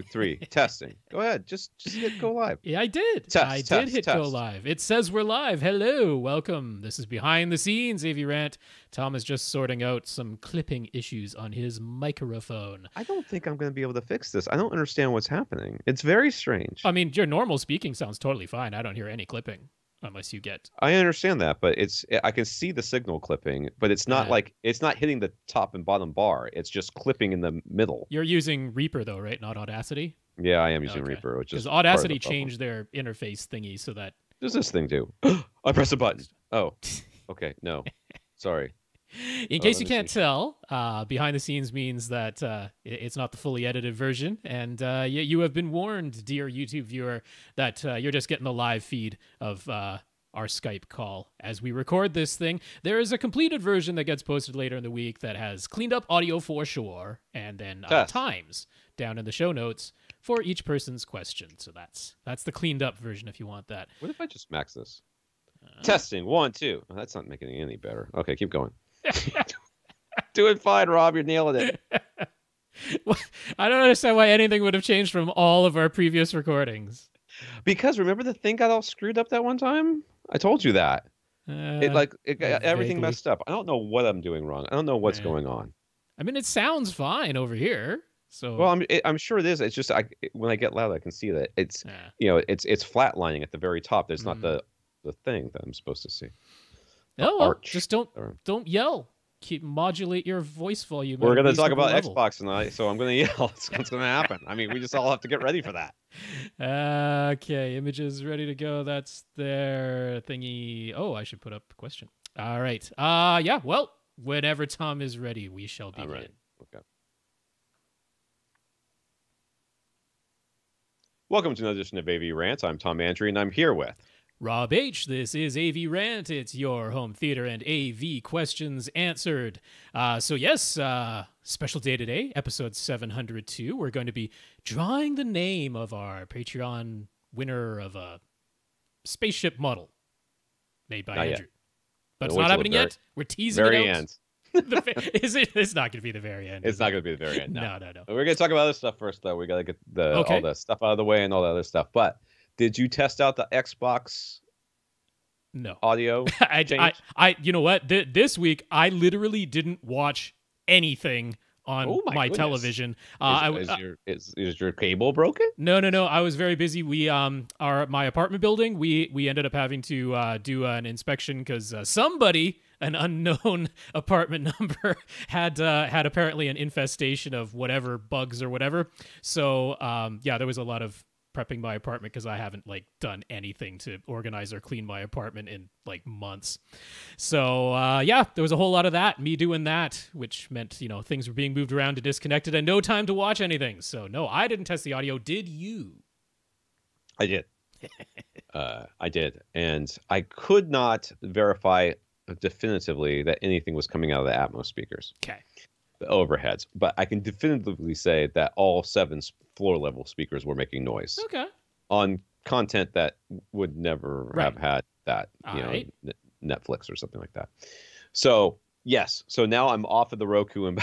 3. Testing. Go ahead. Just hit go live. Yeah, I did. I did hit go live. It says we're live. Hello, welcome. This is Behind the Scenes, AV Rant. Tom is just sorting out some clipping issues on his microphone. I don't think I'm going to be able to fix this. I don't understand what's happening. It's very strange. I mean, your normal speaking sounds totally fine. I don't hear any clipping unless you get... I understand that, but I can see the signal clipping, but it's not like it's not hitting the top and bottom bar. It's just clipping in the middle. You're using Reaper though, right? Not Audacity? Yeah, I am using Reaper, which is because Audacity changed their interface thingy so that... Does this thing do? I press a button. Oh, okay. No, sorry. In case you can't tell, behind the scenes means that it's not the fully edited version, and you have been warned, dear YouTube viewer, that you're just getting the live feed of our Skype call as we record this thing. There is a completed version that gets posted later in the week that has cleaned up audio for sure, and then times down in the show notes for each person's question. So that's the cleaned up version if you want that. What if I just max this? Testing 1, 2. Oh, that's not making it any better. Okay, keep going. Doing fine, Rob. You're nailing it. I don't understand why anything would have changed from all of our previous recordings. Because remember the thing got all screwed up that one time? I told you that. It got everything messed up. I don't know what I'm doing wrong. I don't know what's going on. I mean, it sounds fine over here. So well, I'm sure it is. It's just when I get loud, I can see that it's it's flatlining at the very top. There's not the thing that I'm supposed to see. No, just don't yell. Modulate your voice volume. We're going to talk about Xbox tonight, so I'm going to yell. That's what's going to happen. I mean, we just all have to get ready for that. Okay, images ready to go. That's their thingy. Oh, I should put up a question. All right. Yeah. Well, whenever Tom is ready, we shall begin. I'm ready. Okay. Welcome to another edition of AV Rant. I'm Tom Andry, and I'm here with Rob H. This is AV Rant. It's your home theater and AV questions answered. So yes, special day today, episode 702. We're going to be drawing the name of our Patreon winner of a spaceship model made by Andrew. But it's not happening yet. We're teasing it out. End. It's not going to be the very end. It's not going to be the very end. No. We're going to talk about other stuff first, though. We got to get all the stuff out of the way and all the other stuff. But did you test out the Xbox? No audio. I you know what? This week I literally didn't watch anything on my television. Is your cable broken? No. I was very busy. We my apartment building. We ended up having to do an inspection because somebody, an unknown apartment number, had apparently an infestation of whatever bugs or whatever. So yeah, there was a lot of prepping my apartment because I haven't done anything to organize or clean my apartment in months. So yeah, there was a whole lot of that, me doing that, which meant things were being moved around and disconnected and no time to watch anything. So no, I didn't test the audio. Did you? I did. I did, and I could not verify definitively that anything was coming out of the Atmos speakers. Okay. The overheads, but I can definitively say that all 7 floor level speakers were making noise. Okay. On content that would never have had that, Netflix or something like that. So yes, so now I'm off of the Roku and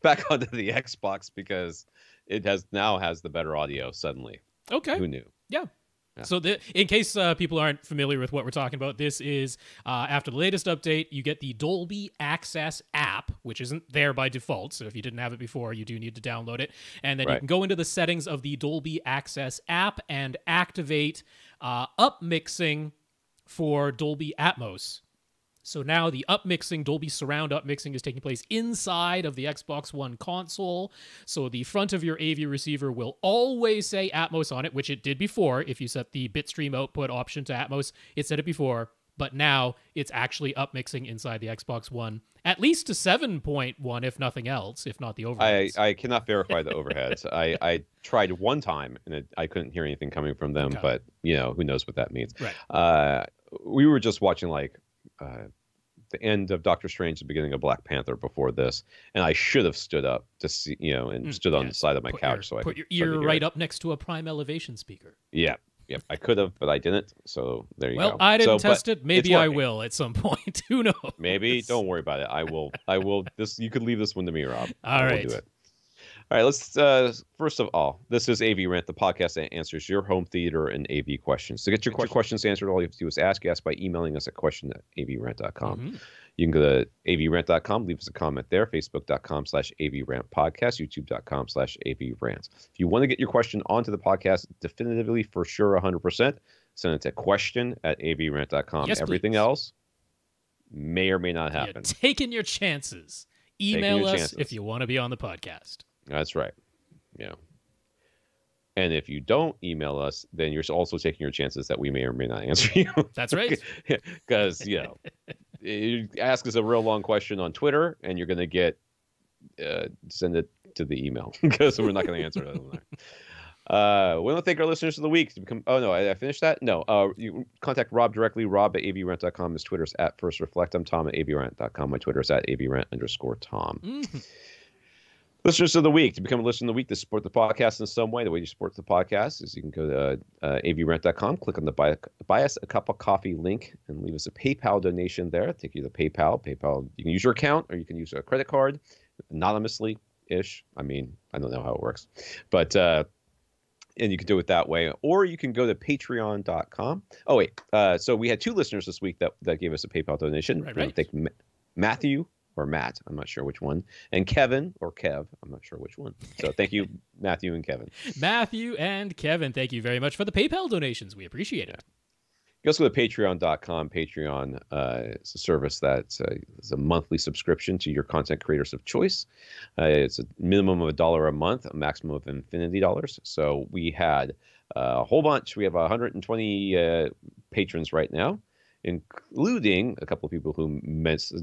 back onto the Xbox because it has the better audio suddenly. Okay. Who knew? Yeah. So in case people aren't familiar with what we're talking about, this is after the latest update, you get the Dolby Access app, which isn't there by default. So if you didn't have it before, you do need to download it. And then you can go into the settings of the Dolby Access app and activate upmixing for Dolby Atmos. So now the upmixing, Dolby Surround upmixing, is taking place inside of the Xbox One console. So the front of your AV receiver will always say Atmos on it, which it did before. If you set the bitstream output option to Atmos, it said it before. But now it's actually upmixing inside the Xbox One, at least to 7.1, if nothing else, if not the overheads. I cannot verify the overheads. I tried one time, and I couldn't hear anything coming from them. Okay. But, who knows what that means. Right. We were just watching, the end of Doctor Strange, the beginning of Black Panther before this, and I should have stood up to see, and stood on the side of my couch so I put your ear right up next to a prime elevation speaker. Yeah, I could have, but I didn't. So there you go. Well, I didn't test it. Maybe I will at some point. Who knows? Maybe. Don't worry about it. I will. This you could leave this one to me, Rob. All right. Do it. All right, let's first of all, this is AV Rant, the podcast that answers your home theater and AV questions. To get your questions answered, all you have to do is ask by emailing us at question@avrant.com. Mm-hmm. You can go to avrant.com, leave us a comment there, facebook.com/AVRant podcast, youtube.com/AVRant. If you want to get your question onto the podcast definitively, for sure, 100%, send it to question@avrant.com. Yes, everything else may or may not happen. You're taking your chances. Email us if you want to be on the podcast. That's right. Yeah. And if you don't email us, then you're also taking your chances that we may or may not answer you. That's right. Because, you ask us a real long question on Twitter, and you're going to get send it to the email because we're not going to answer it. We want to thank our listeners of the week. I finished that? No. You contact Rob directly. Rob at avrant.com. His Twitter's at FirstReflect. I'm Tom at avrant.com. My Twitter's at avrant_Tom. Mm-hmm. Listeners of the week. To become a listener of the week, to support the podcast in some way, the way you support the podcast is you can go to avrant.com, click on the buy us a cup of coffee link, and leave us a PayPal donation there. Take you to PayPal. You can use your account, or you can use a credit card, anonymously-ish. I mean, I don't know how it works. But, and you can do it that way. Or you can go to patreon.com. Oh, wait. So we had 2 listeners this week that gave us a PayPal donation. Right. I think Matthew or Matt, I'm not sure which one, and Kevin or Kev, I'm not sure which one. So thank you, Matthew and Kevin. Matthew and Kevin, thank you very much for the PayPal donations. We appreciate it. You also go to patreon.com. Patreon is a service that's a monthly subscription to your content creators of choice. It's a minimum of $1 a month, a maximum of infinity dollars. So we had a whole bunch. We have 120 patrons right now, including a couple of people who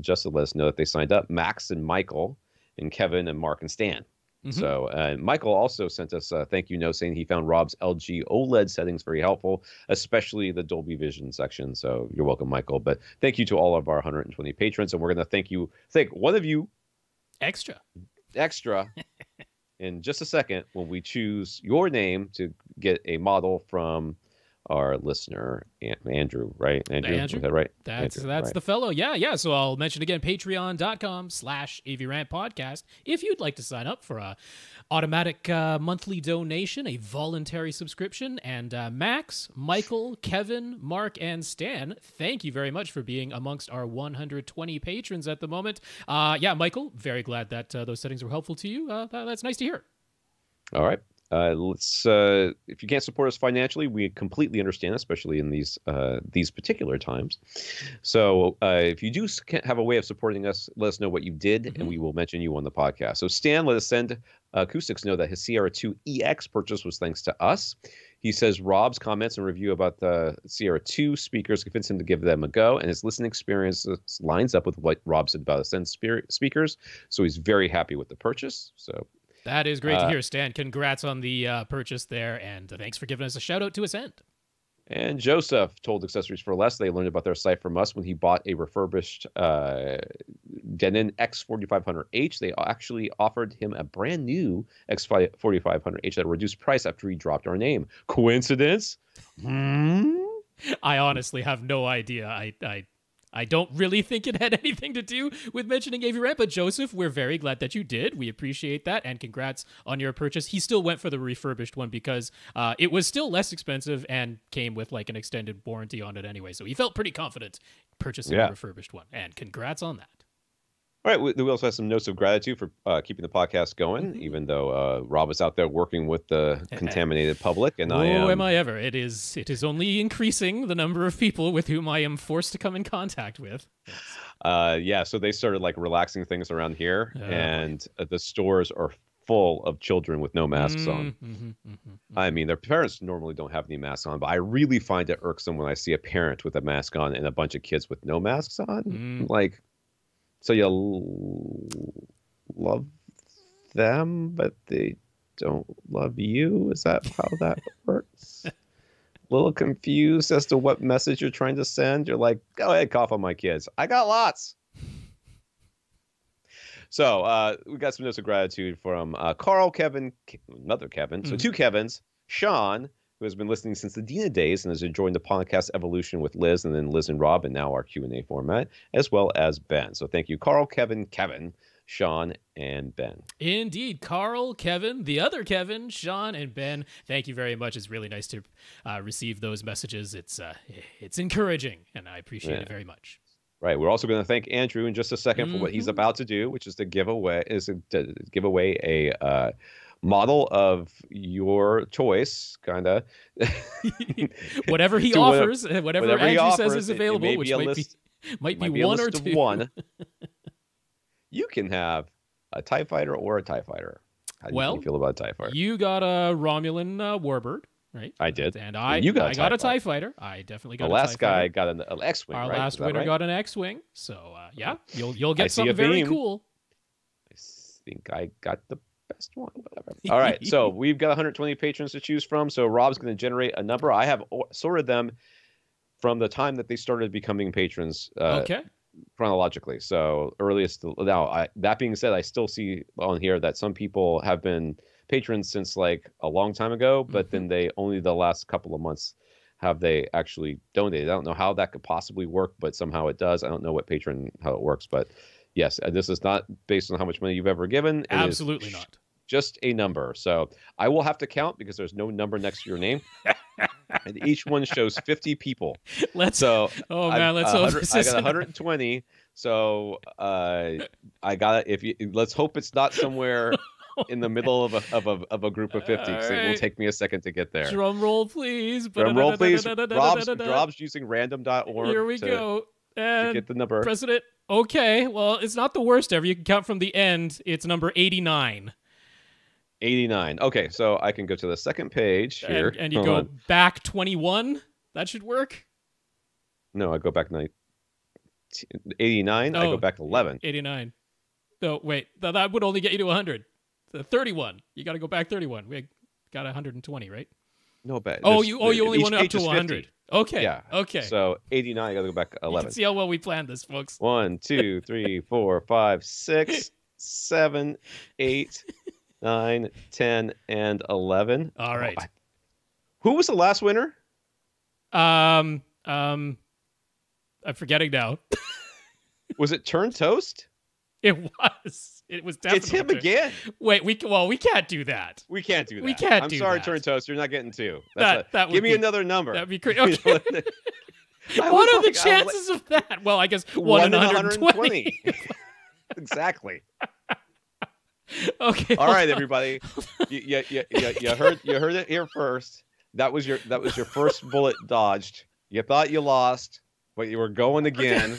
just to let us know that they signed up, Max and Michael, and Kevin and Mark and Stan. Mm-hmm. So Michael also sent us a thank you note saying he found Rob's LG OLED settings very helpful, especially the Dolby Vision section. So you're welcome, Michael. But thank you to all of our 120 patrons, and we're going to thank one of you extra in just a second when we choose your name to get a model from our listener, Andrew, right? Andrew? Is that right? That's right. The fellow. Yeah. So I'll mention again, patreon.com/AVRant podcast. If you'd like to sign up for a automatic monthly donation, a voluntary subscription. And Max, Michael, Kevin, Mark, and Stan, thank you very much for being amongst our 120 patrons at the moment. Michael, very glad that those settings were helpful to you. That's nice to hear. All right. Let's if you can't support us financially, we completely understand, especially in these particular times. So if you do have a way of supporting us, let us know what you did, and we will mention you on the podcast. So Stan let us send Acoustics know that his Sierra 2 EX purchase was thanks to us. He says Rob's comments and review about the Sierra 2 speakers convinced him to give them a go, and his listening experience lines up with what Rob said about Ascend speakers. So he's very happy with the purchase. So that is great to hear, Stan. Congrats on the purchase there, and thanks for giving us a shout-out to Ascend. And Joseph told Accessories for Less they learned about their site from us when he bought a refurbished Denon X4500H. They actually offered him a brand new X4500H at a reduced price after he dropped our name. Coincidence? I honestly have no idea. I don't really think it had anything to do with mentioning AV Rant, but Joseph, we're very glad that you did. We appreciate that, and congrats on your purchase. He still went for the refurbished one because it was still less expensive and came with like an extended warranty on it anyway, so he felt pretty confident purchasing a refurbished one, and congrats on that. All right, we also have some notes of gratitude for keeping the podcast going, even though Rob is out there working with the contaminated public, and am I ever? It is only increasing the number of people with whom I am forced to come in contact with. So they started like relaxing things around here, and the stores are full of children with no masks on. I mean, their parents normally don't have any masks on, but I really find it irksome when I see a parent with a mask on and a bunch of kids with no masks on. Like, so you love them, but they don't love you? Is that how that works? A little confused as to what message you're trying to send. You're like, go ahead, cough on my kids. I got lots. So we got some notes of gratitude from Carl, Kevin, another Kevin. So two Kevins, Sean, who has been listening since the Dina days and is enjoying the podcast evolution with Liz, and then Liz and Rob, and now our Q&A format, as well as Ben. So thank you, Carl, Kevin, Sean, and Ben. Indeed. Carl, Kevin, the other Kevin, Sean, and Ben. Thank you very much. It's really nice to receive those messages. It's encouraging, and I appreciate it very much. Right. We're also going to thank Andrew in just a second for what he's about to do, which is to give away a model of your choice, kind of. Whatever he offers, whatever Andrew says is available, which might be one or two. One. You can have a TIE fighter or a TIE fighter. How do you feel about a TIE fighter? You got a Romulan warbird, right? I did. And I got a TIE fighter. I definitely got a TIE fighter. The last guy got an X-Wing, Our right? last winner got an X-Wing. So, yeah, you'll get something very cool. I think I got the best one, whatever. All right, so we've got 120 patrons to choose from. So Rob's going to generate a number. I have sorted them from the time that they started becoming patrons. Okay. Chronologically. So earliest now. That being said, I still see on here that some people have been patrons since like a long time ago, but then they only the last couple of months have they actually donated. I don't know how that could possibly work, but somehow it does. I don't know how it works, but yes, this is not based on how much money you've ever given. Absolutely not. Just a number. So I will have to count because there's no number next to your name. And each one shows 50 people. Let's hope I got 120. So I got it. Let's hope it's not somewhere in the middle of a group of 50. Right. It will take me a second to get there. Drum roll, please. Drum roll, please. Rob's using random.org. Here we go. And to get the number. President. Okay. Well, it's not the worst ever. You can count from the end. It's number 89. 89. Okay, so I can go to the second page here. And you go back 21? That should work? No, I go back 89. I go back 11. 89. No, wait. That would only get you to 100. 31. You got to go back 31. We got 120, right? No, bad. You only went up to 100. 50. Okay. Yeah. Okay. So 89, I got to go back 11. You can see how well we planned this, folks. 1, 2, 3, 4, 5, 6, 7, 8, 9, 10, and 11. All right. Who was the last winner? I'm forgetting now. Was it Turn Toast? It was. It was definitely. It's him again. Wait, we can't do that. We can't do that. We can't I'm do sorry, that. Turn Toast. You're not getting two. Give me another number. That'd be crazy. Okay. What are the chances of that? Well, I guess 1 in 120. Exactly. Okay. All right, everybody. You heard it here first. That was your first bullet dodged. You thought you lost, but you were going again.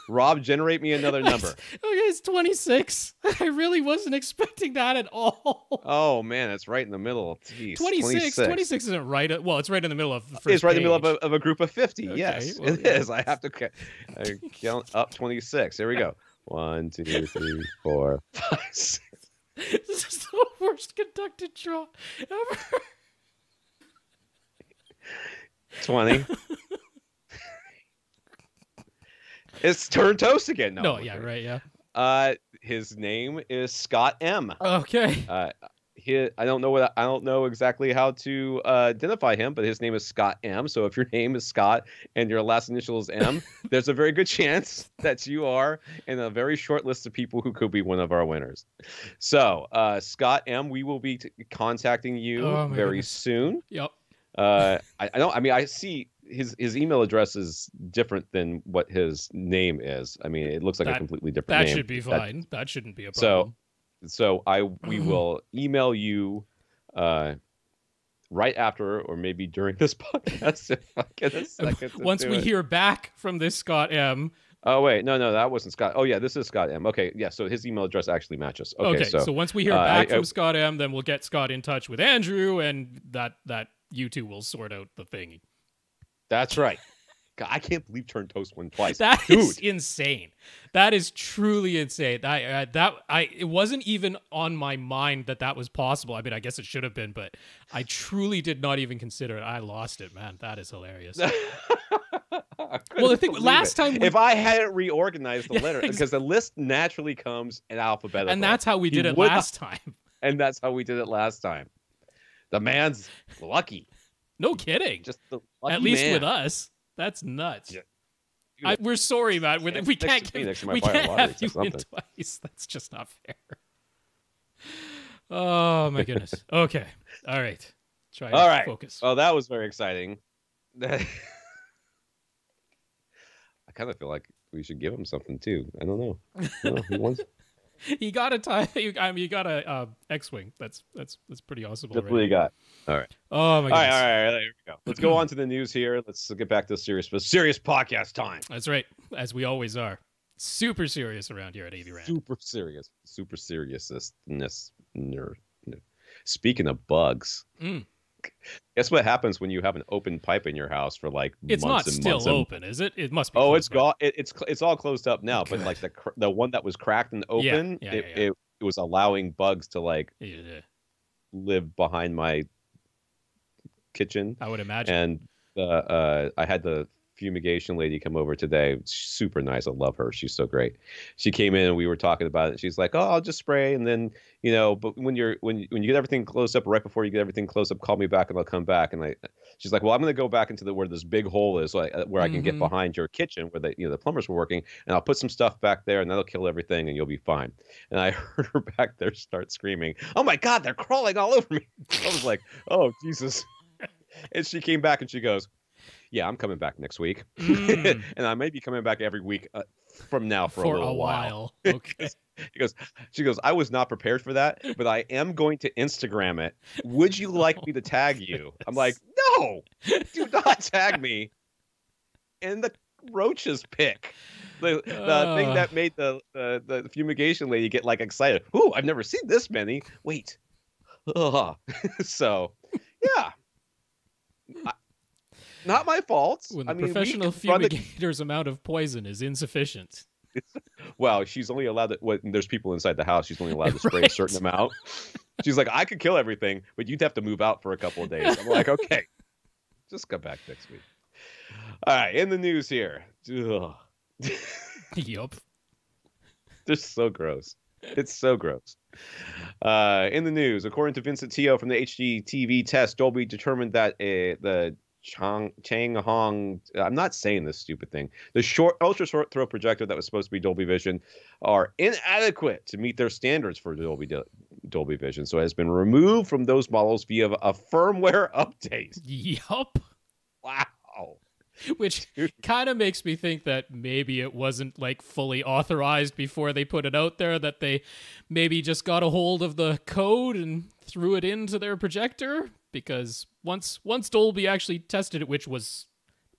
Rob, generate me another number. Okay, it's 26. I really wasn't expecting that at all. Oh man, it's right in the middle. Jeez, 26 isn't right. Well, it's right in the middle of the first It's right page. in the middle of a group of 50. Okay, yes, well, it is. I have to count up 26. Here we go. 1, 2, 3, 4, 5, 6. This is the worst conducted draw ever. 20. It's Turn Toast again. No, yeah, right, yeah. His name is Scott M. Okay. I don't know exactly how to identify him, but his name is Scott M. So if your name is Scott and your last initial is M, there's a very good chance that you are in a very short list of people who could be one of our winners. So Scott M, we will be contacting you very soon. Yep. I see his email address is different than what his name is. I mean, it looks like a completely different name. That should be fine. That shouldn't be a problem. So we will email you right after, or maybe during this podcast, if I get a second. Once we hear back from this Scott M. Oh wait, no, that wasn't Scott. Oh yeah, this is Scott M. Okay, yeah. So his email address actually matches. Okay, so once we hear back from Scott M, then we'll get Scott in touch with Andrew, and that you two will sort out the thing. That's right. God, I can't believe Turn Toast won twice. That is insane. That is truly insane. It wasn't even on my mind that was possible. I mean, I guess it should have been, but I truly did not even consider it. I lost it, man. That is hilarious. Well, the thing last time, if I hadn't reorganized the letter, because the list naturally comes in alphabetical, and that's how we did it last time. And that's how we did it last time. The man's lucky. No kidding. Just the lucky At least man. with us. That's nuts. Yeah. we're sorry, Matt. We can't have you in twice. That's just not fair. Oh my goodness. Okay. All right. Focus. Well, that was very exciting. I kind of feel like we should give him something too. I don't know. He wants. You got a tie. You got a X-wing. That's pretty awesome. That's what you got. All right. Oh my goodness. All right. There we go. Let's go on to the news here. Let's get back to serious podcast time. That's right, as we always are. Super serious around here at AV Rant. Super seriousness. Speaking of bugs. Guess what happens when you have an open pipe in your house for like it's months and months? It's not still open, is it? It must be. Oh, it's gone. It's all closed up now. But like the one that was cracked and open, it was allowing bugs to like live behind my kitchen. I would imagine. And I had the fumigation lady come over today. Super nice. I love her. She's so great. She came in and we were talking about it. She's like, "Oh, I'll just spray." And then, but when you get everything closed up, right before you get everything closed up, call me back and I'll come back. And she's like, "Well, I'm going to go back into where this big hole is, where I can get behind your kitchen where the plumbers were working, and I'll put some stuff back there and that'll kill everything and you'll be fine." And I heard her back there start screaming, "Oh my God, they're crawling all over me." I was like, "Oh, Jesus." And she came back and she goes, "Yeah, I'm coming back next week." And I may be coming back every week from now for a little while. Okay. She goes, "I was not prepared for that, but I am going to Instagram it. Would you like me to tag you?" I'm like, "No, do not tag me." And the roaches pick. The thing that made the fumigation lady get like excited. "Ooh, I've never seen this many. Wait." So, yeah. Not my fault. When the professional fumigator's amount of poison is insufficient. Well, she's only allowed to, when there's people inside the house, she's only allowed to spray a certain amount. She's like, "I could kill everything, but you'd have to move out for a couple of days." I'm like, "Okay, just come back next week." All right, in the news here. Yup. They're so gross. It's so gross. In the news, according to Vincent Teo from the HDTV test, Dolby determined that the Changhong, I'm not saying this stupid thing, the ultra short throw projector that was supposed to be Dolby Vision are inadequate to meet their standards for Dolby Vision. So it has been removed from those models via a firmware update. Yup. Wow. Which kind of makes me think that maybe it wasn't like fully authorized before they put it out there, that they maybe just got a hold of the code and threw it into their projector. Because once Dolby actually tested it, which was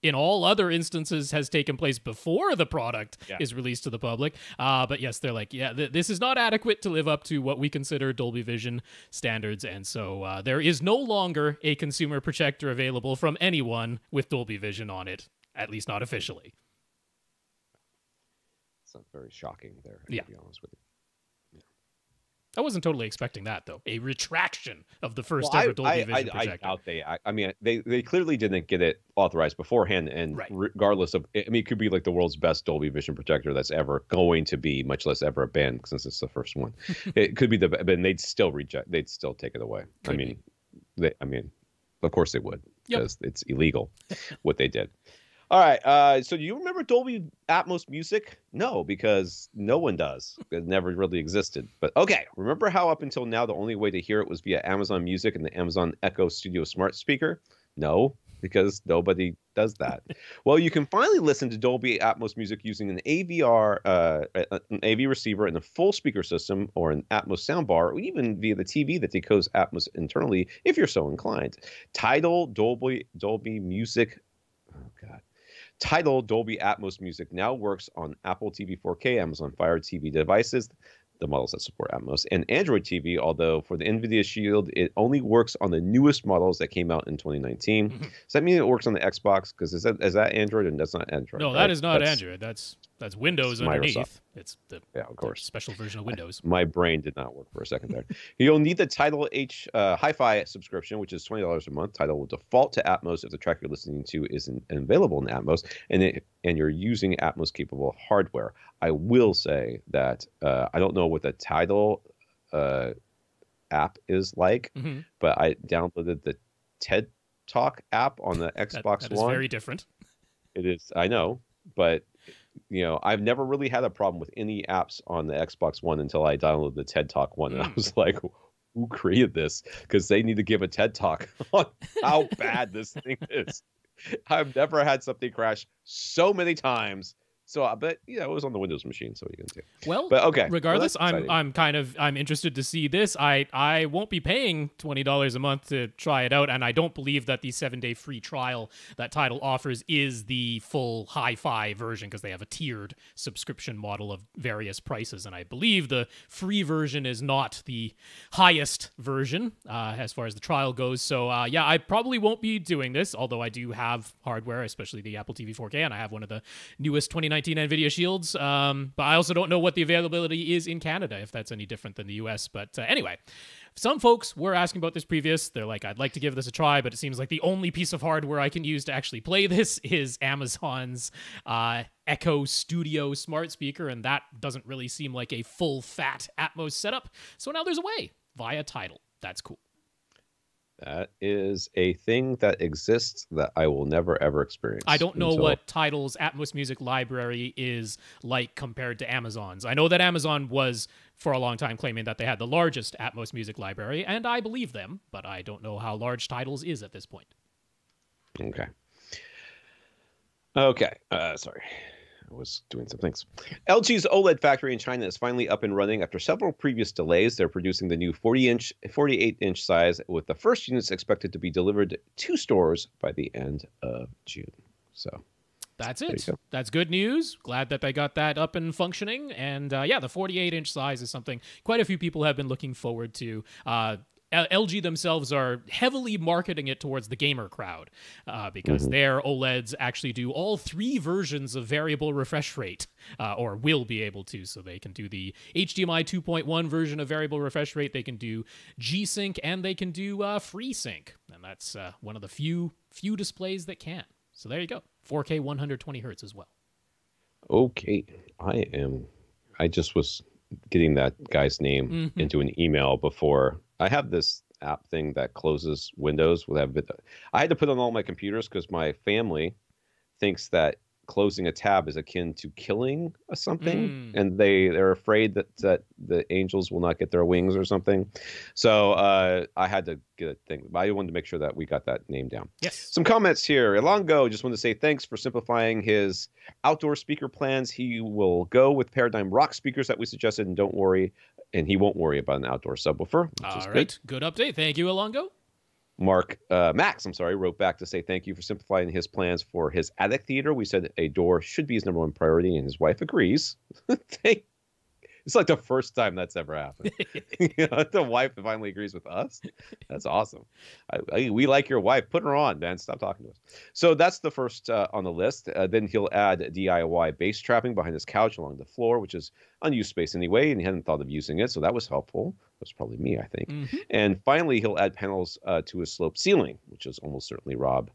in all other instances has taken place before the product is released to the public. But yes, they're like, this is not adequate to live up to what we consider Dolby Vision standards. And so there is no longer a consumer projector available from anyone with Dolby Vision on it, at least not officially. It's not very shocking there, to be honest with you. I wasn't totally expecting that, though. A retraction of the first ever Dolby Vision projector. I doubt they clearly didn't get it authorized beforehand, and regardless of, I mean, it could be like the world's best Dolby Vision projector that's ever going to be, much less ever a ban, since it's the first one. It could be but they'd still take it away. I mean, of course they would, because it's illegal what they did. All right. So do you remember Dolby Atmos music? No, because no one does. It never really existed. But okay. Remember how up until now the only way to hear it was via Amazon Music and the Amazon Echo Studio Smart Speaker? No, because nobody does that. Well, you can finally listen to Dolby Atmos music using an an AV receiver and a full speaker system, or an Atmos soundbar, or even via the TV that decodes Atmos internally, if you're so inclined. Tidal Dolby Music. Oh God. Tidal Dolby Atmos music now works on Apple TV 4K, Amazon Fire TV devices, the models that support Atmos, and Android TV, although for the NVIDIA Shield, it only works on the newest models that came out in 2019. Does that mean it works on the Xbox? Because is that Android, and that's not Android? No, that is not Android. That's Windows underneath. Microsoft. It's of course, the special version of Windows. My brain did not work for a second there. You'll need the Tidal Hi-Fi subscription, which is $20 a month. Tidal will default to Atmos if the track you're listening to isn't available in Atmos, and you're using Atmos-capable hardware. I will say that I don't know what the Tidal app is like, but I downloaded the TED Talk app on the Xbox One. That is very different. It is. I know. but I've never really had a problem with any apps on the Xbox One until I downloaded the TED Talk one, and I was like, who created this? Because they need to give a TED Talk on how bad this thing is. I've never had something crash so many times. So, but it was on the Windows machine, so you can do. Well, but okay. Regardless, I'm interested to see this. I won't be paying $20 a month to try it out, and I don't believe that the 7-day free trial that Tidal offers is the full hi-fi version, because they have a tiered subscription model of various prices, and I believe the free version is not the highest version as far as the trial goes. So yeah, I probably won't be doing this, although I do have hardware, especially the Apple TV 4K, and I have one of the newest 2019 NVIDIA Shields, but I also don't know what the availability is in Canada, if that's any different than the US. But anyway, some folks were asking about this previous. They're like, I'd like to give this a try, but it seems like the only piece of hardware I can use to actually play this is Amazon's Echo Studio smart speaker, and that doesn't really seem like a full-fat Atmos setup. So now there's a way via Tidal. That's cool. That is a thing that exists that I will never, ever experience. I don't know what Tidal's Atmos Music library is like compared to Amazon's. I know that Amazon was, for a long time, claiming that they had the largest Atmos Music library, and I believe them, but I don't know how large Tidal's is at this point. Okay. Sorry. I was doing some things. LG's OLED factory in China is finally up and running after several previous delays. They're producing the new 48-inch size, with the first units expected to be delivered to stores by the end of June. So that's it. That's good news. Glad that they got that up and functioning. And yeah, the 48-inch size is something quite a few people have been looking forward to. LG themselves are heavily marketing it towards the gamer crowd because their OLEDs actually do all 3 versions of variable refresh rate, or will be able to. So they can do the HDMI 2.1 version of variable refresh rate, they can do G-Sync, and they can do FreeSync. And that's one of the few displays that can. So there you go. 4K 120 hertz as well. Okay. I just was getting that guy's name into an email before. I have this app thing that closes windows. I had to put on all my computers because my family thinks that closing a tab is akin to killing something, and they're afraid that the angels will not get their wings or something. So I had to get a thing. But I wanted to make sure that we got that name down. Yes. Some comments here. Elongo just wanted to say thanks for simplifying his outdoor speaker plans. He will go with Paradigm Rock speakers that we suggested, and don't worry, and he won't worry about an outdoor subwoofer. Which is right. Good update. Thank you, Elongo. Max, wrote back to say thank you for simplifying his plans for his attic theater. We said a door should be his #1 priority, and his wife agrees. It's like the first time that's ever happened. The wife finally agrees with us. That's awesome. We like your wife. Put her on, man. Stop talking to us. So that's the first on the list. Then he'll add DIY bass trapping behind his couch along the floor, which is unused space anyway, and he hadn't thought of using it. So that was helpful. That was probably me, I think. And finally, he'll add panels to his sloped ceiling, which is almost certainly Rob.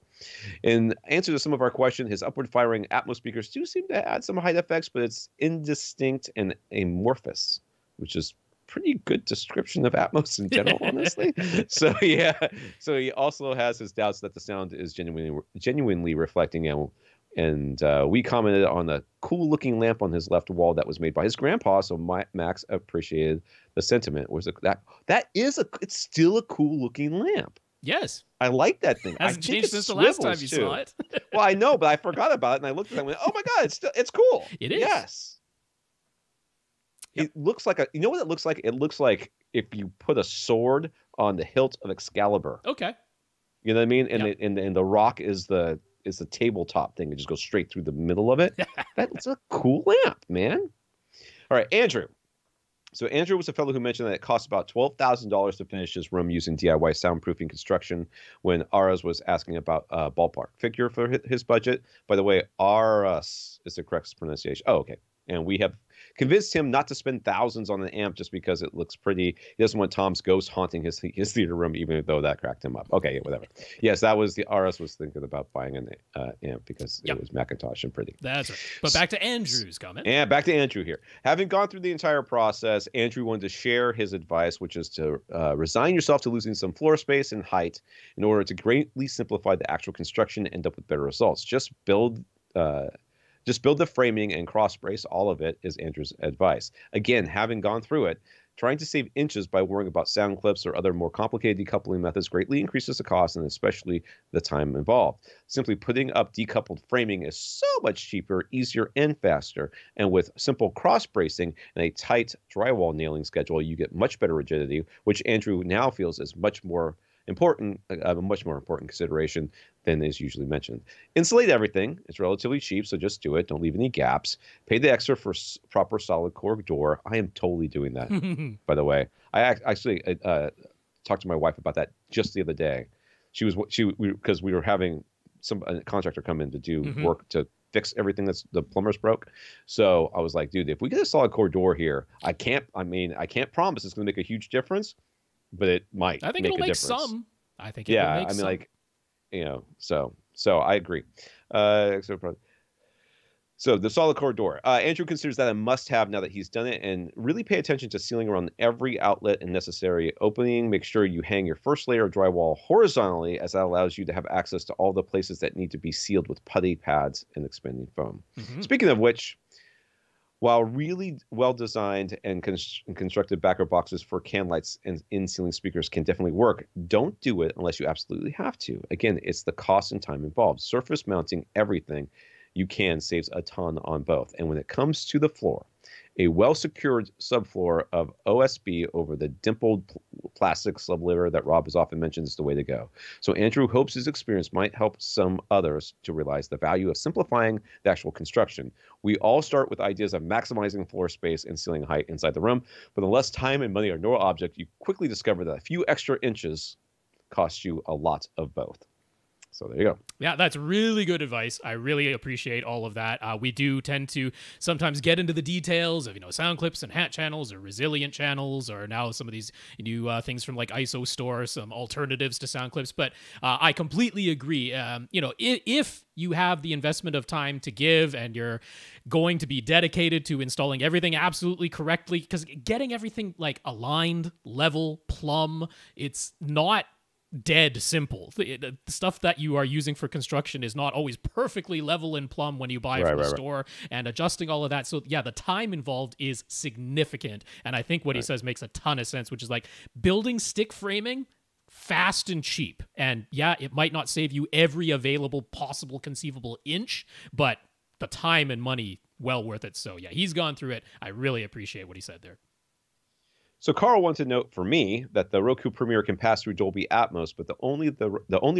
In answer to some of our questions, his upward-firing Atmos speakers do seem to add some height effects, but it's indistinct and amorphous, which is pretty good description of Atmos in general, honestly. So yeah, so he also has his doubts that the sound is genuinely reflecting him. And we commented on the cool-looking lamp on his left wall that was made by his grandpa. So Max appreciated the sentiment. It's still a cool-looking lamp. Yes. I like that thing. Hasn't changed since the last time you saw it. Well, I know, but I forgot about it, and I looked at it and went, oh my God, it's cool. It is. Yes. Yep. It looks like you know what it looks like? It looks like if you put a sword on the hilt of Excalibur. Okay. You know what I mean? And the rock is the tabletop thing. It just goes straight through the middle of it. That's a cool lamp, man. All right, Andrew. So Andrew was a fellow who mentioned that it costs about $12,000 to finish his room using DIY soundproofing construction when Aras was asking about a ballpark figure for his budget. By the way, Aras is the correct pronunciation. Oh, okay. And we have convinced him not to spend thousands on an amp just because it looks pretty. He doesn't want Tom's ghost haunting his theater room, even though that cracked him up. Okay, yeah, whatever. Yes, that was the RS was thinking about buying an amp because it was Macintosh and pretty. That's right. But back to Andrew's comment. And back to Andrew here. Having gone through the entire process, Andrew wanted to share his advice, which is to resign yourself to losing some floor space and height in order to greatly simplify the actual construction and end up with better results. Just Just build the framing and cross brace. All of it is Andrew's advice. Again, having gone through it, trying to save inches by worrying about sound clips or other more complicated decoupling methods greatly increases the cost and especially the time involved. Simply putting up decoupled framing is so much cheaper, easier, and faster. And with simple cross bracing and a tight drywall nailing schedule, you get much better rigidity, which Andrew now feels is much more important, a much more important consideration than is usually mentioned. Insulate everything. It's relatively cheap, so just do it. Don't leave any gaps. Pay the extra for proper solid core door. I am totally doing that, by the way. I actually talked to my wife about that just the other day. Because we were having a contractor come in to do work to fix everything that's the plumbers broke. So I was like, dude, if we get a solid core door here, I can't promise it's going to make a huge difference, but it might. I think make it'll a make difference. some. I think it will make some. Like, so I agree. So the solid core door. Andrew considers that a must-have now that he's done it, and really pay attention to sealing around every outlet and necessary opening. Make sure you hang your first layer of drywall horizontally, as that allows you to have access to all the places that need to be sealed with putty pads and expanding foam. Speaking of which, while really well-designed and constructed backer boxes for can lights and in-ceiling speakers can definitely work, don't do it unless you absolutely have to. Again, it's the cost and time involved. Surface mounting everything you can saves a ton on both. And when it comes to the floor, a well-secured subfloor of OSB over the dimpled plastic sublayer that Rob has often mentioned is the way to go. So Andrew hopes his experience might help some others to realize the value of simplifying the actual construction. We all start with ideas of maximizing floor space and ceiling height inside the room, but unless time and money are no object, you quickly discover that a few extra inches cost you a lot of both. So there you go. Yeah, that's really good advice. I really appreciate all of that. We do tend to sometimes get into the details of, sound clips and hat channels or resilient channels, or now some of these new things from like ISO Store, some alternatives to sound clips. But I completely agree. If you have the investment of time to give and you're going to be dedicated to installing everything absolutely correctly, because getting everything like aligned, level, plumb, it's not dead simple. The stuff that you are using for construction is not always perfectly level and plumb when you buy from the store, and adjusting all of that. So yeah, the time involved is significant. And I think what he says makes a ton of sense, which is like building stick framing fast and cheap. And yeah, it might not save you every available possible conceivable inch, but the time and money well worth it. So yeah, he's gone through it. I really appreciate what he said there. So Carl wants to note for me that the Roku Premiere can pass through Dolby Atmos, but the only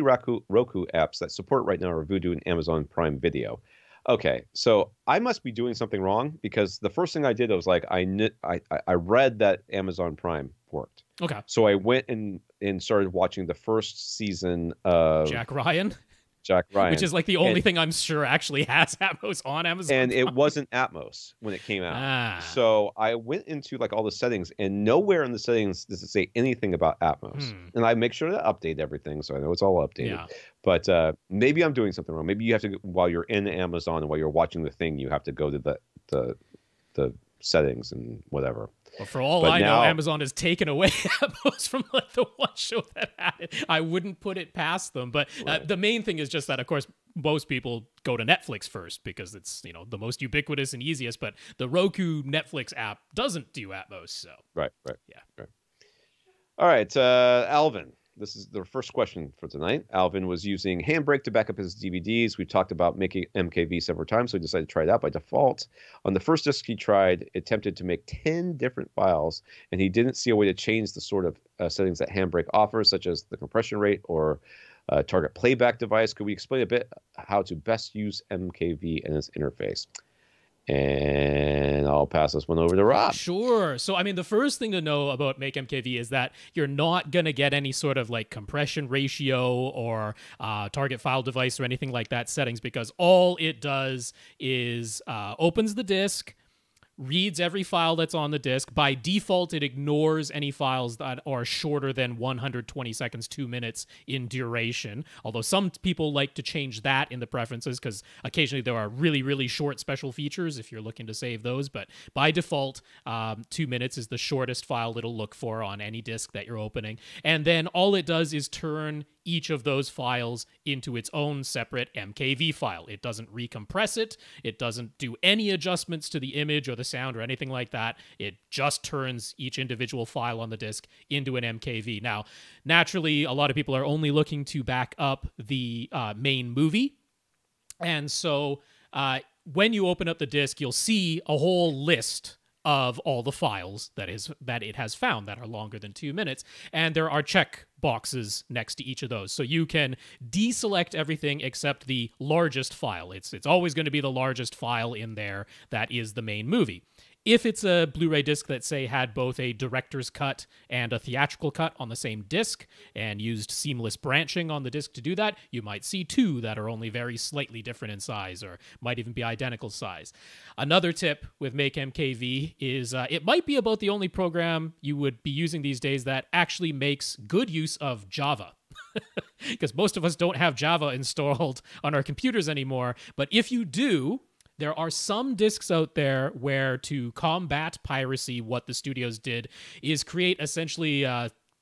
Roku apps that support right now are Vudu and Amazon Prime Video. Okay, so I must be doing something wrong, because the first thing I did was like I read that Amazon Prime worked. Okay. So I went and started watching the first season of Jack Ryan. Which is like the only thing I'm sure actually has Atmos on Amazon. And Prime. It wasn't Atmos when it came out. So I went into like all the settings, and nowhere in the settings does it say anything about Atmos. And I make sure to update everything, so I know it's all updated. Yeah. But maybe I'm doing something wrong. Maybe you have to, while you're in Amazon and while you're watching the thing, you have to go to the settings and whatever. Well, for all I know, Amazon has taken away Atmos from like the one show that had it. I wouldn't put it past them. But the main thing is just that, of course, most people go to Netflix first because it's, the most ubiquitous and easiest. But the Roku Netflix app doesn't do Atmos. So Right. All right, Alvin. This is the first question for tonight. Alvin was using Handbrake to back up his DVDs. We've talked about making MKV several times, so he decided to try it out by default. On the first disc he tried, it attempted to make 10 different files, and he didn't see a way to change the sort of settings that Handbrake offers, such as the compression rate or target playback device. Could we explain a bit how to best use MKV and its interface? And I'll pass this one over to Rob. Sure. So, the first thing to know about Make MKV is that you're not going to get any sort of like compression ratio or target file device or anything like that settings, because all it does is opens the disk, reads every file that's on the disk. By default, it ignores any files that are shorter than 120 seconds, 2 minutes in duration. Although some people like to change that in the preferences, because occasionally there are really, really short special features if you're looking to save those. But by default, 2 minutes is the shortest file it'll look for on any disk that you're opening. And then all it does is turn each of those files into its own separate MKV file. It doesn't recompress it. It doesn't do any adjustments to the image or the sound or anything like that. It just turns each individual file on the disk into an MKV. Now, naturally, a lot of people are only looking to back up the main movie. And so when you open up the disk, you'll see a whole list of all the files that it has found that are longer than 2 minutes, and there are check boxes next to each of those. So you can deselect everything except the largest file. It's always going to be the largest file in there that is the main movie. If it's a Blu-ray disc that, say, had both a director's cut and a theatrical cut on the same disc and used seamless branching on the disc to do that, you might see two that are only very slightly different in size or might even be identical size. Another tip with Make MKV is it might be about the only program you would be using these days that actually makes good use of Java. Because most of us don't have Java installed on our computers anymore. But if you do, there are some discs out there where, to combat piracy, what the studios did is create essentially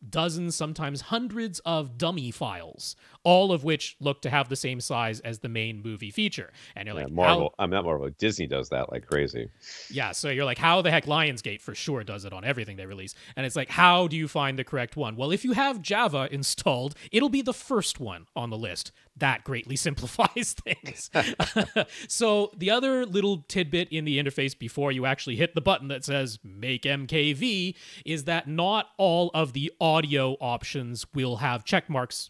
dozens, sometimes hundreds of dummy files, all of which look to have the same size as the main movie feature. And you're like, Marvel, I'm not Marvel, Disney does that like crazy. Yeah, so you're like, how the heck Lionsgate for sure does it on everything they release. And it's like, how do you find the correct one? Well, if you have Java installed, it'll be the first one on the list. That greatly simplifies things. So the other little tidbit in the interface before you actually hit the button that says Make MKV is that not all of the audio options will have check marks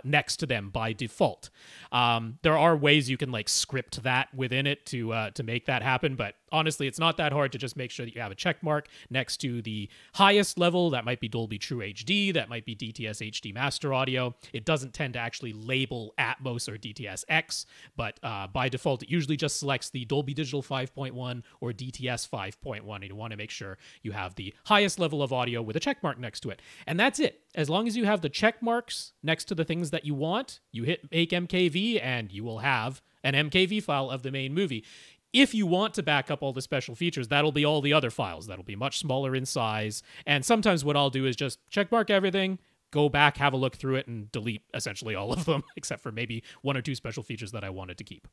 next to them by default. There are ways you can like script that within it to make that happen, but honestly, it's not that hard to just make sure that you have a check mark next to the highest level. That might be Dolby True HD, that might be DTS HD Master Audio. It doesn't tend to actually label Atmos or DTS-X, but by default, it usually just selects the Dolby Digital 5.1 or DTS 5.1, and you want to make sure you have the highest level of audio with a check mark next to it. And that's it. As long as you have the check marks next to the things that you want, you hit Make MKV, and you will have an MKV file of the main movie. If you want to back up all the special features, that'll be all the other files. That'll be much smaller in size. And sometimes what I'll do is just checkmark everything, go back, have a look through it, and delete essentially all of them, except for maybe one or two special features that I wanted to keep.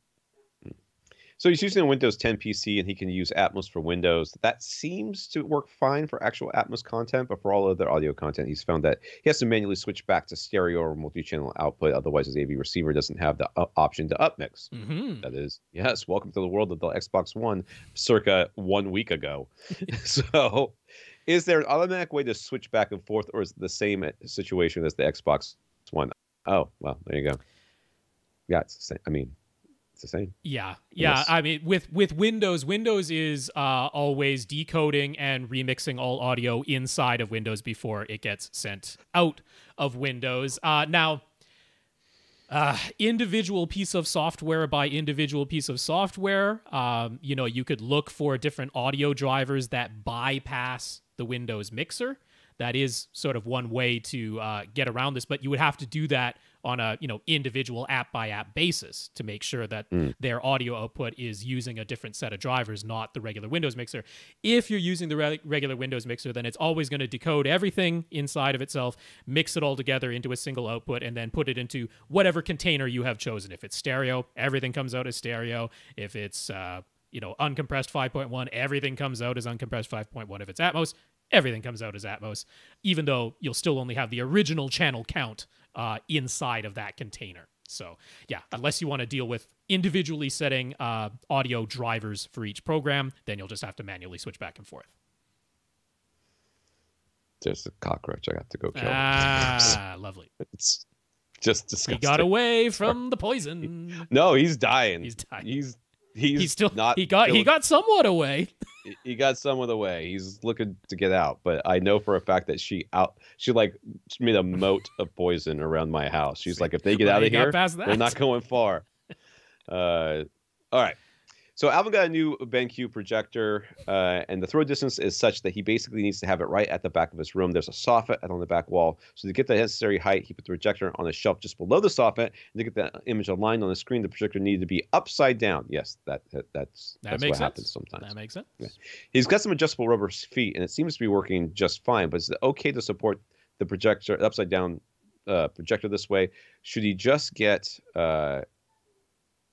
So he's using a Windows 10 PC, and he can use Atmos for Windows. That seems to work fine for actual Atmos content, but for all other audio content, he's found that he has to manually switch back to stereo or multi-channel output. Otherwise, his AV receiver doesn't have the option to upmix. Mm-hmm. That is, yes, welcome to the world of the Xbox One circa 1 week ago. So is there an automatic way to switch back and forth, or is it the same situation as the Xbox One? Oh, well, there you go. Yeah, it's the same. I mean, it's the same. Yeah. Yes. I mean, with Windows is always decoding and remixing all audio inside of Windows before it gets sent out of Windows. Now, individual piece of software by individual piece of software, you could look for different audio drivers that bypass the Windows mixer. That is sort of one way to get around this, but you would have to do that on a individual app by app basis to make sure that their audio output is using a different set of drivers, not the regular Windows mixer. If you're using the regular Windows mixer, then it's always going to decode everything inside of itself, mix it all together into a single output, and then put it into whatever container you have chosen. If it's stereo, everything comes out as stereo. If it's uncompressed 5.1, everything comes out as uncompressed 5.1. If it's Atmos, everything comes out as Atmos, even though you'll still only have the original channel count inside of that container. So yeah, unless you want to deal with individually setting audio drivers for each program, then you'll just have to manually switch back and forth. There's a cockroach. I got to go kill. Lovely. It's just disgusting. He got away from the poison. No, he's dying. He's dying. He's still not. He got somewhat away. He got somewhat away. He's looking to get out, but I know for a fact that she made a moat of poison around my house. She's like, if they get out of here, they're not going far. All right. So Alvin got a new BenQ projector, and the throw distance is such that he basically needs to have it right at the back of his room. There's a soffit on the back wall. So to get the necessary height, he put the projector on a shelf just below the soffit. And to get the image aligned on the screen, the projector needed to be upside down. Yes, that's what happens sometimes. That makes sense. Yeah. He's got some adjustable rubber feet, and it seems to be working just fine. But is it okay to support the projector upside down projector this way? Should he just get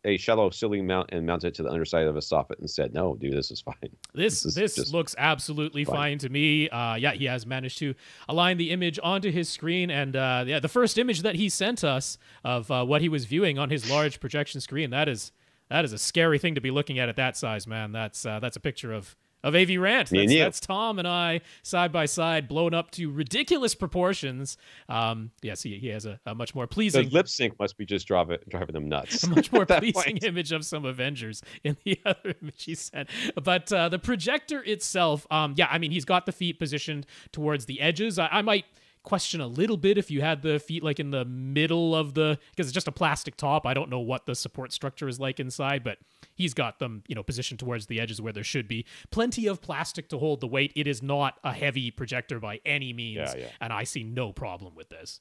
a shallow ceiling mount and mount it to the underside of a soffit instead? No, dude, this is fine. This looks absolutely fine to me. Yeah, he has managed to align the image onto his screen, and yeah, the first image that he sent us of what he was viewing on his large projection screen, that is a scary thing to be looking at that size, man. That's a picture of AV Rant. That's Tom and I side by side, blown up to ridiculous proportions. Yes, he has a much more pleasing. The lip sync must be just driving them nuts. A much more pleasing image of some Avengers in the other image he sent. But the projector itself, yeah, I mean, he's got the feet positioned towards the edges. I might question a little bit if you had the feet like in the middle of because it's just a plastic top. I don't know what the support structure is like inside, but he's got them, positioned towards the edges where there should be plenty of plastic to hold the weight. It is not a heavy projector by any means, and I see no problem with this.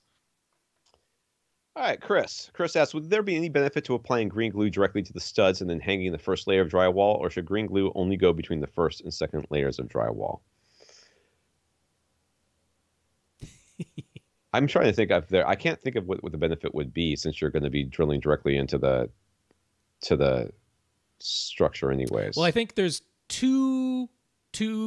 All right, Chris. Chris asks, would there be any benefit to applying green glue directly to the studs and then hanging the first layer of drywall, or should green glue only go between the first and second layers of drywall? I'm trying to think I can't think of what the benefit would be, since you're going to be drilling directly into the structure anyways. Well, I think there's two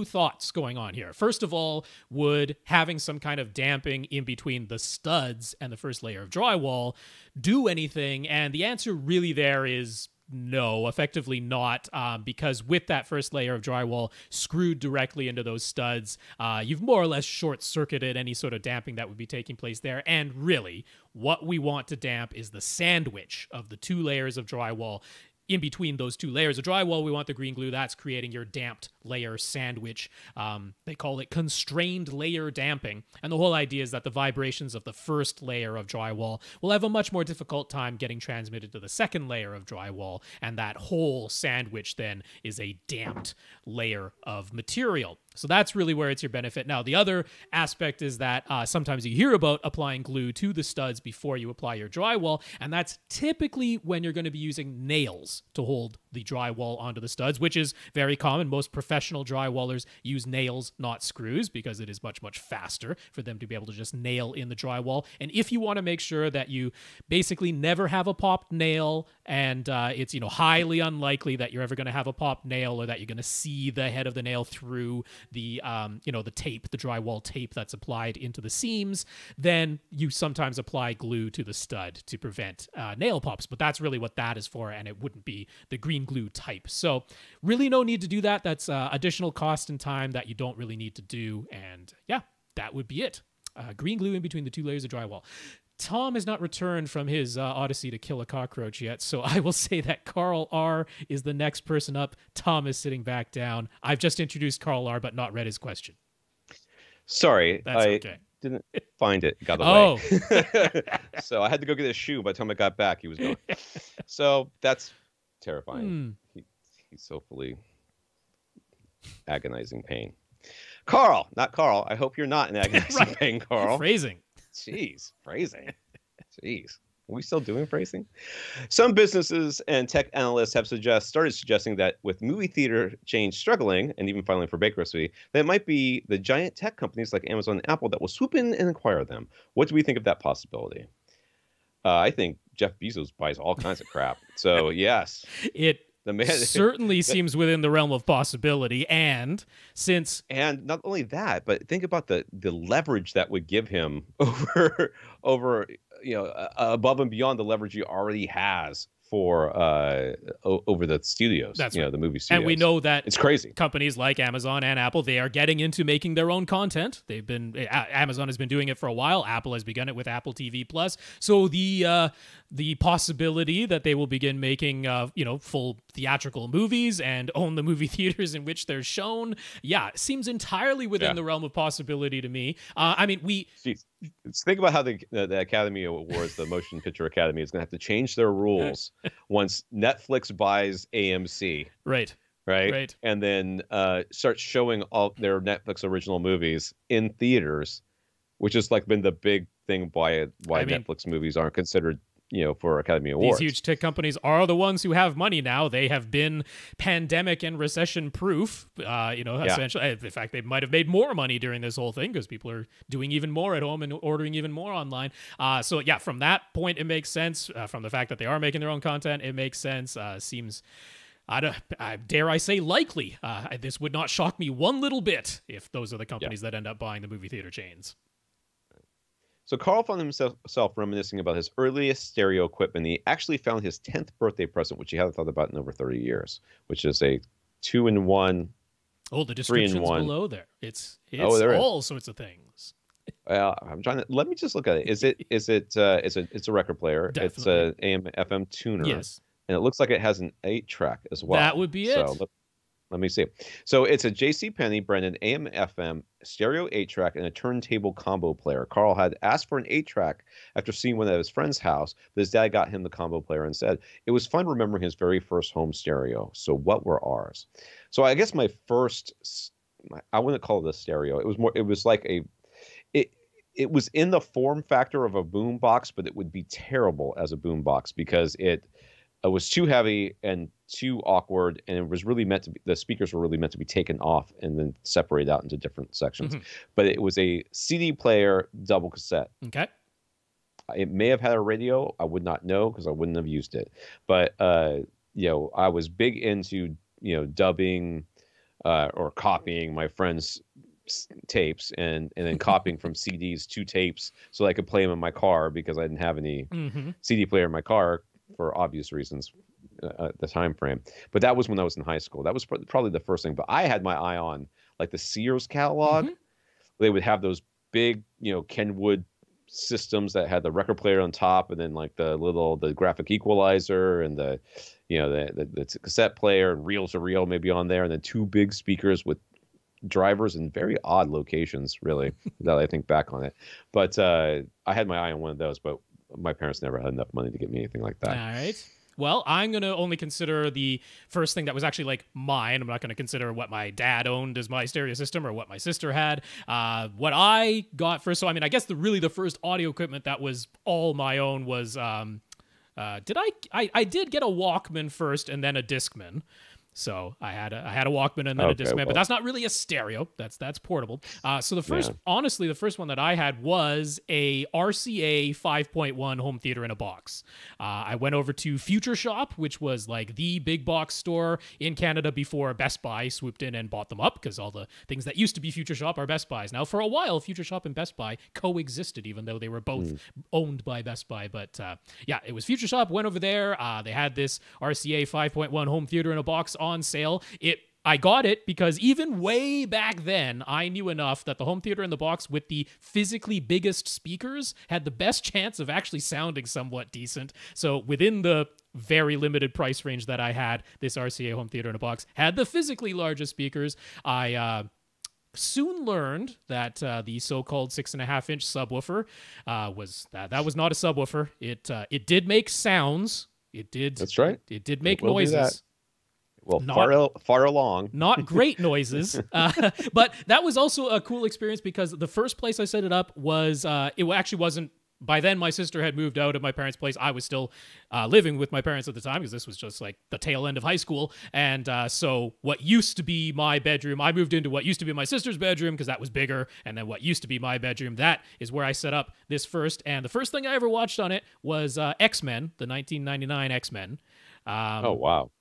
thoughts going on here. First of all, would having some kind of damping in between the studs and the first layer of drywall do anything? And the answer really there is no, effectively not, because with that first layer of drywall screwed directly into those studs, you've more or less short-circuited any sort of damping that would be taking place there. And really, what we want to damp is the sandwich of the two layers of drywall. In between those two layers of drywall, we want the green glue. That's creating your damped layer sandwich. They call it constrained layer damping. And the whole idea is that the vibrations of the first layer of drywall will have a much more difficult time getting transmitted to the second layer of drywall. And that whole sandwich then is a damped layer of material. So that's really where it's your benefit. Now, the other aspect is that sometimes you hear about applying glue to the studs before you apply your drywall, and that's typically when you're going to be using nails to hold the drywall onto the studs, which is very common. Most professional drywallers use nails, not screws, because it is much, much faster for them to be able to just nail in the drywall. And if you want to make sure that you basically never have a popped nail, and it's highly unlikely that you're ever going to have a popped nail, or that you're going to see the head of the nail through the the tape, the drywall tape that's applied into the seams, then you sometimes apply glue to the stud to prevent nail pops. But that's really what that is for, and it wouldn't be the green glue type. So really no need to do that. That's additional cost and time that you don't really need to do. And yeah, that would be it. Green glue in between the two layers of drywall. Tom has not returned from his odyssey to kill a cockroach yet, so I will say that Carl R. is the next person up. Tom is sitting back down. I've just introduced Carl R., but not read his question. Sorry, I didn't find it. Got away. So I had to go get a shoe. By the time I got back, he was gone. So that's terrifying. He's so fully agonizing pain. Carl, not Carl. I hope you're not in agonizing pain, Carl. Phrasing. Jeez, phrasing. Jeez. Are we still doing phrasing? Some businesses and tech analysts have started suggesting that with movie theater chains struggling and even filing for bankruptcy, that it might be the giant tech companies like Amazon and Apple that will swoop in and acquire them. What do we think of that possibility? I think Jeff Bezos buys all kinds of crap. So, yes. Certainly seems within the realm of possibility, and not only that, but think about the leverage that would give him over above and beyond the leverage he already has for over the studios. That's right. The movie studios. And we know that it's crazy. Companies like Amazon and Apple, they are getting into making their own content. Amazon has been doing it for a while. Apple has begun it with Apple TV Plus. So the possibility that they will begin making full theatrical movies and own the movie theaters in which they're shown, seems entirely within the realm of possibility to me. Think about how the Academy Awards, the Motion Picture Academy, is going to have to change their rules once Netflix buys AMC. Right. And then start showing all their Netflix original movies in theaters, which has been the big thing why Netflix movies aren't considered for Academy Awards. These huge tech companies are the ones who have money now. They have been pandemic and recession proof. Essentially, in fact, they might have made more money during this whole thing because people are doing even more at home and ordering even more online. So yeah, from that point, it makes sense. From the fact that they are making their own content, it makes sense. Seems, dare I say, likely. This would not shock me one little bit if those are the companies that end up buying the movie theater chains. So Carl found himself reminiscing about his earliest stereo equipment. He actually found his 10th birthday present, which he hadn't thought about in over 30 years, which is a 2-in-1. Oh, the description's below there. It's all sorts of things. Well, I'm trying to. Let me just look at it. It's a record player. Definitely. It's a AM FM tuner. Yes. And it looks like it has an 8-track as well. That would be it. So let me see. So it's a JCPenney branded AM FM stereo 8-track and a turntable combo player. Carl had asked for an 8-track after seeing one at his friend's house, but his dad got him the combo player and said, it was fun remembering his very first home stereo. So what were ours? So I guess my first, I wouldn't call it a stereo. It was like it was in the form factor of a boom box, but it would be terrible as a boom box because it was too heavy and too awkward, and it was really meant to be, the speakers were really meant to be taken off and then separated out into different sections. But it was a CD player double cassette. Okay. It may have had a radio. I would not know because I wouldn't have used it. But I was big into dubbing or copying my friends' tapes and then copying from CDs to tapes so I could play them in my car because I didn't have any CD player in my car for obvious reasons. The time frame, but that was when I was in high school. That was probably the first thing. But I had my eye on like the Sears catalog. They would have those big, Kenwood systems that had the record player on top, and then like the graphic equalizer and the cassette player and reel to reel maybe on there, and then 2 big speakers with drivers in very odd locations. Really, now that I think back on it. But I had my eye on one of those, but my parents never had enough money to get me anything like that. All right. Well, I'm going to only consider the first thing that was actually like mine. I'm not going to consider what my dad owned as my stereo system or what my sister had. What I got first, so I mean, I guess the first audio equipment that was all my own was, I did get a Walkman first and then a Discman. So I had a Walkman and then a Discman, but that's not really a stereo. That's portable. So honestly, the first one that I had was a RCA 5.1 home theater in a box. I went over to Future Shop, which was like the big box store in Canada before Best Buy swooped in and bought them up, because all the things that used to be Future Shop are Best Buys. Now, for a while, Future Shop and Best Buy coexisted, even though they were both owned by Best Buy. But it was Future Shop. Went over there. They had this RCA 5.1 home theater in a box on sale. I got it because even way back then, I knew enough that the home theater in the box with the physically biggest speakers had the best chance of actually sounding somewhat decent. So within the very limited price range that I had, this RCA home theater in a box had the physically largest speakers. I soon learned that the so-called 6.5-inch subwoofer was not a subwoofer. It did make sounds. It did. That's right. It did make noises. Well, far along. Not great noises. But that was also a cool experience because the first place I set it up was, it actually wasn't, by then my sister had moved out of my parents' place. I was still living with my parents at the time because this was just like the tail end of high school. And so what used to be my bedroom, I moved into what used to be my sister's bedroom because that was bigger. And then what used to be my bedroom, that is where I set up this first. And the first thing I ever watched on it was X-Men, the 1999 X-Men. Oh, wow.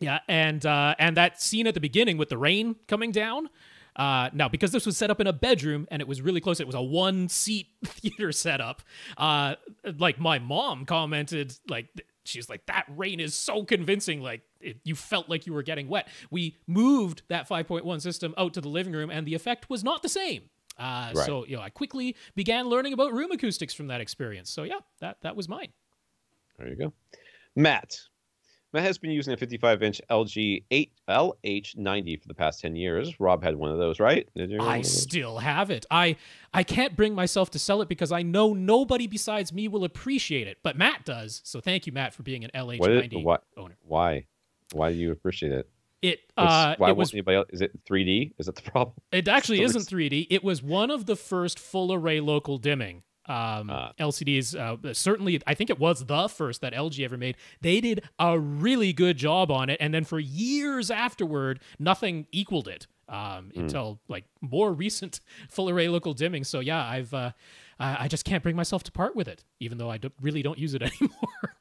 Yeah, and that scene at the beginning with the rain coming down. Now, because this was set up in a bedroom and it was really close, it was a 1-seat theater setup. Like my mom commented, like she's like, "That rain is so convincing. Like you felt like you were getting wet." We moved that 5.1 system out to the living room, and the effect was not the same. Right. So I quickly began learning about room acoustics from that experience. So yeah, that was mine. There you go, Matt. Matt has been using a 55-inch LG LH90 for the past 10 years. Rob had one of those, right? I still have it. I can't bring myself to sell it because I know nobody besides me will appreciate it, but Matt does. So thank you, Matt, for being an LH90 owner. Why? Why do you appreciate it? Why won't anybody else? Is it 3D? Is that the problem? It actually isn't 3D. It was one of the first full array local dimming LCDs. Certainly, I think it was the first that LG ever made. They did a really good job on it, and then for years afterward, nothing equaled it until like more recent full array local dimming. So yeah, I just can't bring myself to part with it, even though I really don't use it anymore.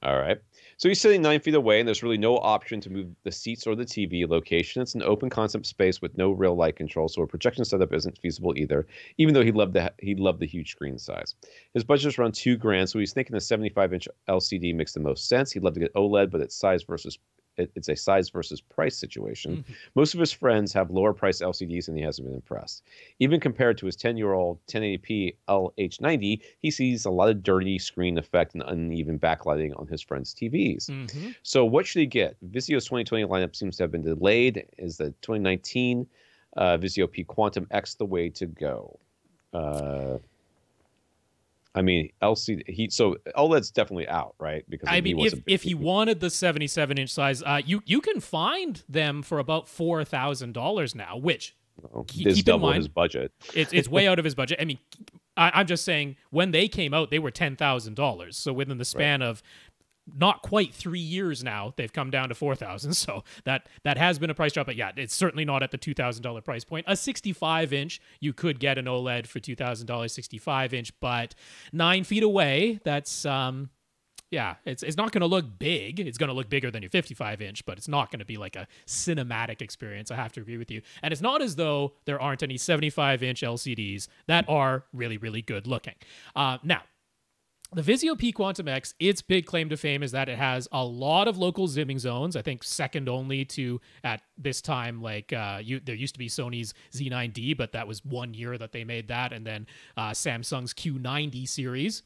All right. So he's sitting 9 feet away, and there's really no option to move the seats or the TV location. It's an open concept space with no real light control, so a projection setup isn't feasible either, even though he loved the huge screen size. His budget is around $2,000, so he's thinking the 75-inch LCD makes the most sense. He'd love to get OLED, but it's a size versus price situation. Mm-hmm. Most of his friends have lower priced LCDs, and he hasn't been impressed. Even compared to his 10-year-old 1080p LH90, he sees a lot of dirty screen effect and uneven backlighting on his friends' TVs. Mm-hmm. So what should he get? Vizio's 2020 lineup seems to have been delayed. Is the 2019 Vizio P Quantum X the way to go? I mean, LCD. So OLED's definitely out, right? Because I mean, if he wanted the 77-inch size, you can find them for about $4,000 now, which is double his budget. It's way out of his budget. I mean, I'm just saying when they came out, they were $10,000. So within the span of not quite 3 years now, they've come down to $4,000. So that has been a price drop. But yeah, it's certainly not at the $2,000 price point. A 65-inch, you could get an OLED for $2,000, 65-inch, but 9 feet away, that's it's not going to look big. It's going to look bigger than your 55-inch, but it's not going to be like a cinematic experience. I have to agree with you. And it's not as though there aren't any 75-inch LCDs that are really, really good looking. Now, the Vizio P Quantum X, its big claim to fame is that it has a lot of local zooming zones. I think second only to, at this time, like there used to be Sony's Z9D, but that was 1 year that they made that, and then Samsung's Q90 series.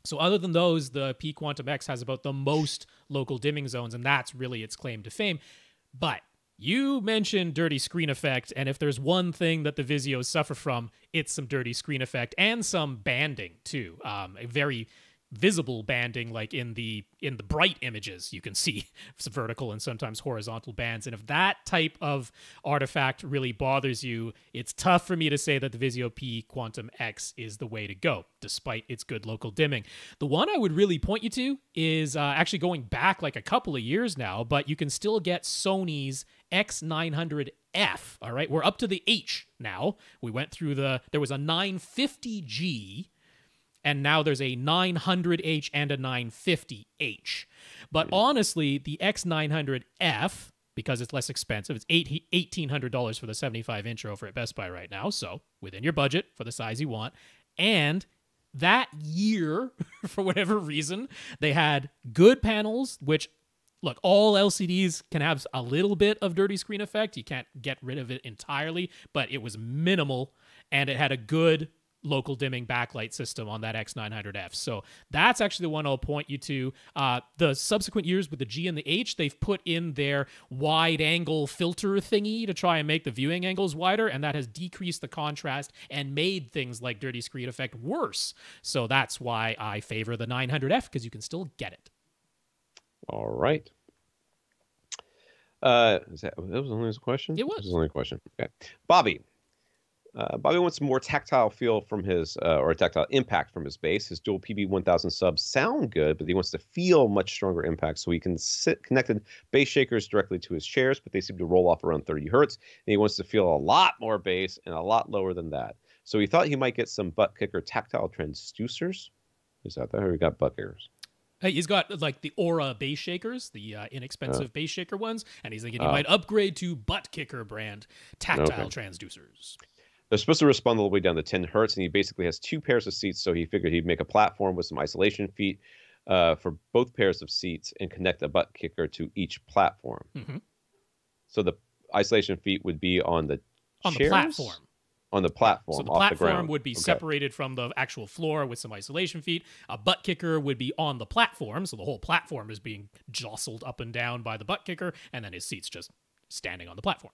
So other than those, the P Quantum X has about the most local dimming zones, and that's really its claim to fame. But you mentioned dirty screen effect, and if there's one thing that the Vizios suffer from, it's some dirty screen effect and some banding too. A very visible banding, like in the bright images, you can see some vertical and sometimes horizontal bands. And if that type of artifact really bothers you, it's tough for me to say that the Vizio P Quantum X is the way to go, despite its good local dimming. The one I would really point you to is actually going back like a couple of years now, but you can still get Sony's X900F. All right, we're up to the H now. We went through there was a 950G, and now there's a 900H and a 950H. But honestly, the X900F, because it's less expensive, it's $1,800 for the 75-inch over at Best Buy right now, so within your budget for the size you want. And that year, for whatever reason, they had good panels, which, look, all LCDs can have a little bit of dirty screen effect. You can't get rid of it entirely, but it was minimal, and it had a good local dimming backlight system on that X900F. So that's actually the one I'll point you to. The subsequent years with the G and the H, they've put in their wide angle filter thingy to try and make the viewing angles wider, and that has decreased the contrast and made things like dirty screen effect worse. So that's why I favor the 900F, because you can still get it. All right. That was only his question? It was. That was only a question. Okay. Bobby wants more tactile feel from his, or tactile impact from his bass. His dual PB1000 subs sound good, but he wants to feel much stronger impact, so he can sit connected bass shakers directly to his chairs, but they seem to roll off around 30 hertz, and he wants to feel a lot more bass and a lot lower than that. So he thought he might get some butt kicker tactile transducers. Is that there? Or he got butt kickers? Hey, he's got like the Aura bass shakers, the inexpensive bass shaker ones, and he's thinking he might upgrade to Butt Kicker brand tactile transducers. They're supposed to respond all the way down to 10 hertz, and he basically has 2 pairs of seats, so he figured he'd make a platform with some isolation feet for both pairs of seats and connect a butt kicker to each platform. Mm-hmm. So the isolation feet would be on the platform. On the platform, so the off platform the ground. Would be separated from the actual floor with some isolation feet. A butt kicker would be on the platform, so the whole platform is being jostled up and down by the butt kicker, and then his seat's just standing on the platform.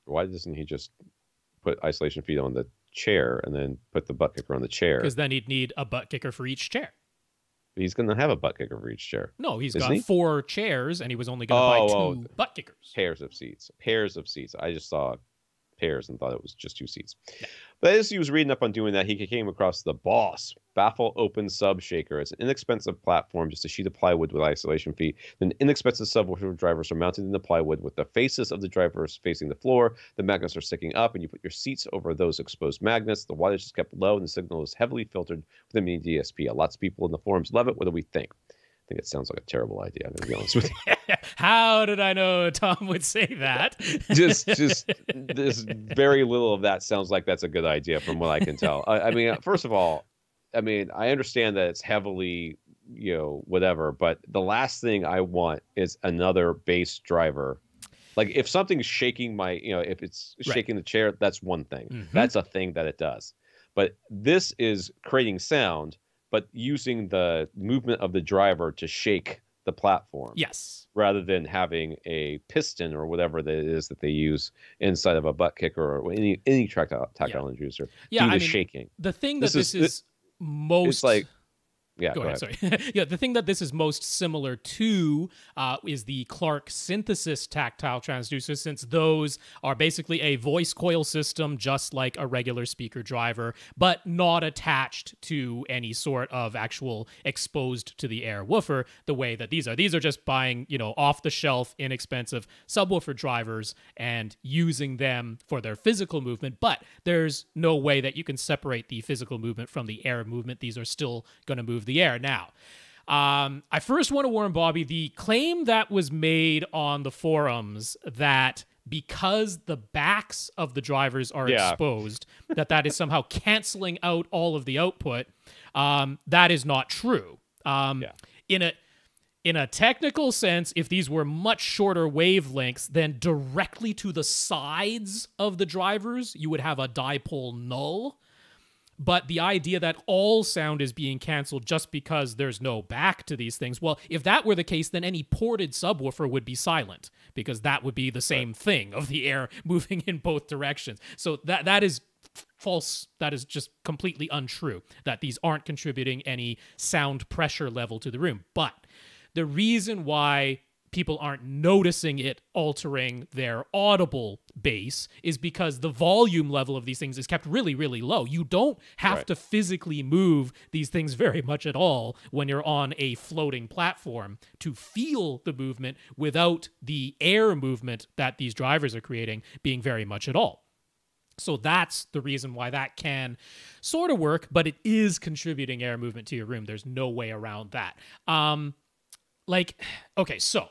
Why doesn't he just put isolation feet on the chair and then put the butt kicker on the chair? Because then he'd need a butt kicker for each chair. He's going to have a butt kicker for each chair. No, he's got 4 chairs, and he was only going to buy 2 butt kickers. Pairs of seats. I just saw pairs and thought it was just 2 seats. But as he was reading up on doing that, he came across the Boss Baffle Open Sub Shaker. It's an inexpensive platform, just a sheet of plywood with isolation feet. Then inexpensive subwoofer drivers are mounted in the plywood with the faces of the drivers facing the floor. The magnets are sticking up, and you put your seats over those exposed magnets. The wattage is kept low, and the signal is heavily filtered with a mini DSP. Lots of people in the forums love it. What do we think? I think it sounds like a terrible idea. I'm going to be honest with you. How did I know Tom would say that? just this very little of that sounds like that's a good idea from what I can tell. I mean, first of all, I mean, I understand that it's heavily, whatever, but the last thing I want is another bass driver. Like if something's shaking if it's shaking the chair, that's one thing. Mm-hmm. That's a thing that it does. But this is creating sound, but using the movement of the driver to shake the platform. Yes. Rather than having a piston or whatever that it is that they use inside of a butt kicker or any tactile inducer. Yeah, do the shaking. The thing that this is most... It's like... Yeah, go ahead. Sorry. Yeah, the thing that this is most similar to is the Clark synthesis tactile transducers, since those are basically a voice coil system, just like a regular speaker driver, but not attached to any sort of actual exposed to the air woofer the way that these are. These are just buying, off the shelf, inexpensive subwoofer drivers and using them for their physical movement, but there's no way that you can separate the physical movement from the air movement. These are still going to move the air. Now, I first want to warn Bobby, the claim that was made on the forums that because the backs of the drivers are exposed, that is somehow canceling out all of the output, that is not true. In a technical sense, if these were much shorter wavelengths, then directly to the sides of the drivers, you would have a dipole null. But the idea that all sound is being canceled just because there's no back to these things, well, if that were the case, then any ported subwoofer would be silent, because that would be the same thing of the air moving in both directions. So that is false. That is just completely untrue, that these aren't contributing any sound pressure level to the room. But the reason why people aren't noticing it altering their audible bass is because the volume level of these things is kept really, really low. You don't have to physically move these things very much at all when you're on a floating platform to feel the movement without the air movement that these drivers are creating being very much at all. So that's the reason why that can sort of work, but it is contributing air movement to your room. There's no way around that. Okay, so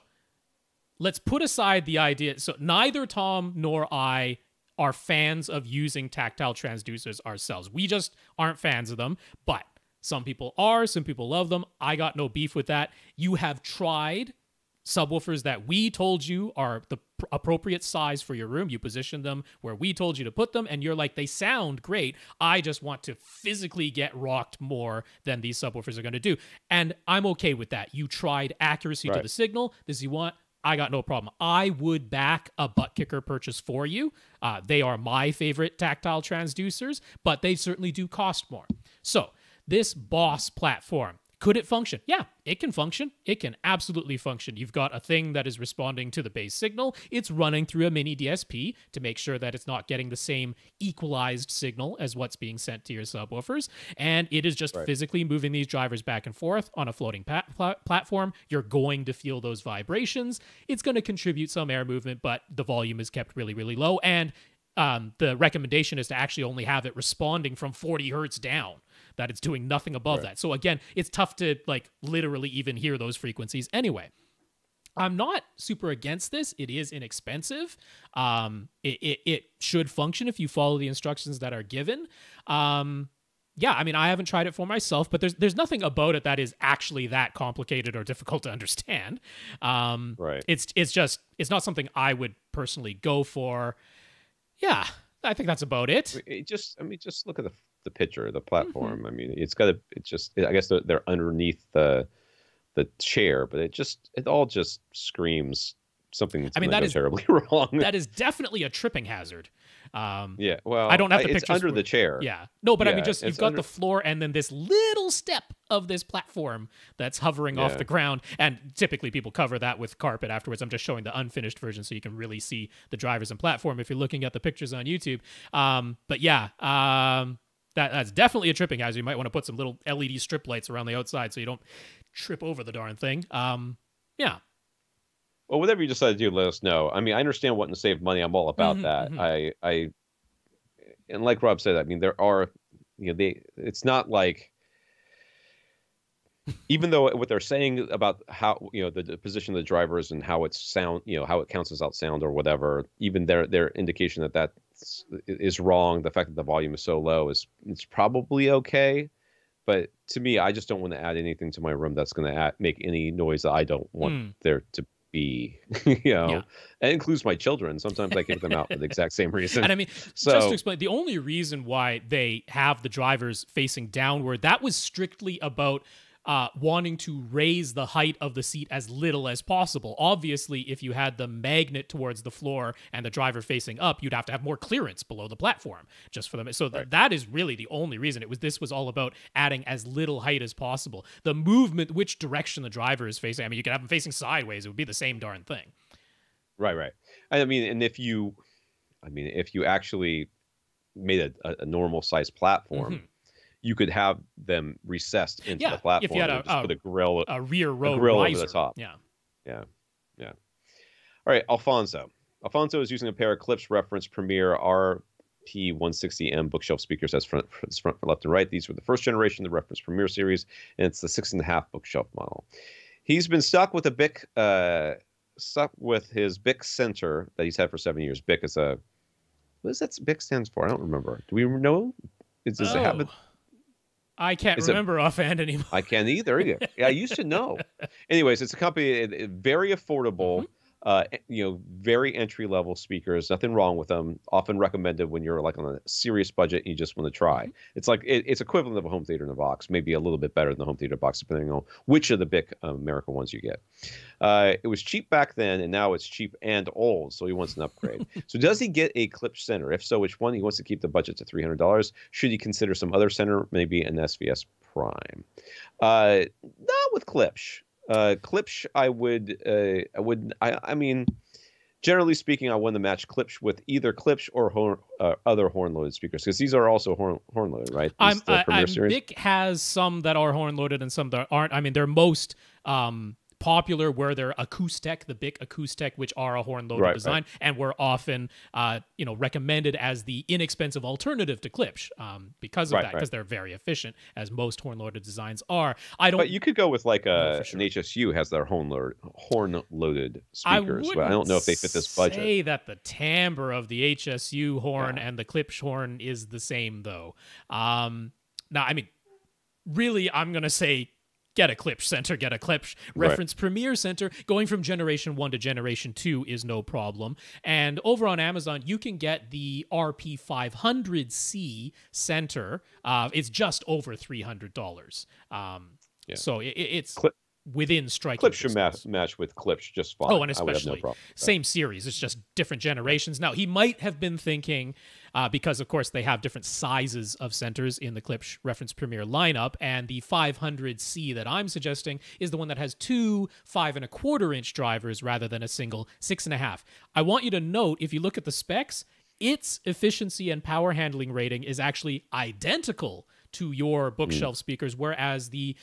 let's put aside the idea. So neither Tom nor I are fans of using tactile transducers ourselves. We just aren't fans of them, but some people are, some people love them. I got no beef with that. You have tried subwoofers that we told you are the appropriate size for your room. You positioned them where we told you to put them, and you're like, they sound great. I just want to physically get rocked more than these subwoofers are going to do. And I'm okay with that. You tried accuracy to the signal. This you want. I got no problem. I would back a butt kicker purchase for you. They are my favorite tactile transducers, but they certainly do cost more. So this Boss platform, could it function? Yeah, it can function. It can absolutely function. You've got a thing that is responding to the base signal. It's running through a mini DSP to make sure that it's not getting the same equalized signal as what's being sent to your subwoofers. And it is just physically moving these drivers back and forth on a floating platform. You're going to feel those vibrations. It's going to contribute some air movement, but the volume is kept really, really low. And the recommendation is to actually only have it responding from 40 hertz down, that it's doing nothing above that. So again, it's tough to literally even hear those frequencies. Anyway, I'm not super against this. It is inexpensive. It should function if you follow the instructions that are given. Yeah, I mean, I haven't tried it for myself, but there's nothing about it that is actually that complicated or difficult to understand. It's not something I would personally go for. Yeah, I think that's about it. Just look at the picture, the platform. Mm-hmm. I mean, I guess they're underneath the chair, but it all just screams something's going to go terribly wrong. That is definitely a tripping hazard. Yeah, well, I don't have the it's pictures under the chair. Yeah, no, but Yeah, I mean, just you've got the floor and then this little step of this platform that's hovering off the ground, and typically people cover that with carpet afterwards. I'm just showing the unfinished version so you can really see the drivers and platform if you're looking at the pictures on YouTube. But yeah, that's definitely a tripping hazard. You might want to put some little LED strip lights around the outside so you don't trip over the darn thing. Yeah. Well, whatever you decide to do, let us know. I mean, I understand wanting to save money. I'm all about that. And like Rob said, I mean, there are, it's not like, even though what they're saying about how, the position of the drivers and how it's sound, how it cancels out sound or whatever, even their indication that is wrong. The fact that the volume is so low it's probably okay. But to me, I just don't want to add anything to my room that's going to make any noise that I don't want there to be, and it includes my children. Sometimes I kick them out for the exact same reason. And I mean, just to explain, the only reason why they have the drivers facing downward, that was strictly about wanting to raise the height of the seat as little as possible. Obviously, if you had the magnet towards the floor and the driver facing up, you'd have to have more clearance below the platform just for them. So that is really the only reason. This was all about adding as little height as possible. The movement, which direction the driver is facing, I mean, you could have them facing sideways. It would be the same darn thing. Right. I mean, and if you actually made a normal size platform, you could have them recessed into the platform. If you had put a grill, a rear row grill riser. over the top. Yeah. All right, Alfonso. Alfonso is using a pair of Klipsch reference Premier RP160M bookshelf speakers as front, left, and right. These were the first generation of the reference Premier series, and it's the 6.5 bookshelf model. He's been stuck with his BIC Center that he's had for 7 years. BIC is what does that BIC stands for? I don't remember. Do we know? Does it have it? I can't remember offhand anymore. I can't either. I used to know. Anyways, it's a company, very affordable, very entry-level speakers. Nothing wrong with them. Often recommended when you're like on a serious budget and you just want to try. It's like it's equivalent of a home theater in a box, maybe a little bit better than the home theater box, depending on which of the big America ones you get. It was cheap back then, and now it's cheap and old, so he wants an upgrade. So does he get a Klipsch center? If so, which one? He wants to keep the budget to $300. Should he consider some other center, maybe an SVS Prime? Not with Klipsch. Klipsch, I mean, generally speaking, I want to match Klipsch with either Klipsch or other horn-loaded speakers, because these are also horn-loaded, right? BIC has some that are horn-loaded and some that aren't. I mean, they're most popular where they're Acoustic, the BIC Acoustic, which are a horn-loaded design, and were often, recommended as the inexpensive alternative to Klipsch because of that, because they're very efficient, as most horn-loaded designs are. But you could go with like an HSU has their horn-loaded speakers, but I don't know if they fit this budget. I say that the timbre of the HSU horn and the Klipsch horn is the same, though. Now, I mean, really, I'm going to say get a Klipsch center, get a Klipsch reference Premier center. Going from generation 1 to generation 2 is no problem. And over on Amazon, you can get the RP500C center. It's just over $300. So it's within striking distance. Klipsch should match with Klipsch just fine. Oh, and especially same series. It's just different generations. Now, he might have been thinking, because, of course, they have different sizes of centers in the Klipsch Reference Premier lineup, and the 500C that I'm suggesting is the one that has two 5.25-inch drivers rather than a single 6.5. I want you to note, if you look at the specs, its efficiency and power handling rating is actually identical to your bookshelf speakers, whereas the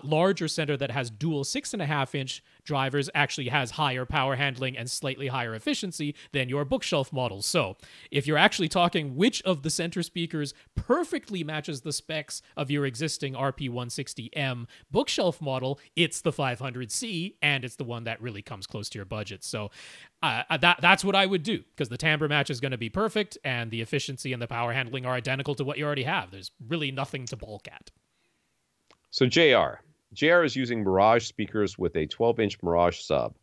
larger center that has dual 6.5-inch drivers actually has higher power handling and slightly higher efficiency than your bookshelf models. So if you're actually talking which of the center speakers perfectly matches the specs of your existing RP160M bookshelf model, it's the 500C, and it's the one that really comes close to your budget. So that's what I would do, because the timbre match is going to be perfect, and the efficiency and the power handling are identical to what you already have. There's really nothing to balk at. So JR is using Mirage speakers with a 12-inch Mirage sub.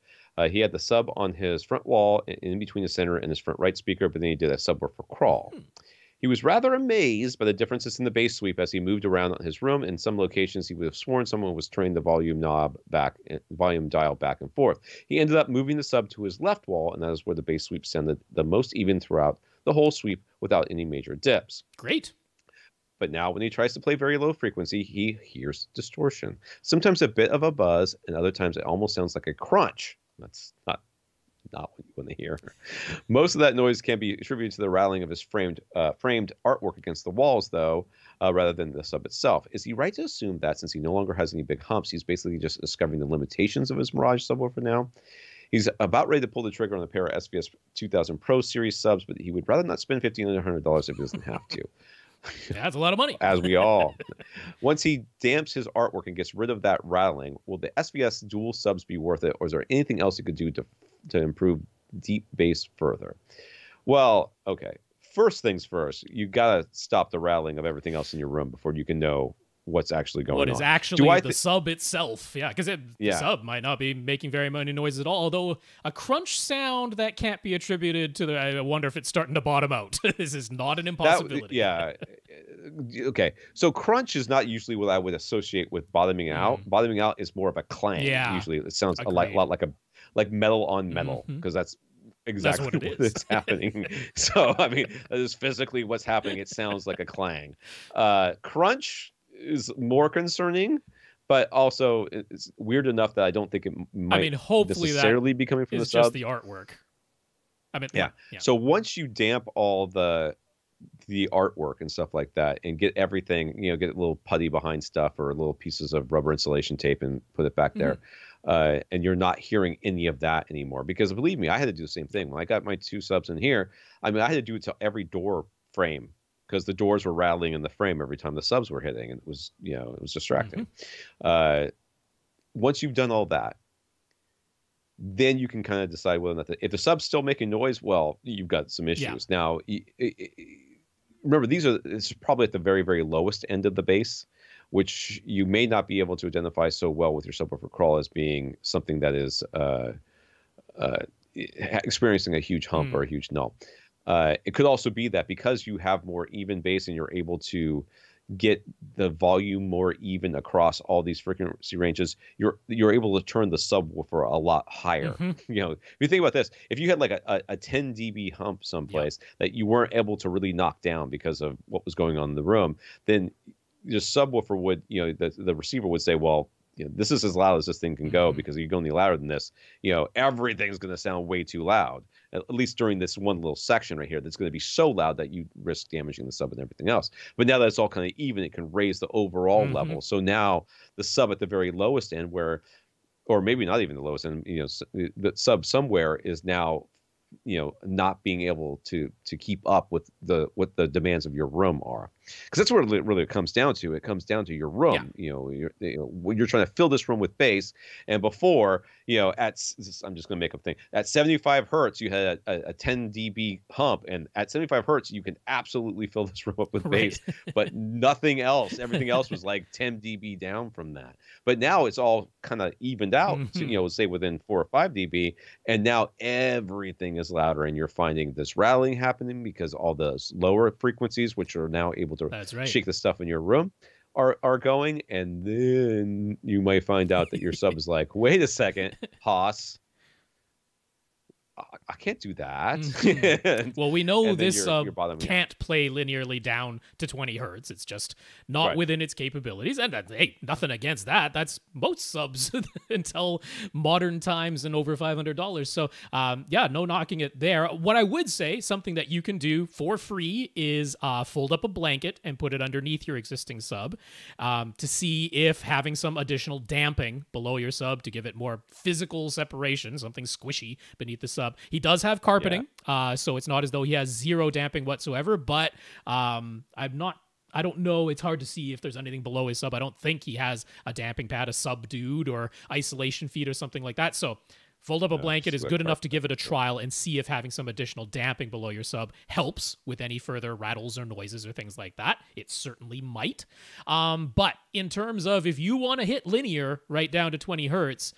He had the sub on his front wall in between the center and his front right speaker, but then he did a subwoofer crawl. He was rather amazed by the differences in the bass sweep as he moved around his room. In some locations, he would have sworn someone was turning the volume dial back and forth. He ended up moving the sub to his left wall, and that is where the bass sweep sounded the most even throughout the whole sweep without any major dips. Great. But now when he tries to play very low frequency, he hears distortion. Sometimes a bit of a buzz, and other times it almost sounds like a crunch. That's not what you want to hear. Most of that noise can be attributed to the rattling of his framed artwork against the walls, though, rather than the sub itself. Is he right to assume that since he no longer has any big humps, he's basically just discovering the limitations of his Mirage subwoofer now? He's about ready to pull the trigger on a pair of SVS 2000 Pro Series subs, but he would rather not spend $1,500 if he doesn't have to. That's a lot of money. As we all. Once he damps his artwork and gets rid of that rattling, will the SVS dual subs be worth it, or is there anything else he could do to improve deep bass further? Well, okay. First things first, you got to stop the rattling of everything else in your room before you can know what's actually going on. What is actually the sub itself. Yeah, because the sub might not be making very many noises at all, although a crunch sound that can't be attributed to I wonder if it's starting to bottom out. This is not an impossibility. Okay. So crunch is not usually what I would associate with bottoming out. Bottoming out is more of a clang. Yeah. Usually it sounds a lot like metal on metal, because that's exactly what is happening. So, I mean, that is physically what's happening. It sounds like a clang. Crunch is more concerning, but also it's weird enough that I don't think it might hopefully necessarily be coming from the sub. Just the artwork. Yeah. So once you damp all the artwork and stuff like that and get everything, get a little putty behind stuff or little pieces of rubber insulation tape and put it back there, and you're not hearing any of that anymore. Because believe me, I had to do the same thing. When I got my two subs in here, I had to do it to every door frame, because the doors were rattling in the frame every time the subs were hitting, and it was distracting. Once you've done all that, then you can kind of decide whether or not if the sub's still making noise, well, you've got some issues. Now, remember, this is probably at the very, very lowest end of the bass, which you may not be able to identify so well with your subwoofer crawl as being something that is experiencing a huge hump or a huge null. It could also be that because you have more even bass and you're able to get the volume more even across all these frequency ranges, you're able to turn the subwoofer a lot higher. If you think about this, if you had like a 10 dB hump someplace that you weren't able to really knock down because of what was going on in the room, then the subwoofer would, the receiver would say, well, this is as loud as this thing can go, because if you go any louder than this, everything's going to sound way too loud, at least during this one little section right here that's going to be so loud that you risk damaging the sub and everything else. But now that it's all kind of even, it can raise the overall level. So now the sub at the very lowest end, or maybe not even the lowest end, the sub somewhere is now not being able to keep up with what the demands of your room are, because that's what it really comes down to. It comes down to your room. When you're trying to fill this room with bass, and before, I'm just going to make up a thing. At 75 hertz, you had a 10 dB hump, and at 75 hertz, you can absolutely fill this room up with bass, but nothing else. Everything else was like 10 dB down from that. But now it's all kind of evened out, say within 4 or 5 dB, and now everything is louder, and you're finding this rattling happening because all those lower frequencies, which are now able to shake the stuff in your room, are going. And then you might find out that your sub is like, wait a second, Haas, I can't do that. Well, we know this sub can't play linearly down to 20 hertz. It's just not within its capabilities. And hey, nothing against that. That's most subs until modern times and over $500. So no knocking it there. What I would say, something that you can do for free is fold up a blanket and put it underneath your existing sub to see if having some additional damping below your sub to give it more physical separation, something squishy beneath the sub. He does have carpeting, so it's not as though he has zero damping whatsoever, but I don't know. It's hard to see if there's anything below his sub. I don't think he has a damping pad, a subdued, or isolation feed or something like that. So fold up a blanket is good enough to give it a trial and see if having some additional damping below your sub helps with any further rattles or noises or things like that. It certainly might. But in terms of if you want to hit linear right down to 20 hertz,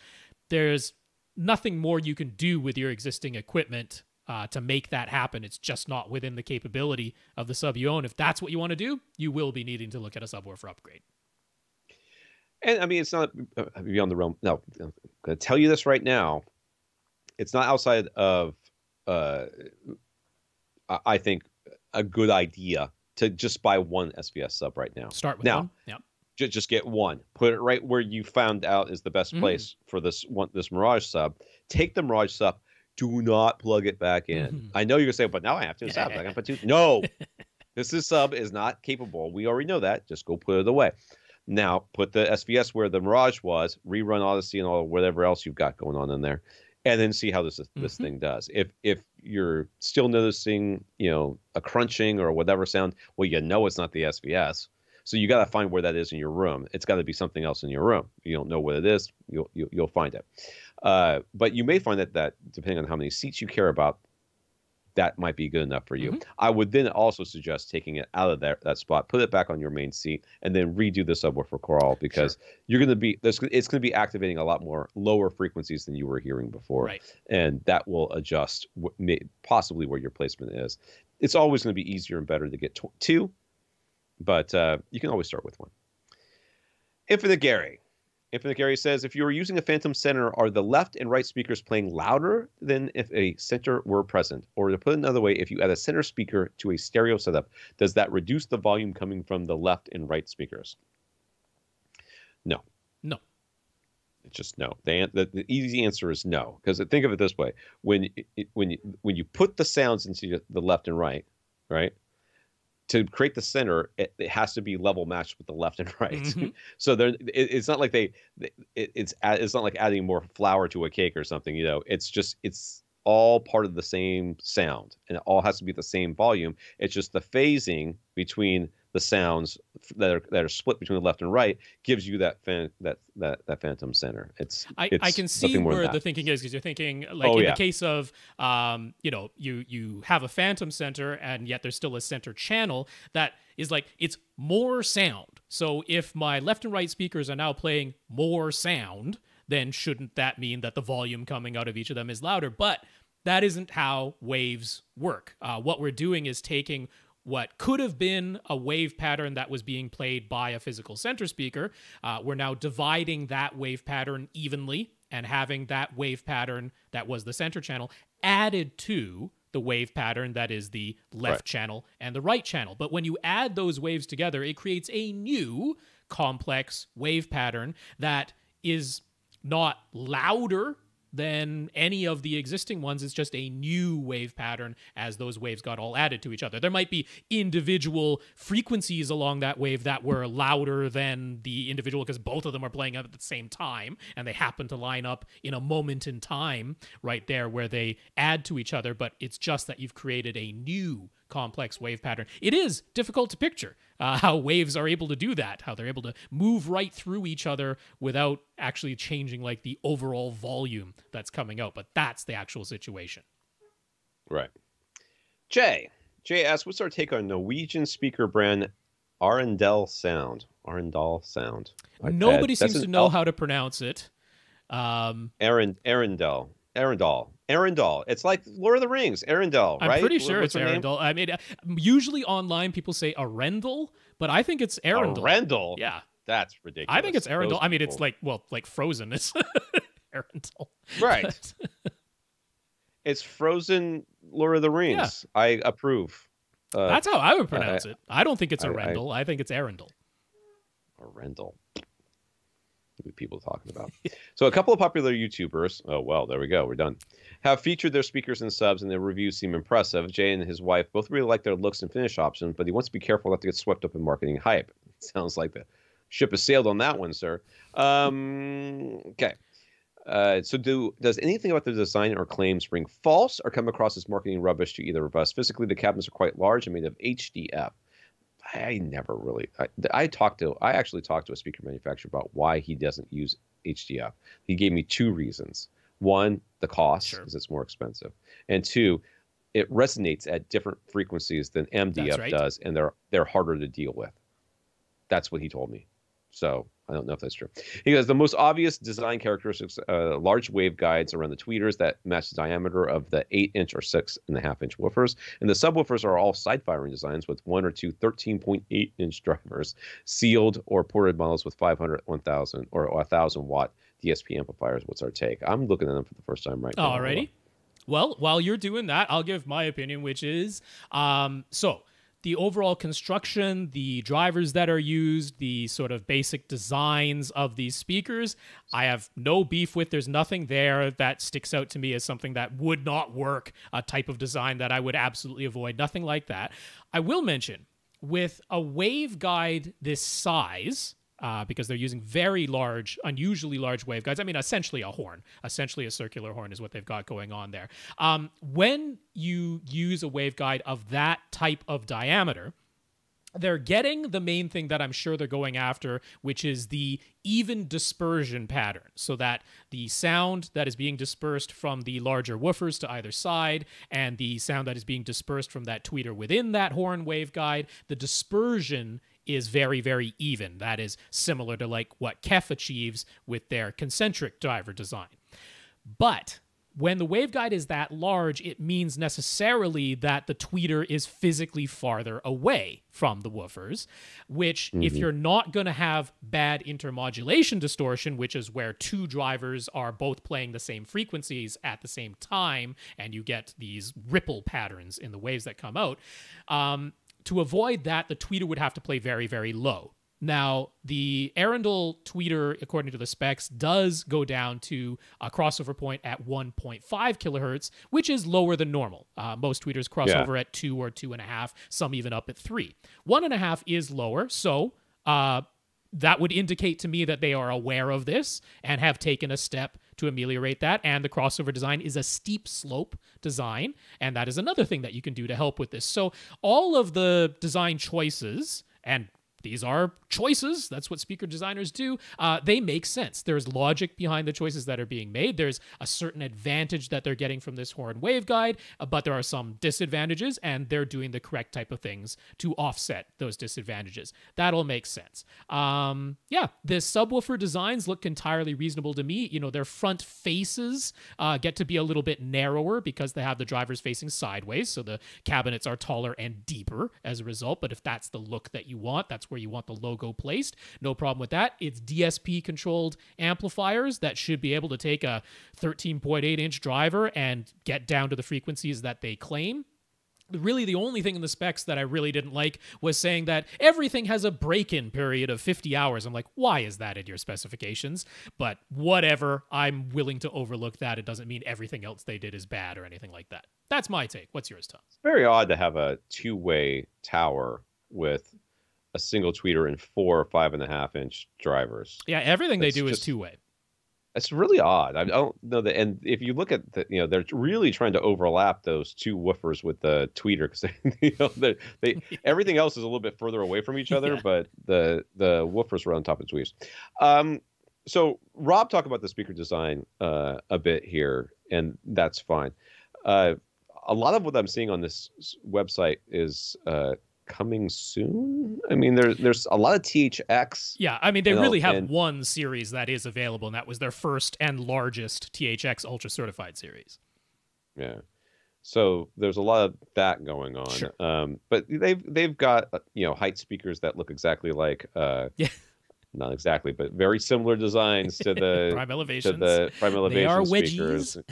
there's nothing more you can do with your existing equipment to make that happen. It's just not within the capability of the sub you own. If that's what you want to do, you will be needing to look at a subwoofer upgrade. And I mean, it's not beyond the realm. No, I'm going to tell you this right now. It's not outside of, I think, a good idea to just buy one SVS sub right now. Start with one. Yeah. Just get one. Put it right where you found out is the best place for this Mirage sub. Take the Mirage sub. Do not plug it back in. I know you're going to say, but now I have to. Sub. I got to put two. No, this sub is not capable. We already know that. Just go put it away. Now put the SVS where the Mirage was. Rerun Odyssey and all whatever else you've got going on in there, and then see how this thing does. If you're still noticing, a crunching or whatever sound, well, it's not the SVS. So you got to find where that is in your room. It's got to be something else in your room. You don't know what it is, you'll find it. But you may find that depending on how many seats you care about, that might be good enough for you. I would then also suggest taking it out of that spot, put it back on your main seat, and then redo the subwoofer crawl, because you're going to be it's going to be activating a lot more lower frequencies than you were hearing before, and that will adjust possibly where your placement is. It's always going to be easier and better to get two, but you can always start with one. Infinite Gary says, if you were using a Phantom Center, are the left and right speakers playing louder than if a center were present? Or to put it another way, if you add a center speaker to a stereo setup, does that reduce the volume coming from the left and right speakers? No. It's just no. The easy answer is no, because think of it this way: when you put the sounds into the left and right, to create the center, it has to be level matched with the left and right. So it's not like it's not like adding more flour to a cake or something. It's all part of the same sound, and it all has to be the same volume. It's just the phasing between the sounds that are split between the left and right gives you that Phantom Center. I can see where the thinking is, because you're thinking the case of you have a Phantom Center and yet there's still a center channel that is it's more sound. So if my left and right speakers are now playing more sound, then shouldn't that mean that the volume coming out of each of them is louder? But that isn't how waves work. What we're doing is taking what could have been a wave pattern that was being played by a physical center speaker. We're now dividing that wave pattern evenly and having that wave pattern that was the center channel added to the wave pattern that is the left channel and the right channel. But when you add those waves together, it creates a new complex wave pattern that is not louder than any of the existing ones. It's just a new wave pattern as those waves got all added to each other. There might be individual frequencies along that wave that were louder than the individual because both of them are playing up at the same time, and they happen to line up in a moment in time right there where they add to each other, but it's just that you've created a new complex wave pattern. It is difficult to picture how waves are able to do that, how they're able to move right through each other without actually changing the overall volume that's coming out. But that's the actual situation. Right. Jay asks, what's our take on Norwegian speaker brand Arendal Sound? Nobody seems to know how to pronounce it. Arendal. It's like Lord of the Rings. Arendal, right? I'm pretty sure it's Arendal. I mean, usually online people say Arendal, but I think it's Arendal. Arendal? Yeah. That's ridiculous. I think it's Arendal. I mean, it's like Frozen is Arendal. Right. It's Frozen Lord of the Rings. Yeah. I approve. That's how I would pronounce it. I don't think it's Arendal. I think it's Arendal. Arendal. People talking about. So a couple of popular YouTubers, oh well, there we go, we're done, have featured their speakers and subs, and their reviews seem impressive. Jay and his wife both really like their looks and finish options, but he wants to be careful not to get swept up in marketing hype. Sounds like the ship has sailed on that one, sir. Okay. So does anything about the design or claims ring false or come across as marketing rubbish to either of us? Physically, the cabinets are quite large and made of HDF. I never really. I actually talked to a speaker manufacturer about why he doesn't use HDF. He gave me two reasons. One, the cost, because it's more expensive, and two, it resonates at different frequencies than MDF does, and they're harder to deal with. That's what he told me. So I don't know if that's true. He goes, the most obvious design characteristics, large waveguides around the tweeters that match the diameter of the 8-inch or 6.5-inch woofers. And the subwoofers are all side-firing designs with 1 or 2 13.8-inch drivers, sealed or ported models with 500, 1,000, or 1,000-watt DSP amplifiers. What's our take? I'm looking at them for the first time right now. Alrighty. Well, while you're doing that, I'll give my opinion, which is, the overall construction, the drivers that are used, the sort of basic designs of these speakers, I have no beef with. There's nothing there that sticks out to me as something that would not work, a type of design that I would absolutely avoid, nothing like that. I will mention, with a waveguide this size, because they're using very large, unusually large waveguides. I mean, essentially a horn. Essentially a circular horn is what they've got going on there. When you use a waveguide of that type of diameter, they're getting the main thing that I'm sure they're going after, which is the even dispersion pattern, so that the sound that is being dispersed from the larger woofers to either side and the sound that is being dispersed from that tweeter within that horn waveguide, the dispersion is very, very even. That is similar to like what Kef achieves with their concentric driver design. But when the waveguide is that large, it means necessarily that the tweeter is physically farther away from the woofers, which if you're not going to have bad intermodulation distortion, which is where two drivers are both playing the same frequencies at the same time, and you get these ripple patterns in the waves that come out, to avoid that, the tweeter would have to play very, very low. Now, the Arundel tweeter, according to the specs, does go down to a crossover point at 1.5 kilohertz, which is lower than normal. Most tweeters cross over at 2 or 2.5, some even up at 3. 1.5 is lower, so that would indicate to me that they are aware of this and have taken a step to ameliorate that. And the crossover design is a steep slope design, and that is another thing that you can do to help with this. So all of the design choices, and these are choices, that's what speaker designers do, they make sense. There's logic behind the choices that are being made. There's a certain advantage that they're getting from this horn waveguide, but there are some disadvantages, and they're doing the correct type of things to offset those disadvantages. That all makes sense. Yeah, the subwoofer designs look entirely reasonable to me. You know, their front faces get to be a little bit narrower because they have the drivers facing sideways, so the cabinets are taller and deeper as a result. But if that's the look that you want, that's where you want the logo placed. No problem with that. It's DSP controlled amplifiers that should be able to take a 13.8-inch driver and get down to the frequencies that they claim. Really, the only thing in the specs that I really didn't like was saying that everything has a break-in period of 50 hours. I'm like, why is that in your specifications? But whatever, I'm willing to overlook that. It doesn't mean everything else they did is bad or anything like that. That's my take. What's yours, Tom? It's very odd to have a two-way tower with a single tweeter and 4 or 5.5-inch drivers. Yeah, everything they do is two-way. It's really odd. I don't know that. And if you look at the, they're really trying to overlap those two woofers with the tweeter, because they everything else is a little bit further away from each other, but the woofers are on top of the tweeters. So Rob talked about the speaker design a bit here, and that's fine. A lot of what I'm seeing on this website is coming soon. I mean, there's a lot of THX. Yeah, I mean, they really have one series that is available, and that was their first and largest THX Ultra Certified series. Yeah, so there's a lot of that going on. Sure. But they've got height speakers that look exactly like not exactly, but very similar designs to the Prime Elevations. To the Prime Elevation they are speakers. Wedgies.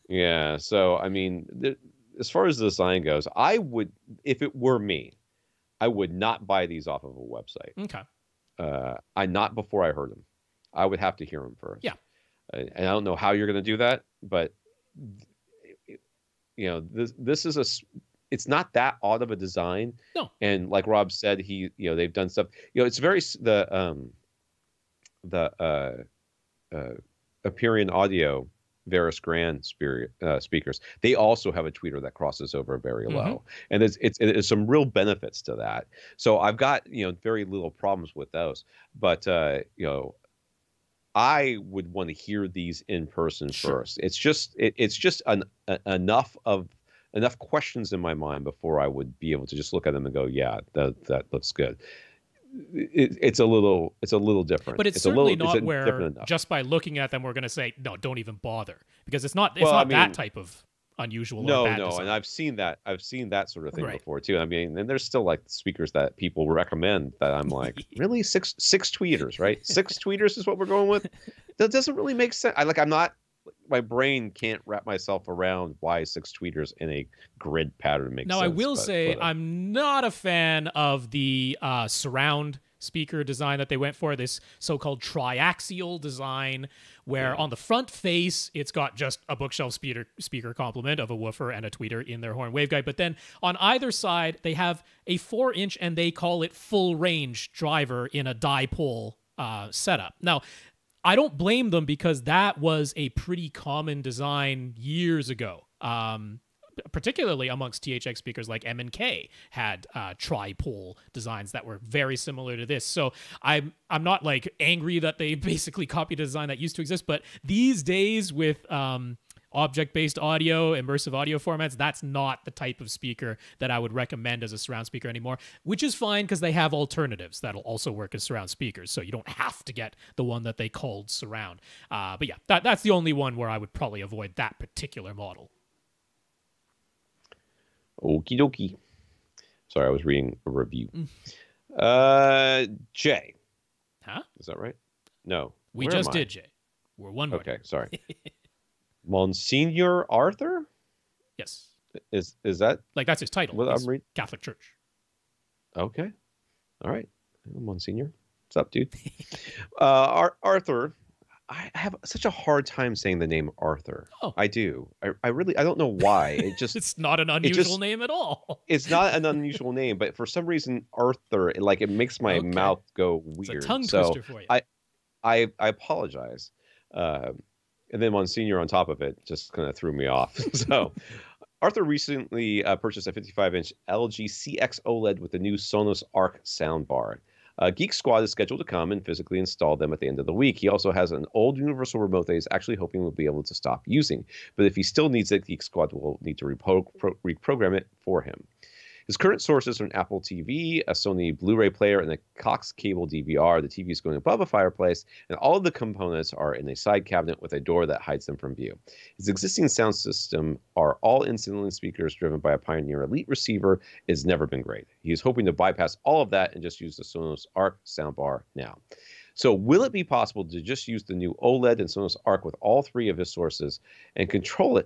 Yeah, so I mean, as far as the design goes, I would, if it were me, I would not buy these off of a website. Okay. Not before I heard them. I would have to hear them first. Yeah. And I don't know how you're going to do that, but this is it's not that odd of a design. No. And like Rob said, they've done stuff. It's very the Aperion Audio Veris Grand speakers. They also have a tweeter that crosses over very low, and there's some real benefits to that. So I've got very little problems with those, but I would want to hear these in person first. It's just enough questions in my mind before I would be able to just look at them and go, yeah, that looks good. it's a little different. But it's certainly not where just by looking at them we're going to say no, don't even bother, because it's not that type of unusual or bad design. And I've seen that sort of thing before too. I mean, and there's still like speakers that people recommend that I'm like, really, six tweeters, right? 6 tweeters is what we're going with. That doesn't really make sense. My brain can't wrap myself around why 6 tweeters in a grid pattern makes sense. Now, I will say I'm not a fan of the surround speaker design that they went for, this so-called triaxial design, where on the front face, it's got just a bookshelf speaker complement of a woofer and a tweeter in their horn waveguide. But then on either side, they have a 4-inch, and they call it full range driver in a dipole setup. Now, I don't blame them, because that was a pretty common design years ago. Particularly amongst THX speakers like M&K had tripole designs that were very similar to this. So I'm not like angry that they basically copied a design that used to exist, but these days with object-based audio, immersive audio formats, that's not the type of speaker that I would recommend as a surround speaker anymore, which is fine because they have alternatives that'll also work as surround speakers, so you don't have to get the one that they called surround. But yeah, that's the only one where I would probably avoid that particular model. Okie dokie. Sorry, I was reading a review. Jay. Huh? Is that right? No. We just did, Jay. We're one more. Okay, sorry. Monsignor Arthur? Yes. Is that? Like, that's his title. What I'm reading? Catholic Church. Okay. All right. Monsignor. What's up, dude? Arthur. I have such a hard time saying the name Arthur. Oh. I do. I really, I don't know why. It just it's not an unusual name at all. It's not an unusual name, but for some reason, Arthur, it makes my mouth go weird. It's a tongue twister for you. I apologize. And then Monsignor on top of it just kind of threw me off. So Arthur recently purchased a 55-inch LG CX OLED with the new Sonos Arc soundbar. Geek Squad is scheduled to come and physically install them at the end of the week. He also has an old universal remote that he's actually hoping will be able to stop using. But if he still needs it, Geek Squad will need to reprogram it for him. His current sources are an Apple TV, a Sony Blu-ray player, and a Cox cable DVR. The TV is going above a fireplace, and all of the components are in a side cabinet with a door that hides them from view. His existing sound system are all in-ceiling speakers driven by a Pioneer Elite receiver. It's never been great. He is hoping to bypass all of that and just use the Sonos Arc soundbar now. So will it be possible to just use the new OLED and Sonos Arc with all 3 of his sources and control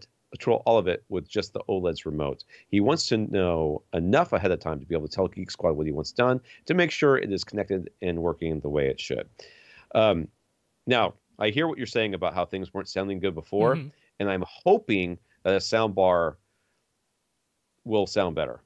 all of it with just the OLED's remote? He wants to know enough ahead of time to be able to tell Geek Squad what he wants done to make sure it is connected and working the way it should. Now, I hear what you're saying about how things weren't sounding good before, and I'm hoping that a soundbar will sound better.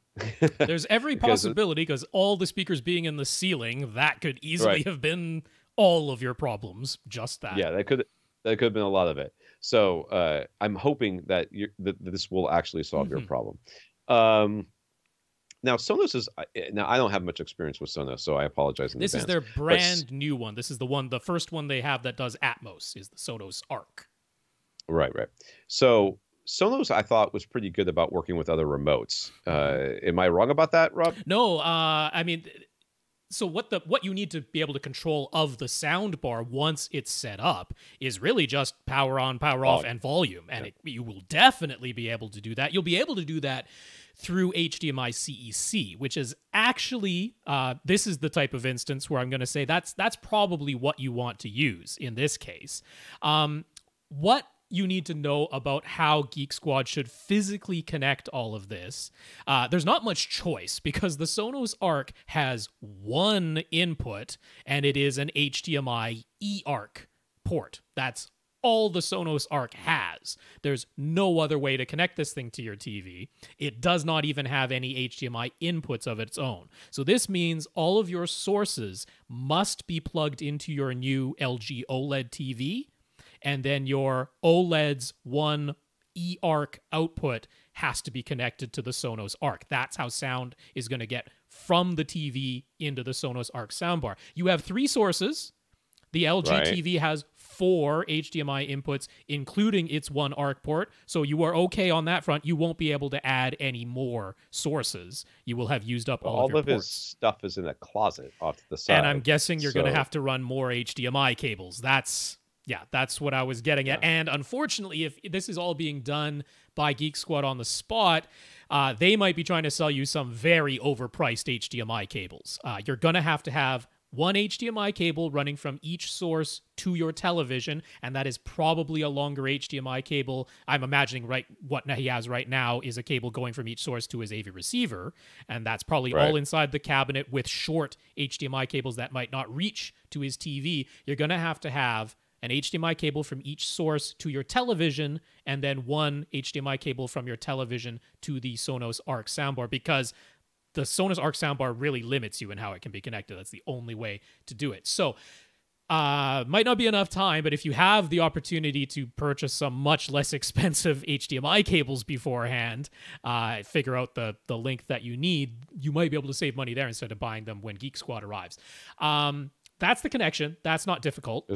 There's every possibility, because all the speakers being in the ceiling, that could easily have been all of your problems, just that. Yeah, that could have been a lot of it. So I'm hoping that this will actually solve your problem. Now, Sonos is... Now, I don't have much experience with Sonos, so I apologize in advance. This is their brand new one. This is the first one they have that does Atmos, is the Sonos Arc. Right. So Sonos, I thought, was pretty good about working with other remotes. Am I wrong about that, Rob? No, I mean... So what you need to be able to control of the sound bar once it's set up is really just power on, power off, and volume. And you will definitely be able to do that. You'll be able to do that through HDMI CEC, which is actually, this is the type of instance where I'm going to say that's probably what you want to use in this case. What you need to know about how Geek Squad should physically connect all of this. There's not much choice, because the Sonos Arc has one input, and it is an HDMI eARC port. That's all the Sonos Arc has. There's no other way to connect this thing to your TV. It does not even have any HDMI inputs of its own. So this means all of your sources must be plugged into your new LG OLED TV, and then your OLED's one eARC output has to be connected to the Sonos Arc. That's how sound is going to get from the TV into the Sonos Arc soundbar. You have 3 sources. The LG TV has 4 HDMI inputs, including its 1 ARC port. So you are okay on that front. You won't be able to add any more sources. You will have used up all of your ports. His stuff is in a closet off to the side. And I'm guessing you're going to have to run more HDMI cables. That's what I was getting at. And unfortunately, if this is all being done by Geek Squad on the spot, they might be trying to sell you some very overpriced HDMI cables. You're going to have one HDMI cable running from each source to your television, and that is probably a longer HDMI cable. I'm imagining what he has right now is a cable going from each source to his AV receiver, and that's probably all inside the cabinet with short HDMI cables that might not reach to his TV. You're going to have an HDMI cable from each source to your television, and then one HDMI cable from your television to the Sonos Arc soundbar, because the Sonos Arc soundbar really limits you in how it can be connected. That's the only way to do it. So, might not be enough time, but if you have the opportunity to purchase some much less expensive HDMI cables beforehand, figure out the length that you need, you might be able to save money there instead of buying them when Geek Squad arrives. That's the connection. That's not difficult.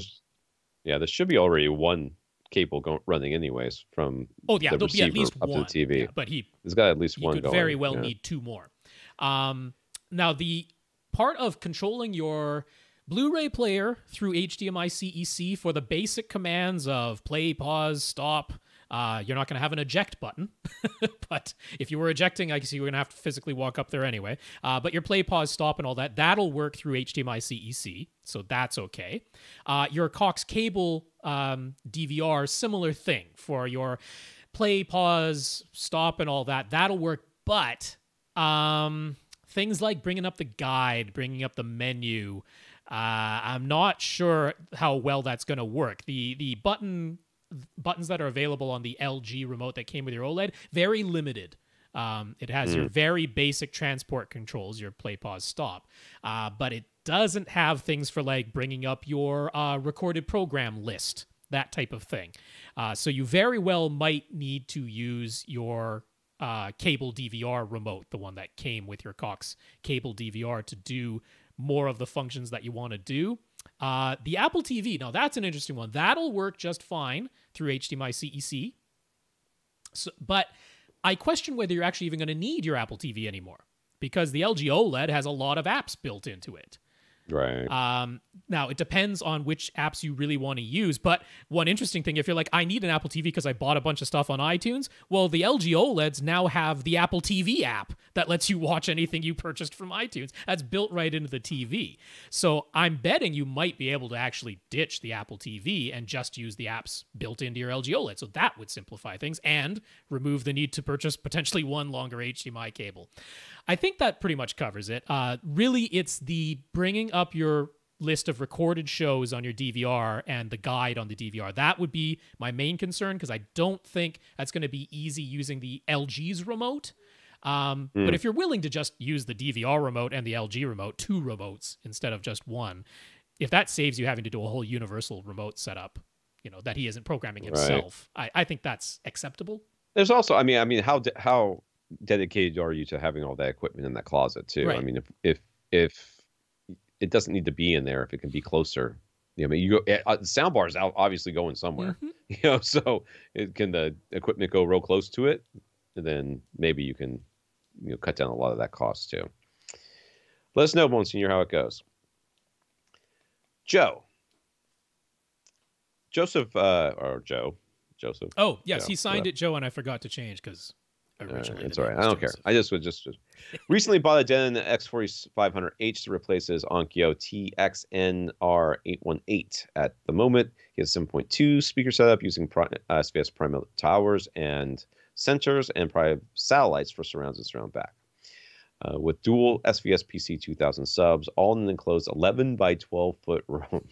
There should be already one cable running anyways from the there'll be at least up one to the TV. Yeah, but he's got at least one could going. Very well need 2 more. Now, the part of controlling your Blu-ray player through HDMI CEC for the basic commands of play, pause, stop, you're not going to have an eject button. But if you were ejecting, I guess you were going to have to physically walk up there anyway. But your play, pause, stop, and all that, that'll work through HDMI CEC. So that's okay. Your Cox cable DVR, similar thing for your play, pause, stop, and all that. That'll work. But things like bringing up the guide, bringing up the menu, I'm not sure how well that's going to work. The buttons that are available on the LG remote that came with your OLED, very limited. It has your very basic transport controls, your play, pause, stop. But it doesn't have things for like bringing up your recorded program list, that type of thing. So you very well might need to use your cable DVR remote, the one that came with your Cox cable DVR, to do more of the functions that you want to do. The Apple TV, now that's an interesting one. That'll work just fine through HDMI CEC. But I question whether you're actually even going to need your Apple TV anymore, because the LG OLED has a lot of apps built into it. Right. Now, it depends on which apps you really want to use. But one interesting thing, if you're like, I need an Apple TV because I bought a bunch of stuff on iTunes, well, the LG OLEDs now have the Apple TV app that lets you watch anything you purchased from iTunes. That's built right into the TV. So I'm betting you might be able to actually ditch the Apple TV and just use the apps built into your LG OLED. So that would simplify things and remove the need to purchase potentially one longer HDMI cable. I think that pretty much covers it. Really, it's the bringing up your list of recorded shows on your DVR and the guide on the DVR. That would be my main concern, because I don't think that's going to be easy using the LG's remote. But if you're willing to just use the DVR remote and the LG remote, 2 remotes instead of just one, if that saves you having to do a whole universal remote setup, that he isn't programming himself, I think that's acceptable. There's also, I mean, how dedicated are you to having all that equipment in that closet too? Right. I mean, if it doesn't need to be in there, if it can be closer, I mean, you go, the sound bar is obviously going somewhere, so can the equipment go real close to it, and then maybe you can, cut down a lot of that cost too. Let us know, Monsignor, how it goes. Joseph. Oh, yes, he signed it Joe, and I forgot to change because originally it's all right. I don't care. I just recently bought a Denon X4500H to replace his Onkyo TXNR818. At the moment, he has 7.2 speaker setup using SVS Prime towers and sensors and Prime satellites for surrounds and surround back. With dual SVS PC 2000 subs, all in an enclosed 11 by 12 foot room.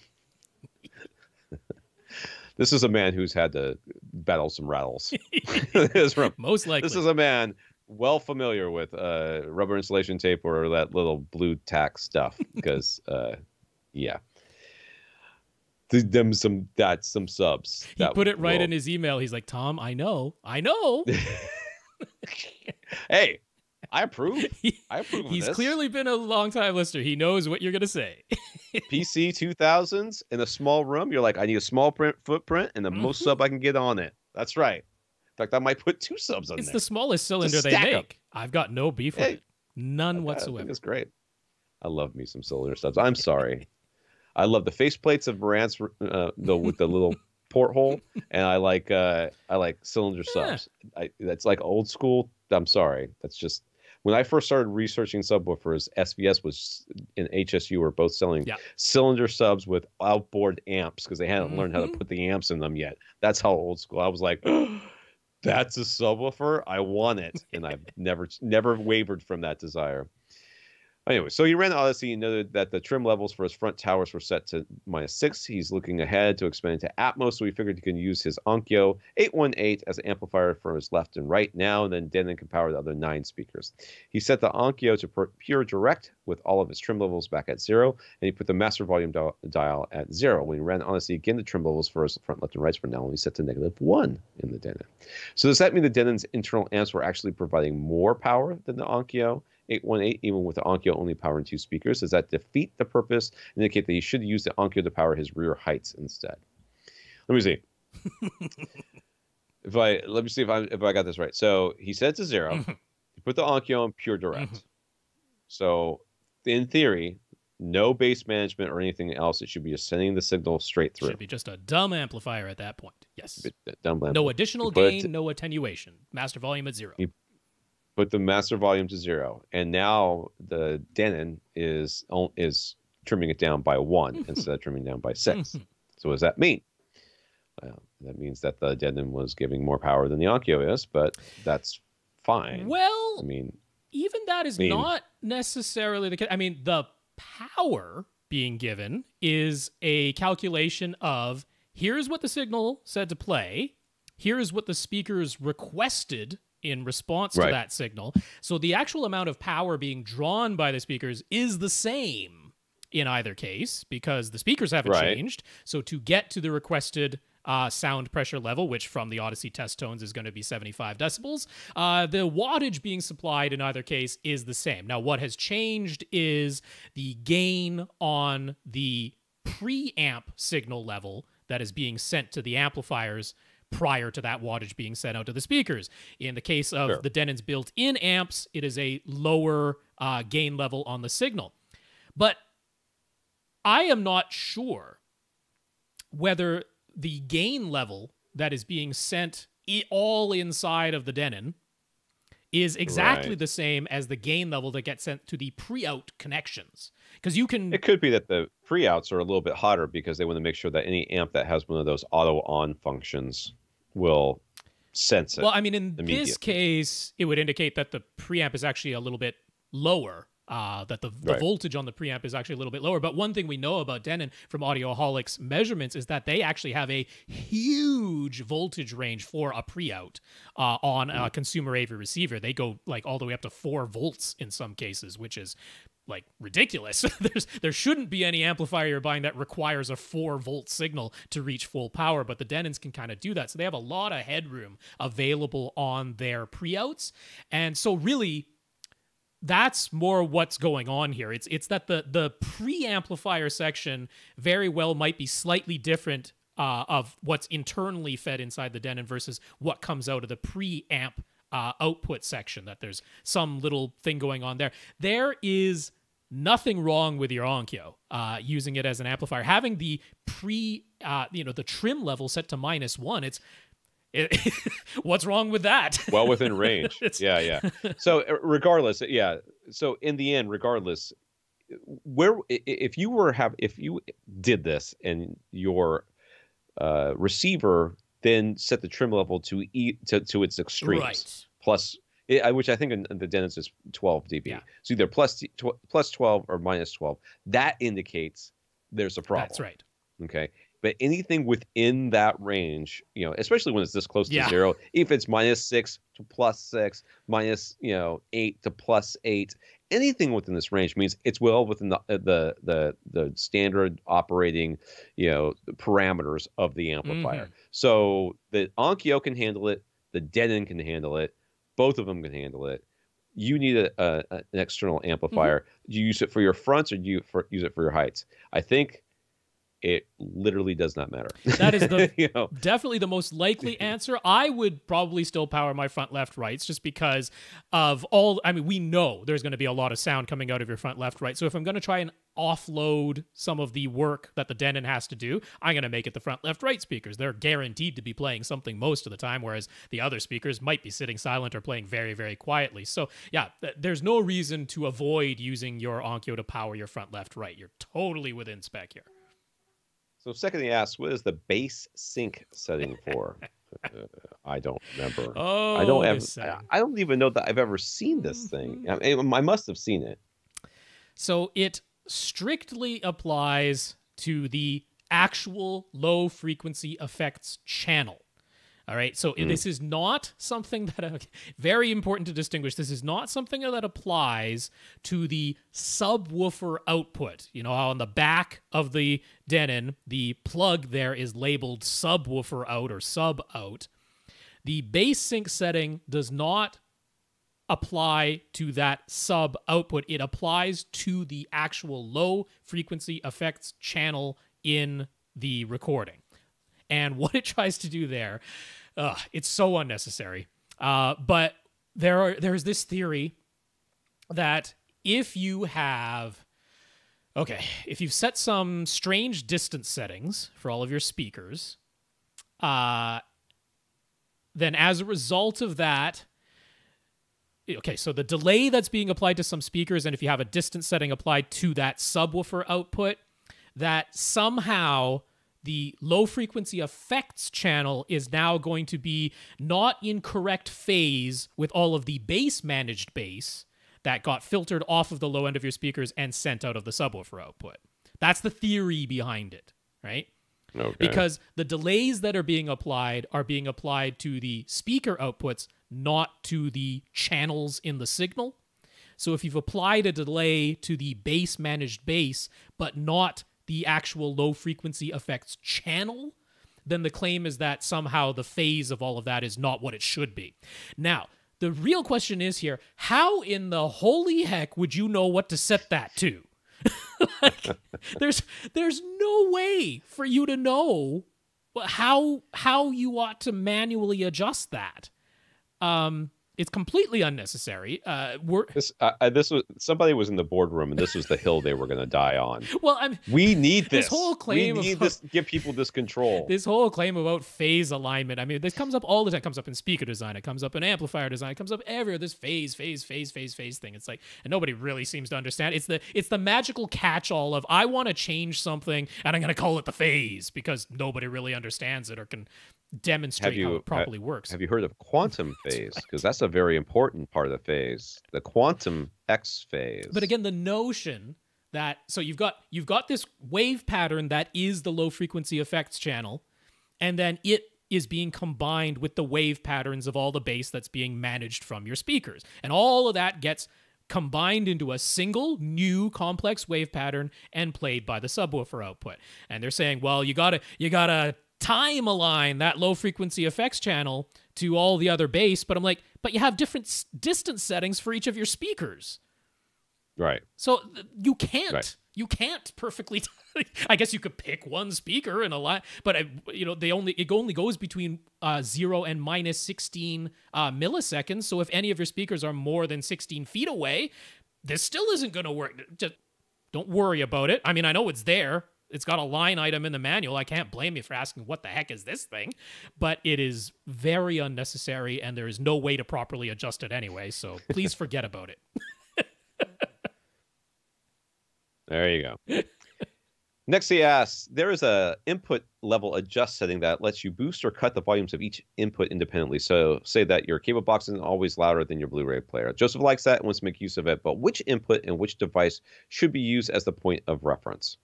This is a man who's had to battle some rattles. Most likely. This is a man well familiar with rubber insulation tape or that little blue tack stuff. Because, some subs. He put it right in his email. He's like, Tom, I know. Hey, I approve. I approve of He's this. clearly been a long-time listener. He knows what you're going to say. PC 2000s in a small room. You're like, I need a small footprint and the most sub I can get on it. That's right. In fact, I might put 2 subs on there. It's the smallest cylinder they make. I've got no beef with it. None whatsoever. I think it's great. I love me some cylinder subs. I'm sorry. I love the faceplates of Marantz with the little porthole, and I like cylinder subs. That's like old school. I'm sorry. That's just when I first started researching subwoofers. SVS was in HSU were both selling cylinder subs with outboard amps because they hadn't learned how to put the amps in them yet. That's how old school. I was like, that's a subwoofer. I want it, and I've never wavered from that desire. Anyway, so he ran Odyssey and noted that the trim levels for his front towers were set to -6. He's looking ahead to expand to Atmos, so he figured he could use his Onkyo 818 as an amplifier for his left and right now, and then Denon can power the other 9 speakers. He set the Onkyo to pure direct with all of his trim levels back at 0, and he put the master volume dial at 0. When he ran Odyssey again, the trim levels for his front, left, and right were now only set to -1 in the Denon. So does that mean the Denon's internal amps were actually providing more power than the Onkyo 818, even with the Onkyo only powering 2 speakers? Does that defeat the purpose and indicate that he should use the Onkyo to power his rear heights instead? Let me see. Let me see if I got this right. So he set it to 0. He put the Onkyo on pure direct. So in theory, no bass management or anything else. It should be just sending the signal straight through. Should be just a dumb amplifier at that point. Yes. Dumb no additional gain, no attenuation. Master volume at 0. Put the master volume to 0, and now the Denon is trimming it down by 1 instead of trimming down by 6. So what does that mean? Well, that means that the Denon was giving more power than the Onkyo is, but that's fine. Well, I mean, even that is not necessarily the case. I mean, the power being given is a calculation of here's what the signal said to play, here's what the speakers requested in response to that signal. So the actual amount of power being drawn by the speakers is the same in either case because the speakers haven't changed. So to get to the requested sound pressure level, which from the Odyssey test tones is going to be 75 decibels, the wattage being supplied in either case is the same. Now, what has changed is the gain on the preamp signal level that is being sent to the amplifiers prior to that wattage being sent out to the speakers. In the case of the Denon's built-in amps, it is a lower gain level on the signal. But I am not sure whether the gain level that is being sent all inside of the Denon is exactly the same as the gain level that gets sent to the pre-out connections. Because you can... It could be that the pre-outs are a little bit hotter because they want to make sure that any amp that has one of those auto-on functions will sense it. Well, I mean, in this case, it would indicate that the preamp is actually a little bit lower, that the voltage on the preamp is actually a little bit lower. But one thing we know about Denon from Audioholic's measurements is that they actually have a huge voltage range for a pre-out on a consumer AV receiver. They go like all the way up to 4 volts in some cases, which is like ridiculous. There shouldn't be any amplifier you're buying that requires a 4-volt signal to reach full power, but the Denons can kind of do that. So they have a lot of headroom available on their pre-outs. And so really, that's more what's going on here. It's that the pre-amplifier section very well might be slightly different of what's internally fed inside the Denon versus what comes out of the preamp output section, that there's some little thing going on there. There is nothing wrong with your Onkyo using it as an amplifier. Having the the trim level set to -1, what's wrong with that? Well within range. Yeah. So regardless, so in the end, regardless, if you did this and your receiver then set the trim level to its extremes, plus, which I think in the Denon's is 12 dB. Yeah. So either plus 12 or -12. That indicates there's a problem. That's right. Okay. But anything within that range, especially when it's this close to 0, if it's -6 to +6, -8 to +8, anything within this range means it's well within the standard operating, parameters of the amplifier. So the Onkyo can handle it, the Denon can handle it, both of them can handle it. you need an external amplifier. Do you use it for your fronts or do you use it for your heights? I think it literally does not matter. That is the definitely the most likely answer. I would probably still power my front left rights just because of all. I mean, we know there's going to be a lot of sound coming out of your front left right. So if I'm going to try and offload some of the work that the Denon has to do, I'm going to make it the front left right speakers. They're guaranteed to be playing something most of the time, whereas the other speakers might be sitting silent or playing very, very quietly. So yeah, there's no reason to avoid using your Onkyo to power your front left right. You're totally within spec here. So secondly asked, what is the bass sync setting for? I don't remember. Oh, I don't even know that I've ever seen this thing. I must have seen it. So it strictly applies to the actual low frequency effects channel. All right, so this is not something that, very important to distinguish, this is not something that applies to the subwoofer output. You know how on the back of the Denon, the plug there is labeled subwoofer out or sub out. The bass sync setting does not apply to that sub output. It applies to the actual low frequency effects channel in the recording. And what it tries to do there, it's so unnecessary. But there's this theory that if you've set some strange distance settings for all of your speakers, then as a result of that, so the delay that's being applied to some speakers, and if you have a distance setting applied to that subwoofer output, that somehow the low frequency effects channel is now going to be not in correct phase with all of the bass managed bass that got filtered off of the low end of your speakers and sent out of the subwoofer output. That's the theory behind it, right? Okay. Because the delays that are being applied to the speaker outputs, not to the channels in the signal. So if you've applied a delay to the bass managed bass, but not the actual low frequency effects channel, then the claim is that somehow the phase of all of that is not what it should be. Now, the real question is here, how in the holy heck would you know what to set that to? There's no way for you to know how you ought to manually adjust that. It's completely unnecessary. This was somebody was in the boardroom, and this was the hill they were going to die on. Well, we need this. This whole claim give people this control. This whole claim about phase alignment. I mean, this comes up all the time. It comes up in speaker design. It comes up in amplifier design. It comes up everywhere. This phase thing. It's like, and nobody really seems to understand. It's the magical catch-all of I want to change something, and I'm going to call it the phase because nobody really understands it or can demonstrate how it properly works. Have you heard of quantum phase? Because that's a very important part of the phase, the quantum X phase. But again, the notion that you've got this wave pattern that is the low frequency effects channel, and then it is being combined with the wave patterns of all the bass that's being managed from your speakers, and all of that gets combined into a single new complex wave pattern and played by the subwoofer output. And they're saying, well, you gotta time align that low frequency effects channel to all the other bass, but I'm like, but you have different distance settings for each of your speakers. Right. So you can't perfectly I guess you could pick one speaker and align, but it only goes between 0 and minus 16 milliseconds. So if any of your speakers are more than 16 feet away, this still isn't going to work. Just don't worry about it. I mean, I know it's there. It's got a line item in the manual. I can't blame you for asking, what the heck is this thing? But it is very unnecessary, and there is no way to properly adjust it anyway, so please forget about it. There you go. Next, he asks, there is a input level adjust setting that lets you boost or cut the volumes of each input independently. So say that your cable box isn't always louder than your Blu-ray player. Joseph likes that and wants to make use of it, but which input and which device should be used as the point of reference?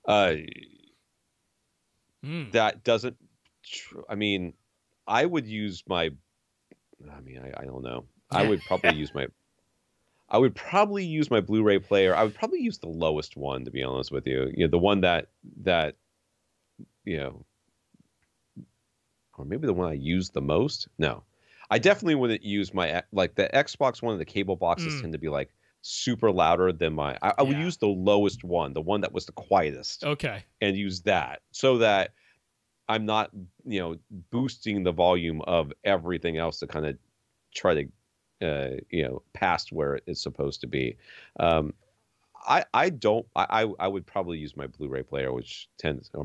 That doesn't, I mean, I would use my, I don't know. I would probably use my Blu-ray player. I would probably use the lowest one, to be honest with you. The one that or maybe the one I use the most. No, I definitely wouldn't use my like the Xbox one. The cable boxes tend to be like super louder than my. I would use the lowest one, the one that was the quietest. Okay. And use that so that I'm not, boosting the volume of everything else to kind of try to, past where it's supposed to be. I would probably use my Blu-ray player, or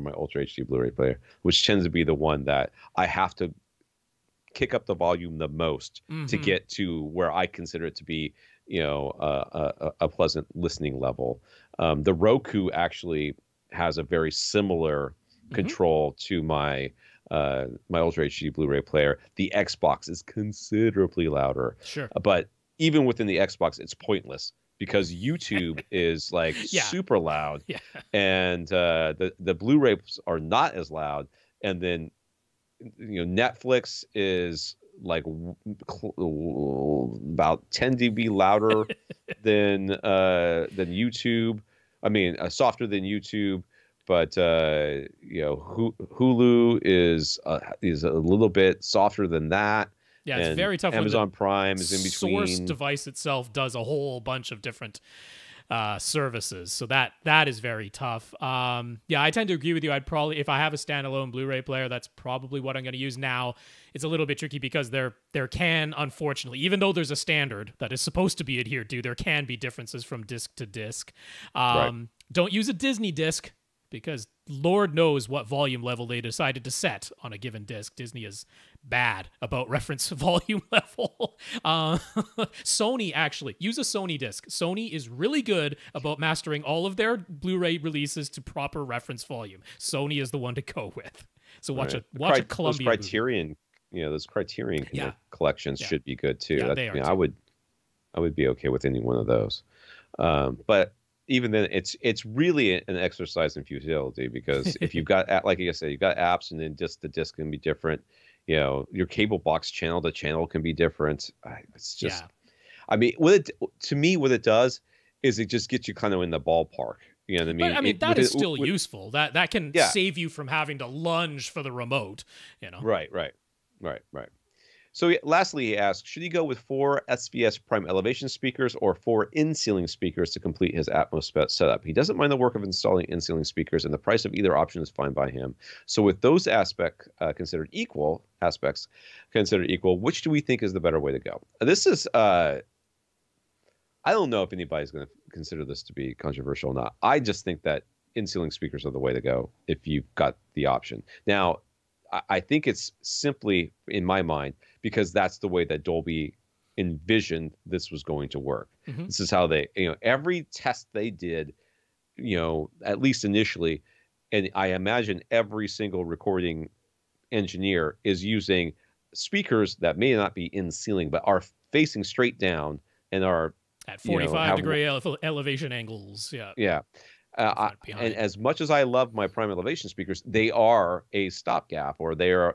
my Ultra HD Blu-ray player, which tends to be the one that I have to kick up the volume the most to get to where I consider it to be, a pleasant listening level. The Roku actually has a very similar control to my Ultra HD Blu-ray player. The Xbox is considerably louder. Sure. But even within the Xbox, it's pointless because YouTube is like super loud. Yeah. And the Blu-rays are not as loud. And then Netflix is like about 10 dB louder than YouTube. I mean, softer than YouTube, but Hulu is a little bit softer than that. Yeah, it's very tough. Amazon Prime is in between. Source device itself does a whole bunch of different services, so that is very tough. I tend to agree with you. I'd probably, if I have a standalone Blu-ray player, that's probably what I'm going to use. Now it's a little bit tricky because there can, unfortunately, even though there's a standard that is supposed to be adhered to, there can be differences from disc to disc. Don't use a Disney disc, because Lord knows what volume level they decided to set on a given disc. Disney is bad about reference volume level. Sony, actually, use a Sony disc. Sony is really good about mastering all of their Blu-ray releases to proper reference volume. Sony is the one to go with. So watch a Columbia those Criterion, those Criterion collections should be good too. Yeah, they are too. I would be okay with any one of those. But even then, it's really an exercise in futility, because if you've got, like I said, you've got apps, and then just the disc can be different. Your cable box channel to channel can be different. It's just, I mean, what it does is it just gets you kind of in the ballpark. You know what I mean? But, I mean, that is still useful. That can save you from having to lunge for the remote. Right. So lastly, he asks, should he go with 4 SVS Prime Elevation speakers or 4 in-ceiling speakers to complete his Atmos setup? He doesn't mind the work of installing in-ceiling speakers, and the price of either option is fine by him. So with those aspects considered equal, which do we think is the better way to go? This is, I don't know if anybody's going to consider this to be controversial or not. I just think that in-ceiling speakers are the way to go if you've got the option. Now, I think it's simply, in my mind, because that's the way that Dolby envisioned this was going to work. This is how they, every test they did, at least initially, and I imagine every single recording engineer is using speakers that may not be in ceiling, but are facing straight down and are at 45-degree elevation angles. Yeah. And as much as I love my Prime Elevation speakers, they are a stopgap, or they are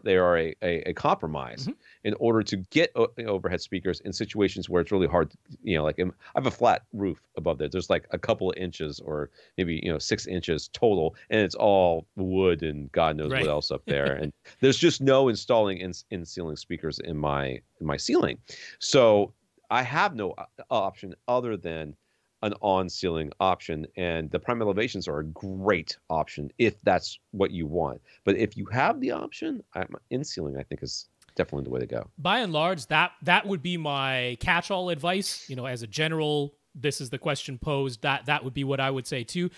a compromise in order to get overhead speakers in situations where it's really hard. Like I have a flat roof above there. There's like a couple of inches, or maybe 6 inches total, and it's all wood and God knows what else up there. And there's just no installing in ceiling speakers in my ceiling, so I have no option other than an on-ceiling option, and the Prime Elevations are a great option if that's what you want. But if you have the option, in-ceiling, I think, is definitely the way to go. By and large, that would be my catch-all advice. As a general, this is the question posed. That would be what I would say too.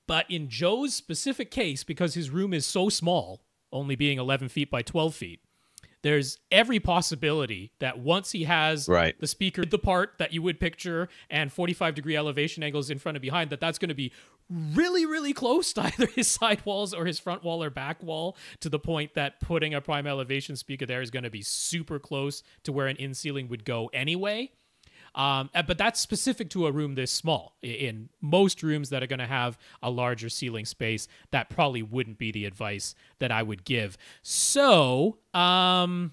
But in Joe's specific case, because his room is so small, only being 11 feet by 12 feet, there's every possibility that once he has the speaker, the part that you would picture, and 45-degree elevation angles in front and behind, that's going to be really, really close to either his side walls or his front wall or back wall, to the point that putting a Prime Elevation speaker there is going to be super close to where an in-ceiling would go anyway. But that's specific to a room this small. In most rooms that are going to have a larger ceiling space, that probably wouldn't be the advice that I would give. So, gosh,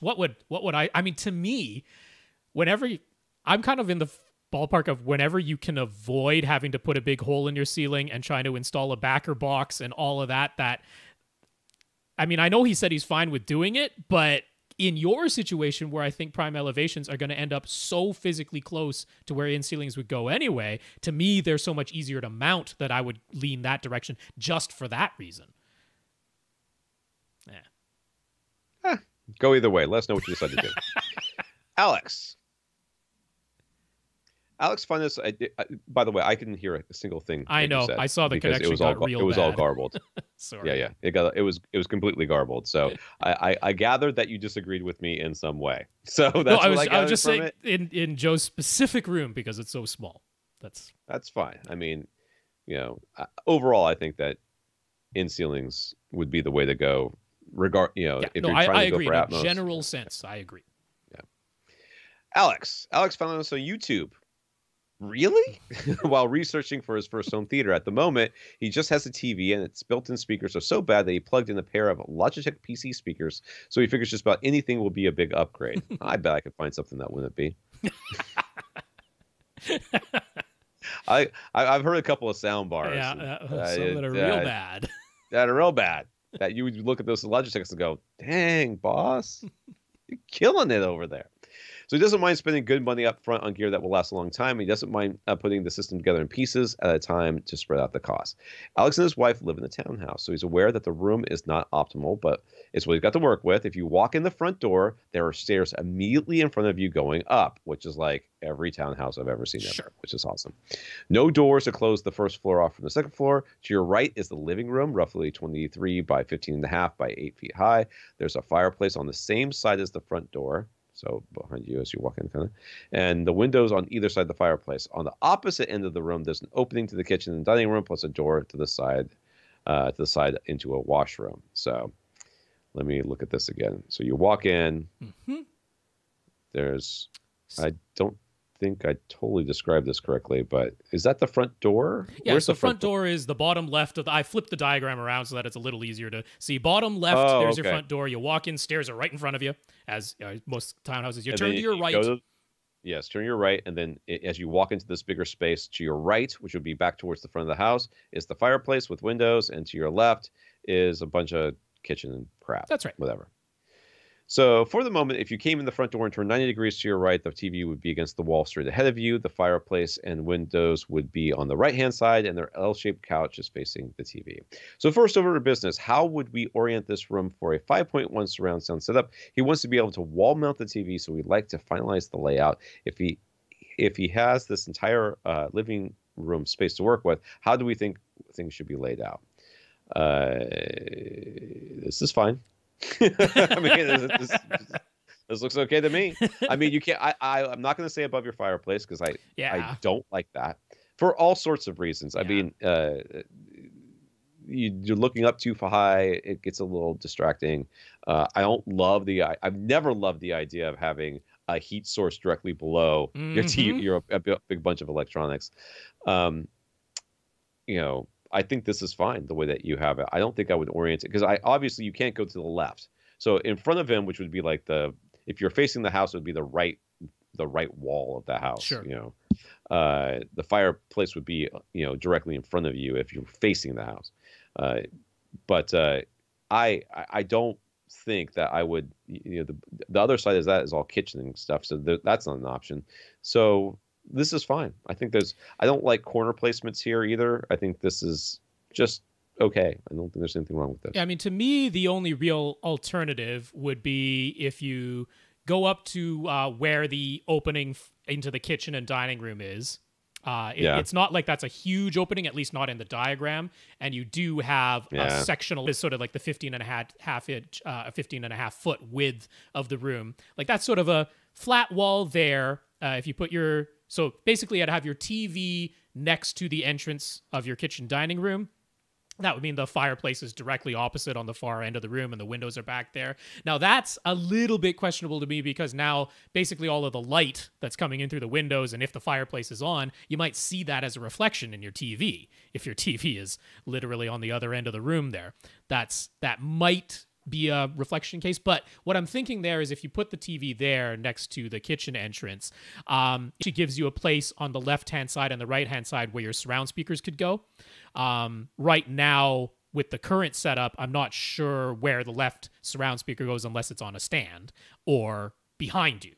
what would I mean, to me, I'm kind of in the ballpark of whenever you can avoid having to put a big hole in your ceiling and trying to install a backer box and all of that, I mean, I know he said he's fine with doing it, but in your situation where I think prime elevations are going to end up so physically close to where in ceilings would go anyway, to me, they're so much easier to mount that I would lean that direction just for that reason. Yeah. Go either way. Let us know what you decide to do. Alex, find this. By the way, I couldn't hear a single thing. I know. I saw the connection got real bad. It was all garbled. Sorry. Yeah. It was completely garbled. So I gathered that you disagreed with me in some way. So that's I was just saying in Joe's specific room because it's so small. That's fine. I mean, overall, I think that in ceilings would be the way to go. If you're trying to go for Atmos. In a general sense, I agree. Yeah. Alex found us on YouTube. Really? While researching for his first home theater. At the moment, he just has a TV and its built-in speakers are so bad that he plugged in a pair of Logitech PC speakers, so he figures just about anything will be a big upgrade. I bet I could find something that wouldn't be. I've heard a couple of sound bars. Yeah, some that are real bad. That are real bad. That you would look at those Logitechs and go, dang, boss, you're killing it over there. So he doesn't mind spending good money up front on gear that will last a long time. He doesn't mind putting the system together in pieces at a time to spread out the cost. Alex and his wife live in a townhouse, so he's aware that the room is not optimal, but it's what he's got to work with. If you walk in the front door, there are stairs immediately in front of you going up, which is like every townhouse I've ever seen ever, which is awesome. No doors to close the first floor off from the second floor. To your right is the living room, roughly 23 by 15.5 by 8 feet high. There's a fireplace on the same side as the front door. So behind you as you walk in, kind of. And the windows on either side of the fireplace. On the opposite end of the room, there's an opening to the kitchen and dining room, plus a door to the side into a washroom. So let me look at this again. So you walk in. Mm-hmm. I don't think I totally described this correctly, but is that the front door? Yeah, where's the front door is the bottom left of I flipped the diagram around so that it's a little easier to see. Bottom left, there's your front door. You walk in, stairs are right in front of you, as most townhouses. You turn to your right. Turn your right, and then as you walk into this bigger space, to your right, which would be back towards the front of the house, is the fireplace with windows, and to your left is a bunch of kitchen and crap. That's right. Whatever. So for the moment, if you came in the front door and turned 90 degrees to your right, the TV would be against the wall straight ahead of you. The fireplace and windows would be on the right-hand side, and their L-shaped couch is facing the TV. So first, over to business. How would we orient this room for a 5.1 surround sound setup? He wants to be able to wall mount the TV, so we'd like to finalize the layout. If he has this entire living room space to work with, how do we think things should be laid out? This is fine. I mean, this looks okay to me. I mean, you can't. I'm not going to say above your fireplace because I don't like that for all sorts of reasons. I mean, you're looking up too high. It gets a little distracting. I don't love I've never loved the idea of having a heat source directly below your TV. You're a big bunch of electronics. I think this is fine the way that you have it. I don't think I would orient it because obviously you can't go to the left. So in front of him, which would be like if you're facing the house, it would be the right wall of the house. Sure. The fireplace would be directly in front of you if you're facing the house. But I don't think that I would. The other side is all kitchen and stuff. So that's not an option. So. This is fine. I think I don't like corner placements here either. I think this is just okay. I don't think there's anything wrong with this. Yeah, I mean, to me, the only real alternative would be if you go up to where the opening into the kitchen and dining room is. It's not like that's a huge opening, at least not in the diagram. And you do have a sectional, is sort of like the 15.5 foot width of the room. Like that's sort of a flat wall there. If you put so basically I'd have your TV next to the entrance of your kitchen dining room. That would mean the fireplace is directly opposite on the far end of the room and the windows are back there. Now that's a little bit questionable to me because now basically all of the light that's coming in through the windows, and if the fireplace is on, you might see that as a reflection in your TV. If your TV is literally on the other end of the room there, that might be a reflection case. But what I'm thinking there is if you put the TV there next to the kitchen entrance, it gives you a place on the left-hand side and the right-hand side where your surround speakers could go. Right now, with the current setup, I'm not sure where the left surround speaker goes unless it's on a stand or behind you.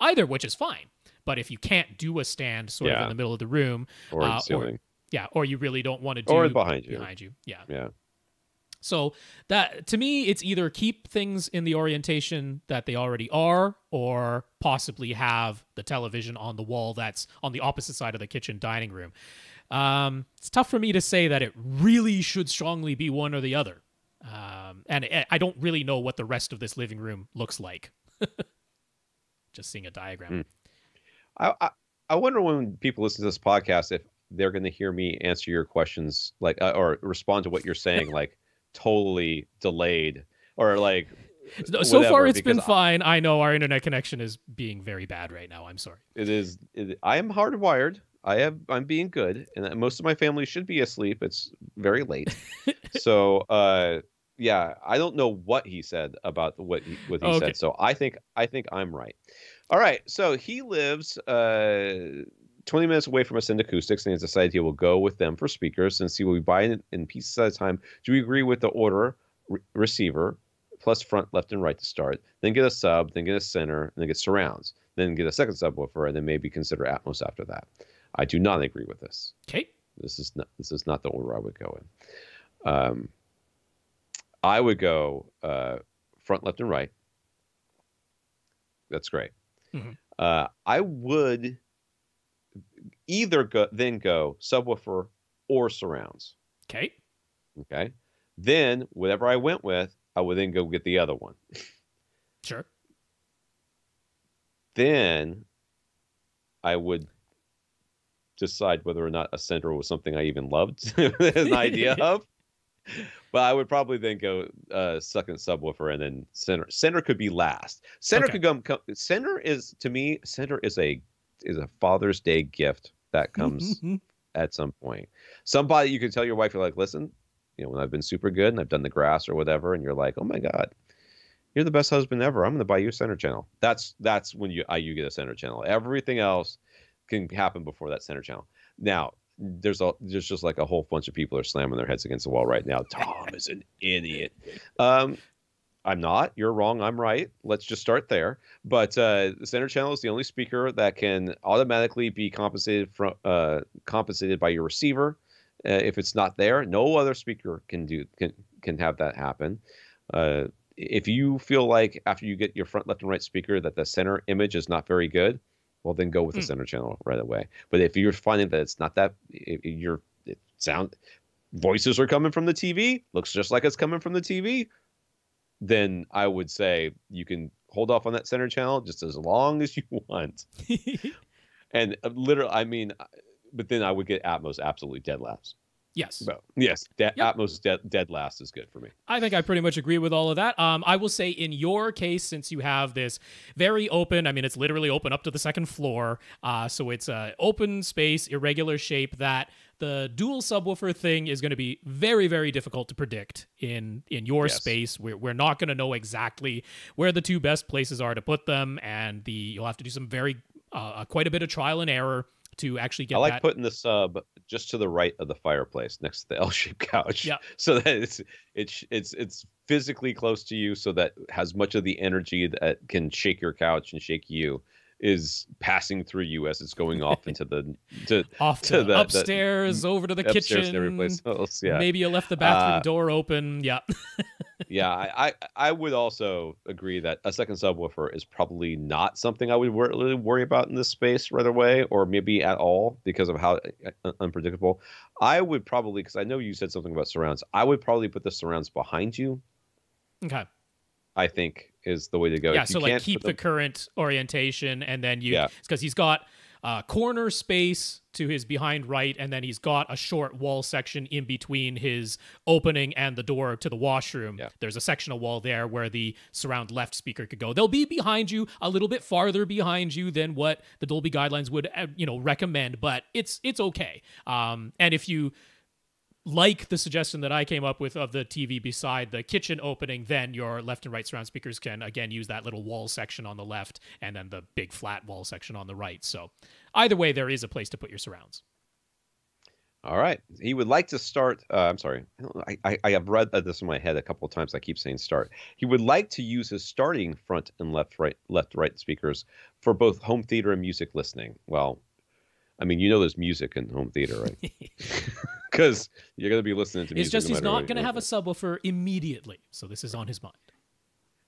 Either, which is fine. But if you can't do a stand sort of in the middle of the room, or the ceiling. Or you really don't want to do or behind you. Yeah. So that, to me, it's either keep things in the orientation that they already are, or possibly have the television on the wall that's on the opposite side of the kitchen dining room. It's tough for me to say that it really should strongly be one or the other. And I don't really know what the rest of this living room looks like. Just seeing a diagram. I wonder when people listen to this podcast if they're going to hear me answer your questions like or respond to what you're saying like totally delayed or like so far it's been fine. I know our internet connection is being very bad right now. I'm sorry. I am hardwired. I'm being good, and most of my family should be asleep. It's very late. So yeah, I don't know what he said about what he said. So I think I'm right. All right. So he lives 20 minutes away from Ascend Acoustics, and he's decided he will go with them for speakers since he will be buying in pieces at a time. Do we agree with the order? Receiver plus front, left, and right to start. Then get a sub, then get a center, and then get surrounds. Then get a second subwoofer, and then maybe consider Atmos after that. I do not agree with this. Okay. This is not the order I would go in. I would go front, left, and right. That's great. Mm-hmm. I would either go subwoofer or surrounds. Okay. Then whatever I went with, I would then go get the other one. Sure. Then I would decide whether or not a center was something I even loved an idea of. But I would probably then go second subwoofer and then center. Center could be last. Center could come. Center is, to me, center is a Father's Day gift that comes at some point. Somebody you could tell your wife, you're like, listen, when I've been super good and I've done the grass or whatever, and you're like, oh my God, you're the best husband ever. I'm going to buy you a center channel. That's when you get a center channel. Everything else can happen before that center channel. Now, there's just like a whole bunch of people are slamming their heads against the wall right now. Tom is an idiot. I'm not. You're wrong. I'm right. Let's just start there. But the center channel is the only speaker that can automatically be compensated by your receiver. If it's not there, no other speaker can have that happen. If you feel like after you get your front, left, and right speaker that the center image is not very good, well, then go with the center channel right away. But if you're finding that it's not that, voices are coming from the TV, looks just like it's coming from the TV, then I would say you can hold off on that center channel just as long as you want. And literally, but then I would get Atmos absolutely dead last. Yes. So, yes. Atmos dead last is good for me. I think I pretty much agree with all of that. I will say in your case, since you have this very open, it's literally open up to the second floor. So it's an open space, irregular shape that the dual subwoofer thing is going to be very, very difficult to predict in your space. We're not going to know exactly where the two best places are to put them. And you'll have to do some quite a bit of trial and error to actually get. I like putting the sub just to the right of the fireplace next to the L-shaped couch. Yeah. So that it's physically close to you, so that as much of the energy that can shake your couch and shake you is passing through you as it's going off into the upstairs, over to the kitchen, and every place else. Yeah. Maybe you left the bathroom door open. Yeah. Yeah, I would also agree that a second subwoofer is probably not something I would really worry about in this space right away, or maybe at all, because of how unpredictable. I would probably, because I know you said something about surrounds, I would probably put the surrounds behind you. Okay. I think is the way to go. Yeah, so like keep the current orientation, and then because he's got corner space to his behind right, and then he's got a short wall section in between his opening and the door to the washroom. Yeah. There's a sectional wall there where the surround left speaker could go. They'll be behind you, a little bit farther behind you than what the Dolby guidelines would recommend, but it's okay. And if you like the suggestion that I came up with of the TV beside the kitchen opening, then your left and right surround speakers can, again, use that little wall section on the left and then the big flat wall section on the right. So either way, there is a place to put your surrounds. All right. He would like to start. I'm sorry. I have read this in my head a couple of times. I keep saying start. He would like to use his starting front and left, right speakers for both home theater and music listening. Well, I mean, there's music in home theater, right? Because you're going to be listening to music. It's just he's not going to have a subwoofer immediately. So this is on his mind.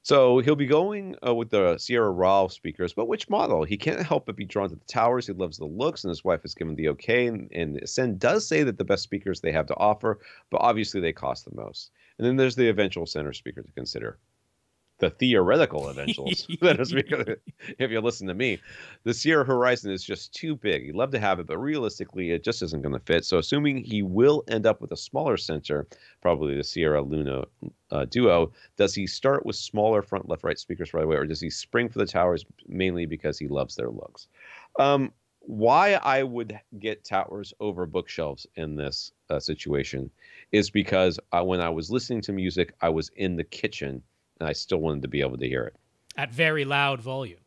So he'll be going with the Sierra RAW speakers, but which model? He can't help but be drawn to the towers. He loves the looks, and his wife has given the okay. And Ascend does say that the best speakers they have to offer, but obviously they cost the most. And then there's the eventual center speaker to consider. The theoretical eventual center speaker, if you listen to me. The Sierra Horizon is just too big. He'd love to have it, but realistically, it just isn't going to fit. So assuming he will end up with a smaller center, probably the Sierra Luna Duo, does he start with smaller front, left, right speakers right away, or does he spring for the towers mainly because he loves their looks? Why I would get towers over bookshelves in this situation is because when I was listening to music, I was in the kitchen, and I still wanted to be able to hear it. At very loud volume.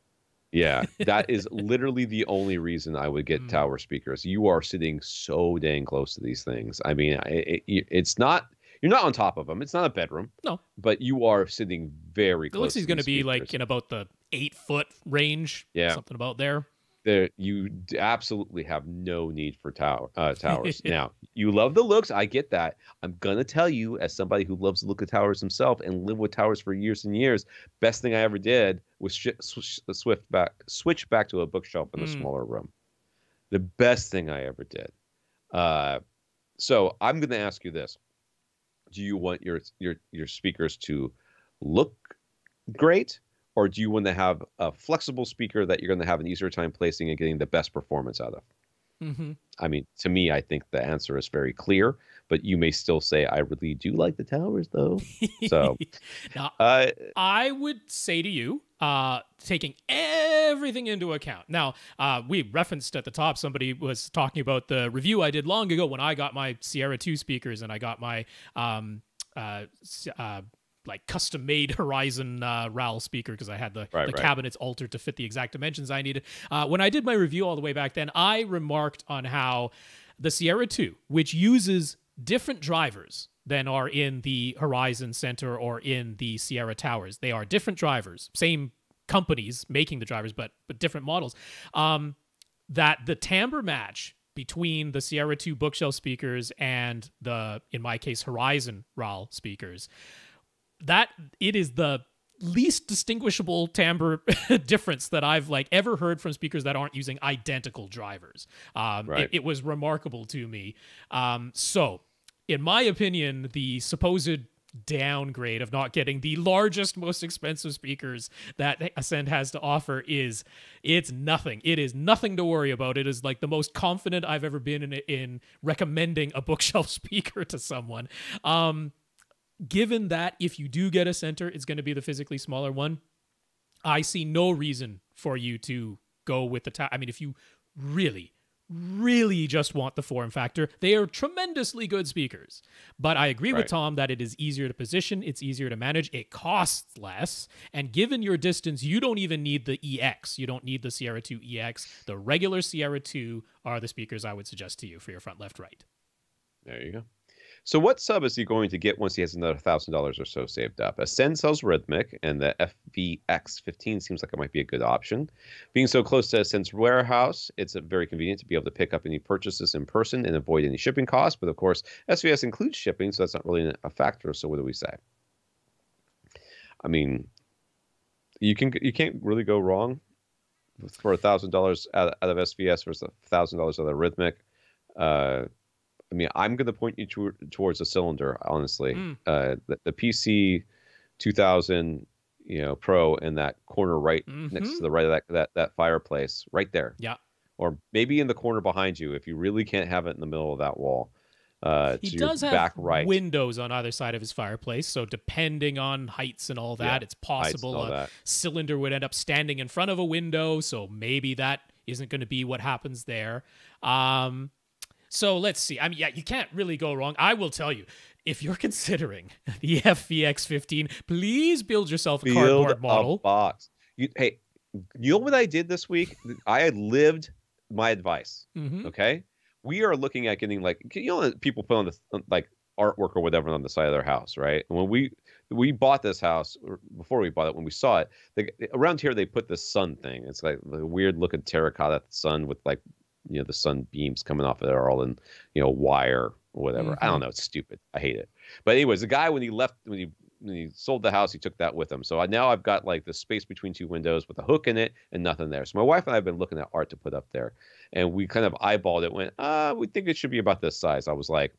Yeah, that is literally the only reason I would get tower speakers. You are sitting so dang close to these things. I mean, it's not, you're not on top of them. It's not a bedroom. No. But you are sitting very close. It looks he's going to be like in about the 8-foot range. Yeah. Something about there. You absolutely have no need for towers. Now, you love the looks. I get that. I'm going to tell you, as somebody who loves to look at towers himself and lived with towers for years and years, best thing I ever did was switch back to a bookshelf in a smaller room. The best thing I ever did. So I'm going to ask you this. Do you want your speakers to look great? Or do you want to have a flexible speaker that you're going to have an easier time placing and getting the best performance out of? Mm-hmm. I mean, to me, I think the answer is very clear, but you may still say, I really do like the towers, though. So now, I would say to you, taking everything into account. Now, we referenced at the top, somebody was talking about the review I did long ago when I got my Sierra 2 speakers and I got my like custom-made Horizon RAL speaker because I had the cabinets altered to fit the exact dimensions I needed. When I did my review all the way back then, I remarked on how the Sierra 2, which uses different drivers than are in the Horizon Center or in the Sierra Towers. They are different drivers, same companies making the drivers, but different models. That the timbre match between the Sierra 2 bookshelf speakers and the, in my case, Horizon RAL speakers, that it is the least distinguishable timbre difference that I've ever heard from speakers that aren't using identical drivers. It was remarkable to me. So, in my opinion, the supposed downgrade of not getting the largest, most expensive speakers that Ascend has to offer it's nothing. It is nothing to worry about. It is like the most confident I've ever been in recommending a bookshelf speaker to someone. Given that if you do get a center, it's going to be the physically smaller one, I see no reason for you to go with the I mean, if you really, really just want the form factor, they are tremendously good speakers. But I agree with Tom that it is easier to position, it's easier to manage, it costs less, and given your distance, you don't even need the EX. You don't need the Sierra 2 EX. The regular Sierra 2 are the speakers I would suggest to you for your front, left, right. There you go. So what sub is he going to get once he has another $1,000 or so saved up? Ascend sells Rhythmic, and the FVX15 seems like it might be a good option. Being so close to Ascend's warehouse, it's very convenient to be able to pick up any purchases in person and avoid any shipping costs. But of course, SVS includes shipping, so that's not really a factor. So what do we say? I mean, you can't really go wrong for $1,000 out of SVS versus $1,000 out of Rhythmic. I mean, I'm going to point you towards a cylinder, honestly. The PC 2000, Pro in that corner right next to the right of that fireplace, right there. Yeah. Or maybe in the corner behind you if you really can't have it in the middle of that wall. He does have windows on either side of his fireplace, so depending on heights and all that, it's possible a cylinder would end up standing in front of a window, so maybe that isn't going to be what happens there. So let's see. I mean, yeah, you can't really go wrong. I will tell you, if you're considering the FVX15, please build yourself a cardboard model. A box. Hey, you know what I did this week? I lived my advice. Okay. we are looking at getting like, people put on the like artwork or whatever on the side of their house, right? And when we bought this house, or before we bought it, when we saw it, around here they put this sun thing. It's like the weird looking terracotta sun with like, the sun beams coming off of it all in, wire or whatever. I don't know. It's stupid. I hate it. But anyways, the guy, when he sold the house, he took that with him. So now I've got like the space between two windows with a hook in it and nothing there. So my wife and I have been looking at art to put up there, and we kind of eyeballed it. Went, we think it should be about this size. I was like,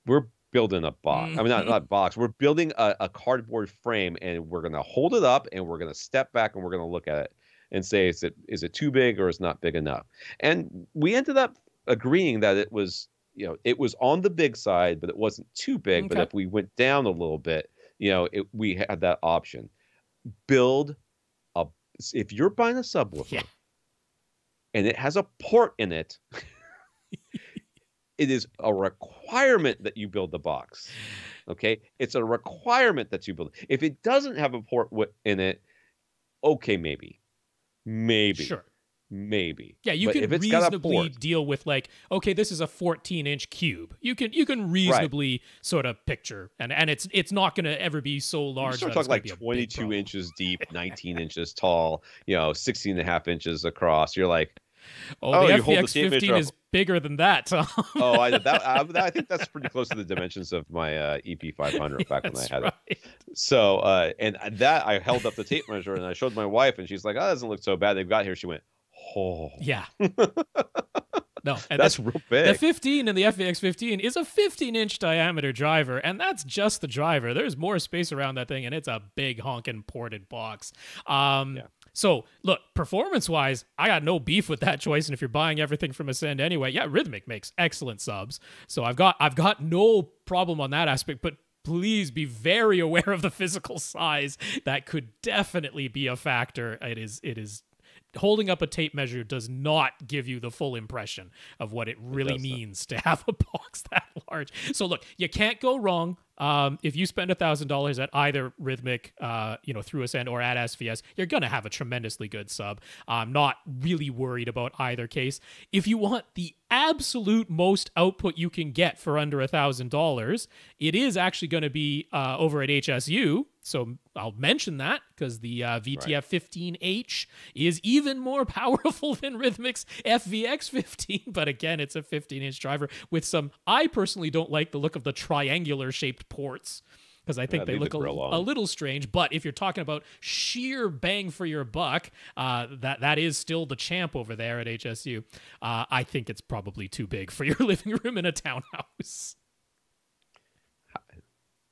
we're building a box. I mean, not box. We're building a cardboard frame, and we're gonna hold it up, and we're gonna step back, and we're gonna look at it and say, is it too big or is not big enough? And we ended up agreeing that it was, it was on the big side, but it wasn't too big. Okay. But if we went down a little bit, we had that option. If you're buying a subwoofer and it has a port in it, it is a requirement that you build the box. Okay? It's a requirement that you build. If it doesn't have a port in it, okay, maybe. Sure. Maybe. Yeah, you can reasonably deal with like, okay, this is a 14-inch cube. You can reasonably sort of picture, and it's not going to ever be so large. You're talking like 22 inches deep, 19 inches tall, 16 and a half inches across. You're like, the FVX 15 is bigger than that. I think that's pretty close to the dimensions of my EP 500 back when I had it. So, and that I held up the tape measure and I showed my wife, and she's like, "Oh, that doesn't look so bad." They've got here. She went, "Oh, yeah." No, and that's real big. The 15 in the FVX 15 is a 15-inch diameter driver, and that's just the driver. There's more space around that thing, and it's a big honking ported box. So, look, performance-wise, I got no beef with that choice, and if you're buying everything from Ascend anyway, Rhythmic makes excellent subs. So I've got no problem on that aspect, but please be very aware of the physical size. That could definitely be a factor. It is holding up a tape measure does not give you the full impression of what it really means to have a box that large. So look, you can't go wrong. If you spend $1,000 at either Rhythmic, through Ascend or at SVS, you're going to have a tremendously good sub. I'm not really worried about either case. If you want the absolute most output you can get for under $1,000, it is actually going to be over at HSU. So I'll mention that because the VTF 15H is even more powerful than Rhythmic's FVX 15. But again, it's a 15-inch driver with some, I personally don't like the look of the triangular shaped ports because I think they look a little strange. But if you're talking about sheer bang for your buck, that is still the champ over there at HSU. I think it's probably too big for your living room in a townhouse.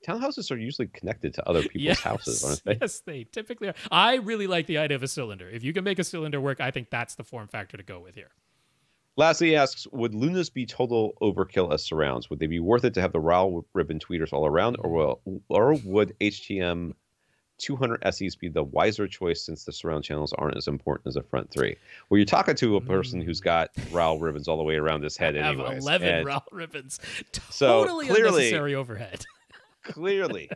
Townhouses are usually connected to other people's houses, aren't they? Yes, they typically are. I really like the idea of a cylinder. If you can make a cylinder work, I think that's the form factor to go with here. Lastly, he asks, would Lunas be total overkill as surrounds? Would they be worth it to have the RAL ribbon tweeters all around, or would HTM 200 SEs be the wiser choice since the surround channels aren't as important as the front three? Well, you're talking to a person who's got RAL ribbons all the way around his head anyways. I have 11 RAL ribbons. Totally unnecessary overhead. Clearly,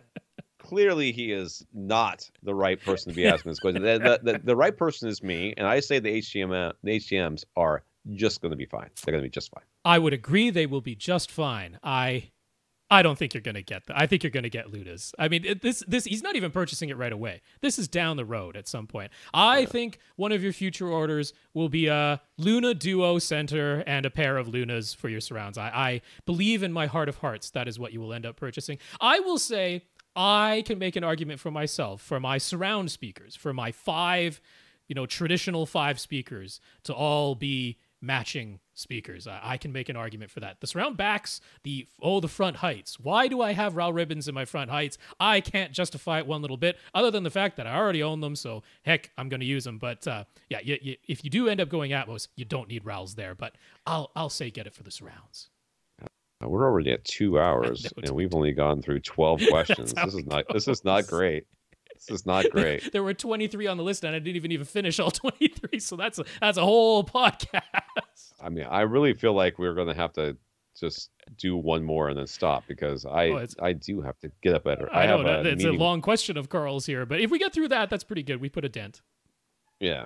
he is not the right person to be asking this question. The right person is me, and I say the HTMs are just going to be fine. They're going to be just fine. I would agree they will be just fine. I don't think you're going to get that. I think you're going to get Lunas. I mean, this he's not even purchasing it right away. This is down the road at some point. I think one of your future orders will be a Luna Duo center and a pair of Lunas for your surrounds. I believe in my heart of hearts that is what you will end up purchasing. I will say I can make an argument for myself, for my surround speakers, for my 5, traditional 5 speakers to all be matching speakers. I can make an argument for that. The surround backs, the front heights. Why do I have RAL ribbons in my front heights? I can't justify it one little bit, other than the fact that I already own them, so heck, I'm going to use them. But if you do end up going Atmos, you don't need RALs there, but I'll say get it for the surrounds. We're already at 2 hours, and we've only gone through 12 questions. This is not great. This is not great. There were 23 on the list, and I didn't even finish all 23. So that's a whole podcast. I mean, I really feel like we're going to have to just do one more and then stop because I do have to get up better. I know it's a long question of Carl's here, but if we get through that, that's pretty good. We put a dent. Yeah.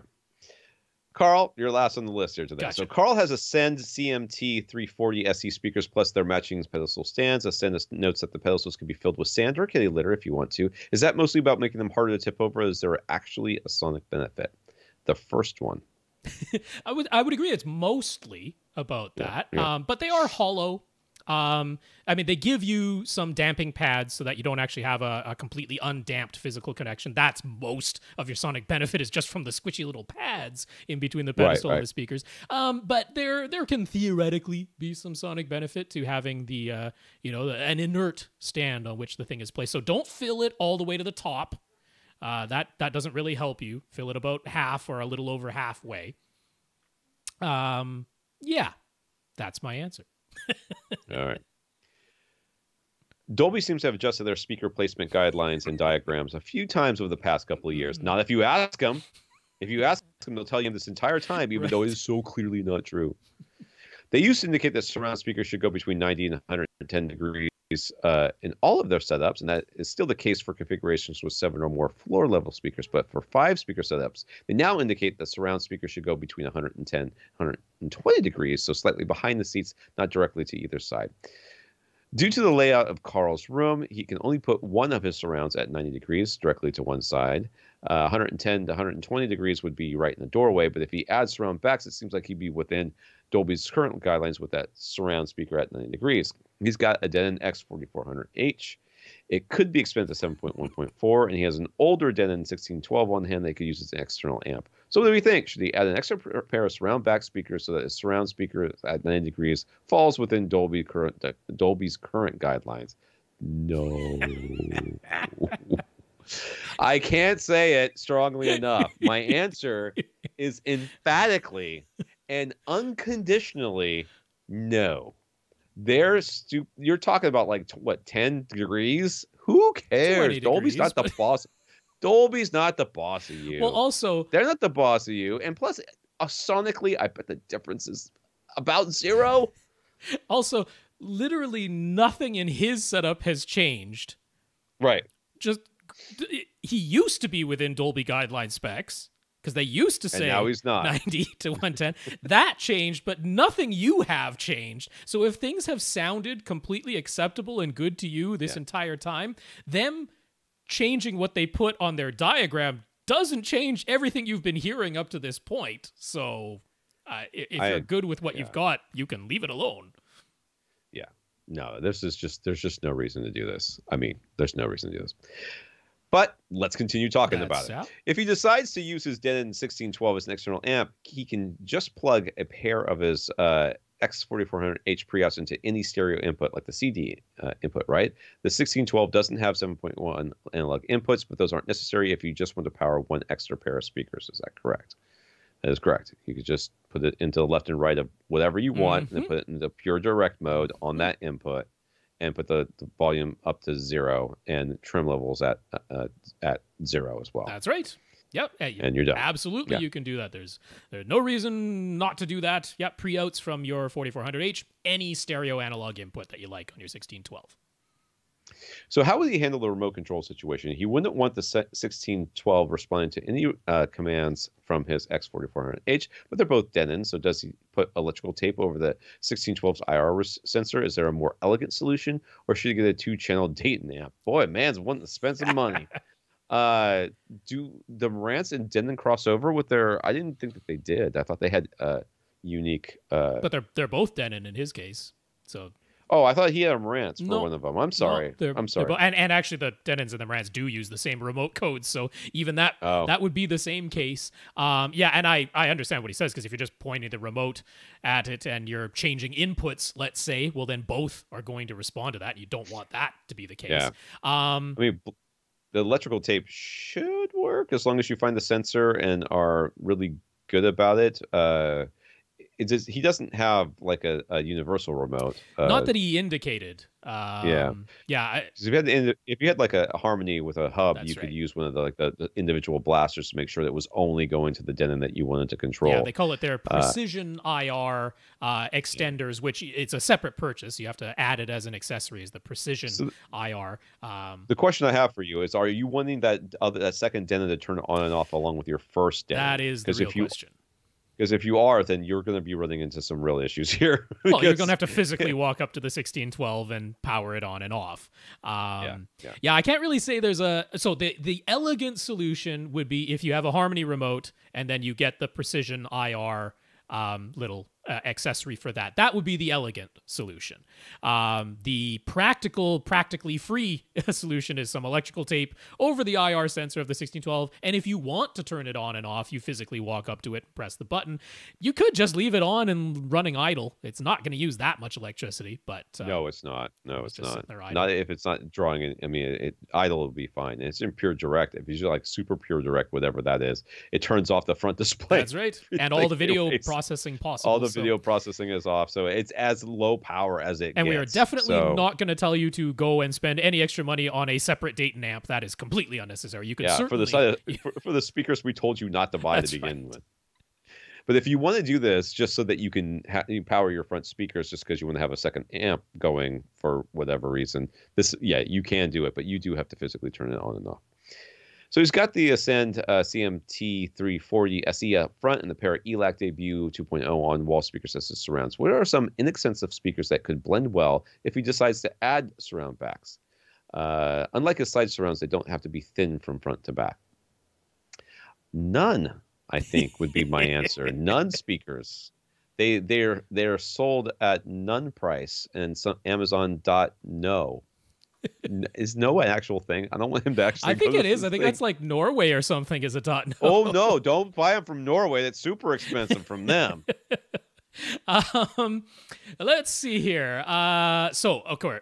Carl, you're last on the list here today. Gotcha. So Carl has Ascend CMT 340 SE speakers plus their matching pedestal stands. Ascend notes that the pedestals can be filled with sand or kitty litter if you want to. Is that mostly about making them harder to tip over? Or is there actually a sonic benefit? The first one. I would agree. It's mostly about that, Yeah. but they are hollow. I mean, they give you some damping pads so that you don't actually have a completely undamped physical connection. That's most of your sonic benefit is just from the squishy little pads in between the pedestal and the speakers. But there can theoretically be some sonic benefit to having the an inert stand on which the thing is placed. So don't fill it all the way to the top. That doesn't really help you. Fill it about half or a little over halfway. Yeah, that's my answer. All right. Dolby seems to have adjusted their speaker placement guidelines and diagrams a few times over the past couple of years. Not if you ask them. If you ask them, they'll tell you this entire time, even though it is so clearly not true. They used to indicate that surround speakers should go between 90 and 110 degrees in all of their setups, and that is still the case for configurations with 7 or more floor-level speakers. But for 5-speaker setups, they now indicate that surround speakers should go between 110 and 120 degrees, so slightly behind the seats, not directly to either side. Due to the layout of Carl's room, he can only put one of his surrounds at 90 degrees directly to one side. 110 to 120 degrees would be right in the doorway, but if he adds surround backs, it seems like he'd be within Dolby's current guidelines with that surround speaker at 90 degrees. He's got a Denon X4400H. It could be expanded to 7.1.4, and he has an older Denon 1612 on hand that he could use as an external amp. So what do we think? Should he add an extra pair of surround back speakers so that his surround speaker at 90 degrees falls within Dolby's current guidelines? No. I can't say it strongly enough. My answer is emphatically and unconditionally no. You're talking about like 10 degrees? Who cares? Dolby's not the boss. Dolby's not the boss of you. Well, also, they're not the boss of you. And plus, sonically, I bet the difference is about 0. Also, literally nothing in his setup has changed. Right. Just he used to be within Dolby guideline specs because they used to say now he's not. 90 to 110. That changed, but nothing you have changed. So if things have sounded completely acceptable and good to you this entire time, them changing what they put on their diagram doesn't change everything you've been hearing up to this point. So if you're good with what you've got, you can leave it alone. Yeah. No, there's just no reason to do this. I mean, there's no reason to do this. But let's continue talking about it. If he decides to use his Denon 1612 as an external amp, he can just plug a pair of his X4400H preamps into any stereo input, like the CD input, right? The 1612 doesn't have 7.1 analog inputs, but those aren't necessary if you just want to power one extra pair of speakers. Is that correct? That is correct. You could just put it into the left and right of whatever you want, and then put it into pure direct mode on that input, and put the volume up to 0 and trim levels at 0 as well. That's right. Yep. And you're done. Absolutely, you can do that. There's no reason not to do that. Yep. Pre-outs from your 4400H, any stereo analog input that you like on your 1612. So how would he handle the remote control situation? He wouldn't want the 1612 responding to any commands from his X4400H, but they're both Denon, so does he put electrical tape over the 1612's IR sensor? Is there a more elegant solution, or should he get a 2-channel Dayton amp? Boy, man's wanting to spend some money. Do the Rants and Denon cross over with their... I didn't think that they did. I thought they had unique... But they're both Denon in his case, so... Oh, I thought he had Rants for one of them. I'm sorry. I'm sorry. And actually, the Denons and the Rants do use the same remote codes, so even that would be the same case. Yeah, and I understand what he says, because if you're just pointing the remote at it and you're changing inputs, let's say, well, then both are going to respond to that. You don't want that to be the case. Yeah. I mean, the electrical tape should work as long as you find the sensor and are really good about it. He doesn't have like a universal remote. Not that he indicated. Yeah. If you had like a Harmony with a hub, you could use one of the individual blasters to make sure that it was only going to the Denon that you wanted to control. Yeah, they call it their precision IR extenders, which it's a separate purchase. You have to add it as an accessory as the precision IR. The question I have for you is: are you wanting that second Denon to turn on and off along with your first Denon? That is the real question. Because if you are, then you're going to be running into some real issues here. Well, you're going to have to physically walk up to the 1612 and power it on and off. Yeah, I can't really say there's a... So the elegant solution would be if you have a Harmony remote and then you get the Precision IR little accessory for that. That would be the elegant solution. The practically free solution is some electrical tape over the IR sensor of the 1612. And if you want to turn it on and off, you physically walk up to it, press the button. You could just leave it on and running idle. It's not going to use that much electricity, but no, it's not. No, it's not. Not if it's not drawing in. I mean, idle will be fine. And it's in pure direct. If you like super pure direct, whatever that is, it turns off the front display. That's right. And all the video processing possible. All the video processing is off, so it's as low power as it gets. And we are definitely not going to tell you to go and spend any extra money on a separate Dayton amp. That is completely unnecessary. You can certainly... for the speakers we told you not to buy to begin with. But if you want to do this just so that you can you power your front speakers just because you want to have a second amp going for whatever reason, you can do it, but you do have to physically turn it on and off. So he's got the Ascend CMT 340 SE up front and the pair of ELAC Debut 2.0 on-wall speakers as his surrounds. What are some inexpensive speakers that could blend well if he decides to add surround backs? Unlike his side surrounds, they don't have to be thin from front to back. None, I think, would be my answer. None speakers. They're sold at none price and Amazon.no. Is no an actual thing? I don't want him to actually. I think it is. I think that's like Norway or something. Is a .no. Oh no! Don't buy them from Norway. That's super expensive from them. Let's see here. So of course,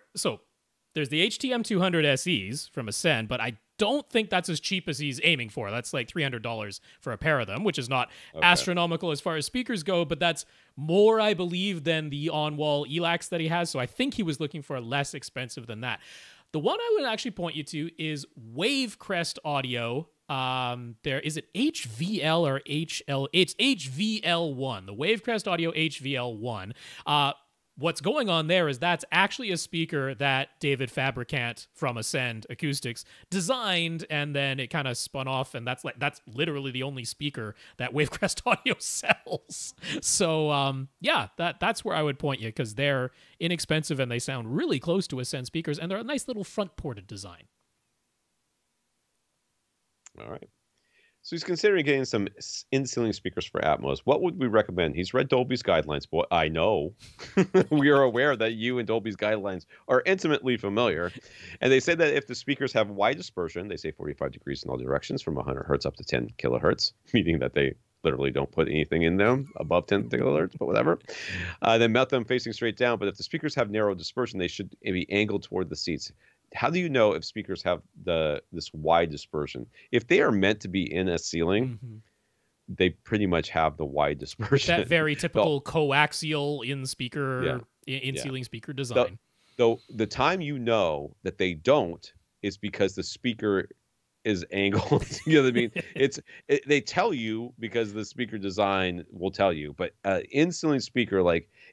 there's the HTM 200 SEs from Ascend, but I don't think that's as cheap as he's aiming for. That's like $300 for a pair of them, which is not astronomical as far as speakers go, but that's more, I believe, than the on-wall ELACs that he has. So I think he was looking for less expensive than that. The one I would actually point you to is Wavecrest Audio. Is it HVL or HL? It's HVL1, the Wavecrest Audio HVL1. What's going on there is that's actually a speaker that David Fabricant from Ascend Acoustics designed, and then it kind of spun off, and that's literally the only speaker that Wavecrest Audio sells. So that's where I would point you, because they're inexpensive and they sound really close to Ascend speakers, and they're a nice little front ported design. All right. So he's considering getting some in-ceiling speakers for Atmos. What would we recommend? He's read Dolby's guidelines, but I know we are aware that you and Dolby's guidelines are intimately familiar. And they say that if the speakers have wide dispersion, they say 45 degrees in all directions from 100 hertz up to 10 kilohertz, meaning that they literally don't put anything in them above 10 kilohertz, but whatever. Then mount them facing straight down. But if the speakers have narrow dispersion, they should be angled toward the seats. How do you know if speakers have this wide dispersion? If they are meant to be in a ceiling, they pretty much have the wide dispersion. That very typical coaxial in-ceiling speaker design. Though the time you know that they don't is because the speaker is angled. You know what I mean? They tell you because the speaker design will tell you. But in-ceiling speaker,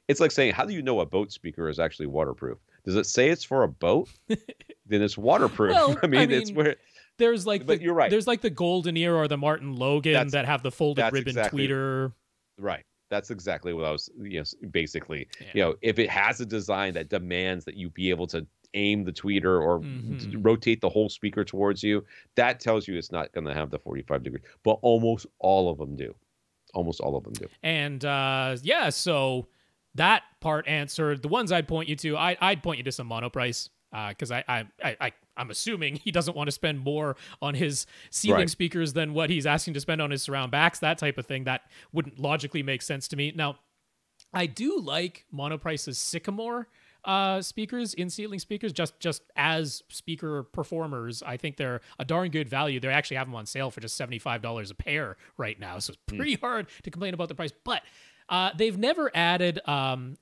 it's like saying, how do you know a boat speaker is actually waterproof? Does it say it's for a boat? Then it's waterproof. Well, I mean, it's where there's you're right. There's like the Golden Ear or the Martin Logan that have the folded ribbon tweeter. Right. That's exactly what I was. Basically, if it has a design that demands that you be able to aim the tweeter or rotate the whole speaker towards you, that tells you it's not going to have the 45 degree. But almost all of them do. And so that part answered. The ones I'd point you to, I'd point you to some Monoprice, because I'm assuming he doesn't want to spend more on his ceiling speakers than what he's asking to spend on his surround backs, that type of thing. That wouldn't logically make sense to me. Now, I do like Monoprice's Sycamore speakers, in-ceiling speakers, just as speaker performers. I think they're a darn good value. They actually have them on sale for just $75 a pair right now, so it's pretty hard to complain about the price. But they've never added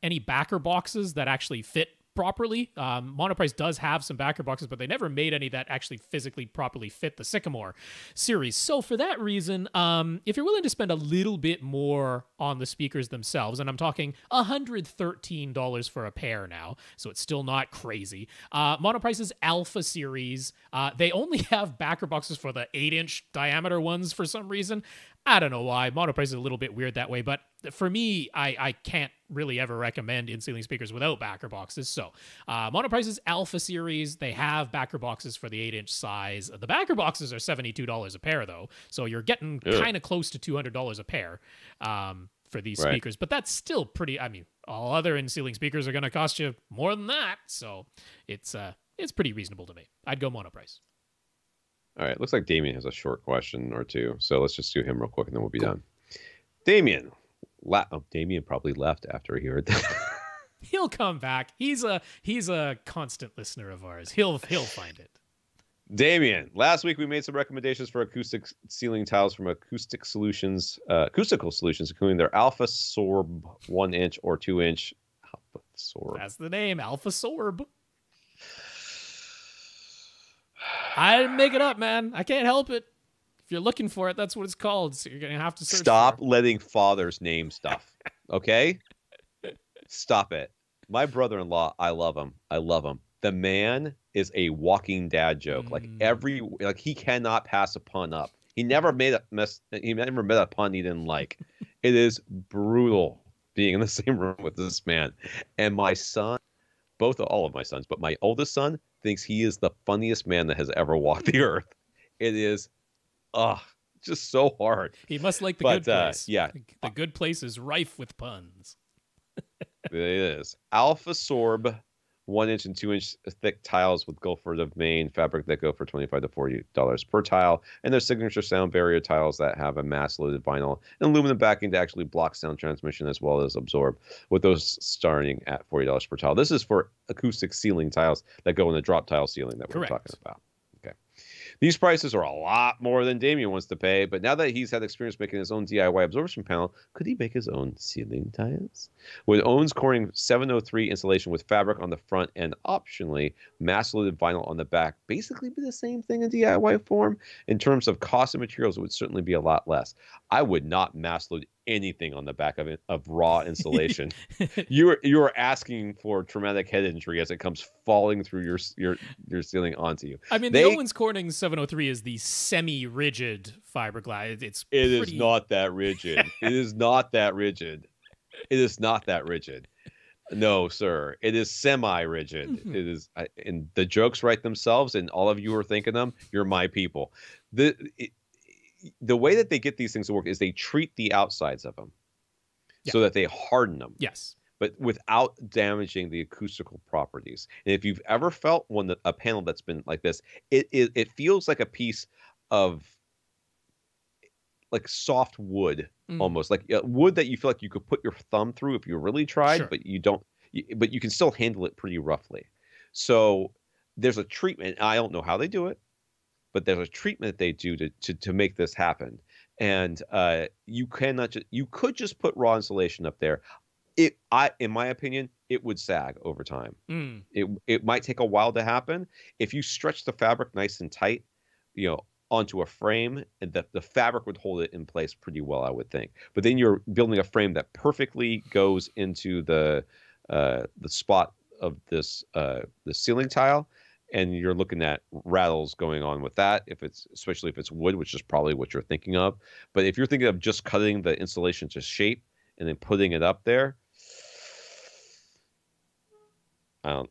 any backer boxes that actually fit properly. Monoprice does have some backer boxes, but they never made any that actually physically properly fit the Sycamore series. So for that reason, if you're willing to spend a little bit more on the speakers themselves, and I'm talking $113 for a pair now, so it's still not crazy. Monoprice's Alpha series, they only have backer boxes for the 8-inch diameter ones for some reason. I don't know why. Monoprice is a little bit weird that way, but for me, I can't really ever recommend in-ceiling speakers without backer boxes. So Monoprice's Alpha series, they have backer boxes for the 8-inch size. The backer boxes are $72 a pair, though, so you're getting kind of close to $200 a pair for these speakers. But that's still pretty, I mean, all other in-ceiling speakers are going to cost you more than that, so it's pretty reasonable to me. I'd go Monoprice. All right, looks like Damien has a short question or two, so let's just do him real quick and then we'll be done. Damien. Damien probably left after he heard that. He'll come back. He's a constant listener of ours. He'll find it. Damien, last week we made some recommendations for acoustic ceiling tiles from acoustical solutions, including their Alpha Sorb 1-inch or 2-inch. Alpha Sorb. That's the name, Alpha Sorb. I didn't make it up, man. I can't help it. If you're looking for it, that's what it's called. So you're going to have to search. Stop letting fathers name stuff. Okay? Stop it. My brother-in-law, I love him. I love him. The man is a walking dad joke. Like he cannot pass a pun up. He never made a pun he didn't like. It is brutal being in the same room with this man. And my son, all of my sons, but my oldest son thinks he is the funniest man that has ever walked the earth. It is just so hard. He must like the good place. Yeah. The good place is rife with puns. It is. Alpha Sorb 1-inch and 2-inch thick tiles with Guilford of Maine fabric that go for $25 to $40 per tile, and their signature sound barrier tiles that have a mass-loaded vinyl and aluminum backing to actually block sound transmission as well as absorb, with those starting at $40 per tile. This is for acoustic ceiling tiles that go in the drop tile ceiling that we're talking about. Okay. These prices are a lot more than Damien wants to pay, but now that he's had experience making his own DIY absorption panel, could he make his own ceiling tiles? With Owens Corning 703 insulation with fabric on the front and optionally mass-loaded vinyl on the back, basically be the same thing in DIY form. In terms of cost of materials, it would certainly be a lot less. I would not mass-load anything on the back of raw insulation. You are asking for traumatic head injury as it comes falling through your ceiling onto you. I mean, the Owens Corning 703 is the semi-rigid fiberglass. It is not that rigid. It is not that rigid. It is not that rigid. No, sir. It is semi-rigid. Mm-hmm. It is, and the jokes write themselves, and all of you are thinking them. You're my people. The way that they get these things to work is they treat the outsides of them so that they harden them. Yes. But without damaging the acoustical properties. And if you've ever felt a panel that's been like this, it feels like a piece of like soft wood, almost like wood that you feel like you could put your thumb through if you really tried, but you don't. But you can still handle it pretty roughly. So there's a treatment. I don't know how they do it, but there's a treatment they do to make this happen. And you could just put raw insulation up there. In my opinion, it would sag over time. It might take a while to happen. If you stretch the fabric nice and tight, onto a frame, and the fabric would hold it in place pretty well, I would think. But then you're building a frame that perfectly goes into the spot of this the ceiling tile, and you're looking at rattles going on with that. Especially if it's wood, which is probably what you're thinking of. But if you're thinking of just cutting the insulation to shape and then putting it up there, I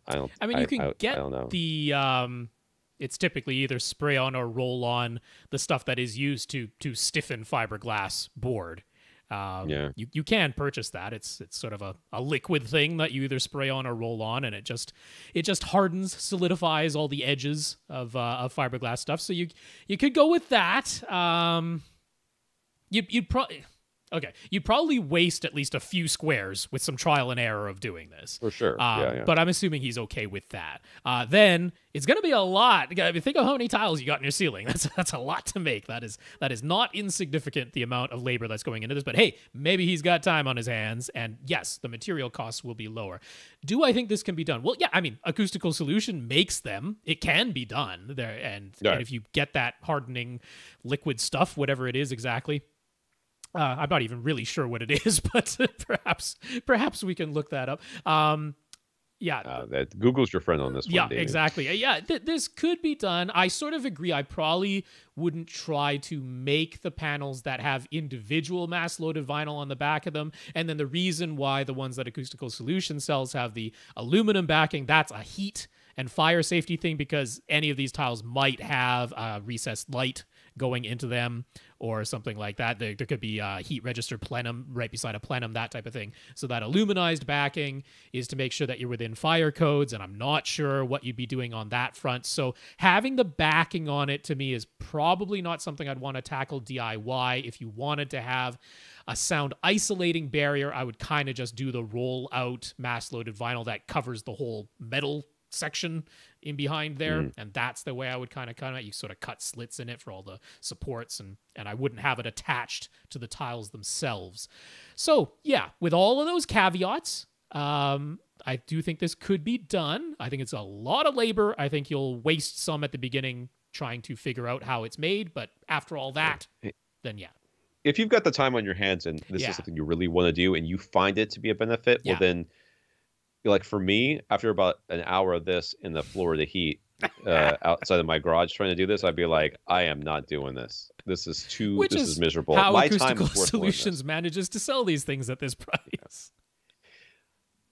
mean, you can get the it's typically either spray on or roll on the stuff that is used to stiffen fiberglass board. You can purchase that. It's sort of a liquid thing that you either spray on or roll on, and it just hardens, solidifies all the edges of fiberglass stuff. So you could go with that. You'd probably, Okay. You'd probably waste at least a few squares with some trial and error of doing this. For sure. Yeah. But I'm assuming he's okay with that. Then it's going to be a lot. Think of how many tiles you got in your ceiling. That's a lot to make. That is not insignificant, the amount of labor that's going into this. But hey, maybe he's got time on his hands. And yes, the material costs will be lower. Do I think this can be done? Well, yeah, I mean, Acoustical Solution makes them. It can be done there. And if you get that hardening liquid stuff, whatever it is exactly, I'm not even really sure what it is, but perhaps we can look that up. Google's your friend on this one. Yeah, David. Exactly. Yeah, this could be done. I sort of agree. I probably wouldn't try to make the panels that have individual mass-loaded vinyl on the back of them. And then the reason why the ones that Acoustical Solution sells have the aluminum backing, that's a heat and fire safety thing, because any of these tiles might have a recessed light going into them or something like that. There could be a heat register plenum right beside a plenum, that type of thing. So that aluminized backing is to make sure that you're within fire codes, and I'm not sure what you'd be doing on that front. So having the backing on it, to me, is probably not something I'd want to tackle DIY. If you wanted to have a sound isolating barrier, I would kind of just do the roll out mass loaded vinyl that covers the whole metal section in behind there, and that's the way I would kind of cut it. You sort of cut slits in it for all the supports, and I wouldn't have it attached to the tiles themselves. So yeah, with all of those caveats, I do think this could be done. I think it's a lot of labor. I think you'll waste some at the beginning trying to figure out how it's made, but after all that, then yeah. If you've got the time on your hands and this is something you really want to do and you find it to be a benefit, well then, like for me, after about an hour of this in the Florida heat outside of my garage trying to do this, I'd be like, I am not doing this. This is miserable. How my Acoustical time is Solutions manages to sell these things at this price. Yeah.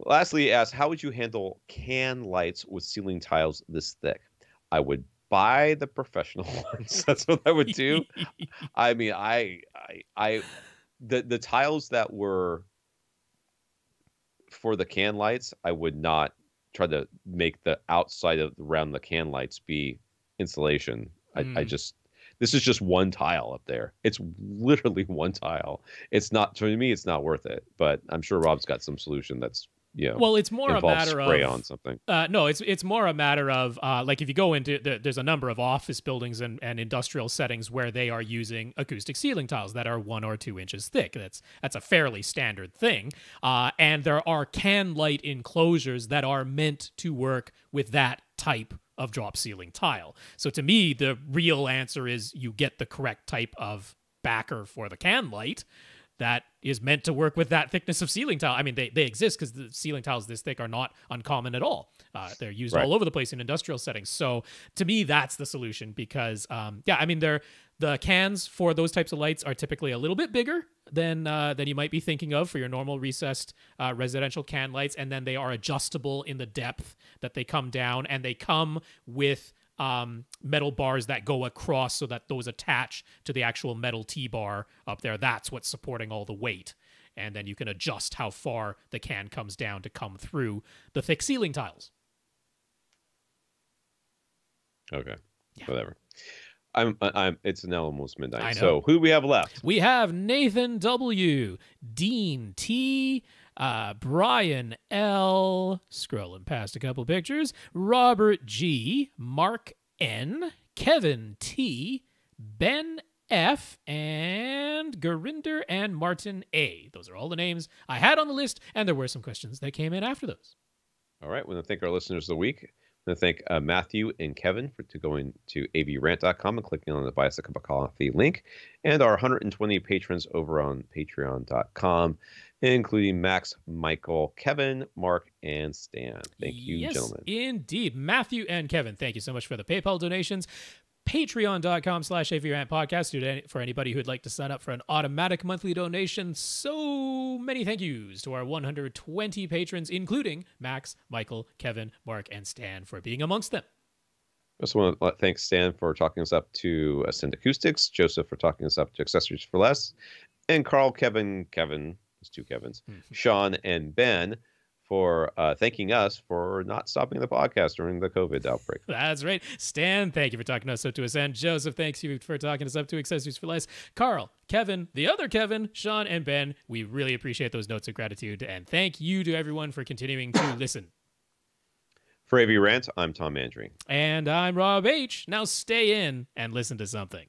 Lastly, he asks, how would you handle can lights with ceiling tiles this thick? I would buy the professional ones. That's what I would do. I mean, the tiles that were for the can lights, I would not try to make the outside of around the can lights be insulation. This is just one tile up there. It's literally one tile. It's not, to me, it's not worth it, but I'm sure Rob's got some solution that's, well, it's more a matter spray of on something. No, it's more a matter of like if you go into there's a number of office buildings and industrial settings where they are using acoustic ceiling tiles that are 1 or 2 inches thick. That's a fairly standard thing. And there are can light enclosures that are meant to work with that type of drop ceiling tile. So to me, the real answer is you get the correct type of backer for the can light that is meant to work with that thickness of ceiling tile. I mean, they exist because the ceiling tiles this thick are not uncommon at all. They're used all over the place in industrial settings. So to me, that's the solution because, I mean, the cans for those types of lights are typically a little bit bigger than you might be thinking of for your normal recessed residential can lights. And then they are adjustable in the depth that they come down, and they come with metal bars that go across so that those attach to the actual metal T-bar up there. That's what's supporting all the weight. And then you can adjust how far the can comes down to come through the thick ceiling tiles. Okay. Yeah. Whatever. It's now almost midnight. So who do we have left? We have Nathan W., Dean T., Brian L., scrolling past a couple pictures, Robert G., Mark N., Kevin T., Ben F., and Gurinder and Martin A. Those are all the names I had on the list, and there were some questions that came in after those. All right. We want to thank our listeners of the week. I want to thank Matthew and Kevin for going to avrant.com and clicking on the Buy Us a Cup of Coffee link, and our 120 patrons over on patreon.com, including Max, Michael, Kevin, Mark, and Stan. Thank you, gentlemen. Indeed. Matthew and Kevin, thank you so much for the PayPal donations. Patreon.com/AVRant Podcast for anybody who'd like to sign up for an automatic monthly donation. So many thank yous to our 120 patrons, including Max, Michael, Kevin, Mark, and Stan for being amongst them. I also want to thank Stan for talking us up to Ascend Acoustics, Joseph for talking us up to Accessories for Less, and Carl, Kevin, there's 2 Kevins, Sean, and Ben for thanking us for not stopping the podcast during the COVID outbreak. That's right. Stan, thank you for talking us up to Ascend. Joseph, thanks you for talking us up to Accessories for Less. Carl, Kevin, the other Kevin, Sean, and Ben, we really appreciate those notes of gratitude. And thank you to everyone for continuing to listen. For AV Rant, I'm Tom Andry. And I'm Rob H. Now stay in and listen to something.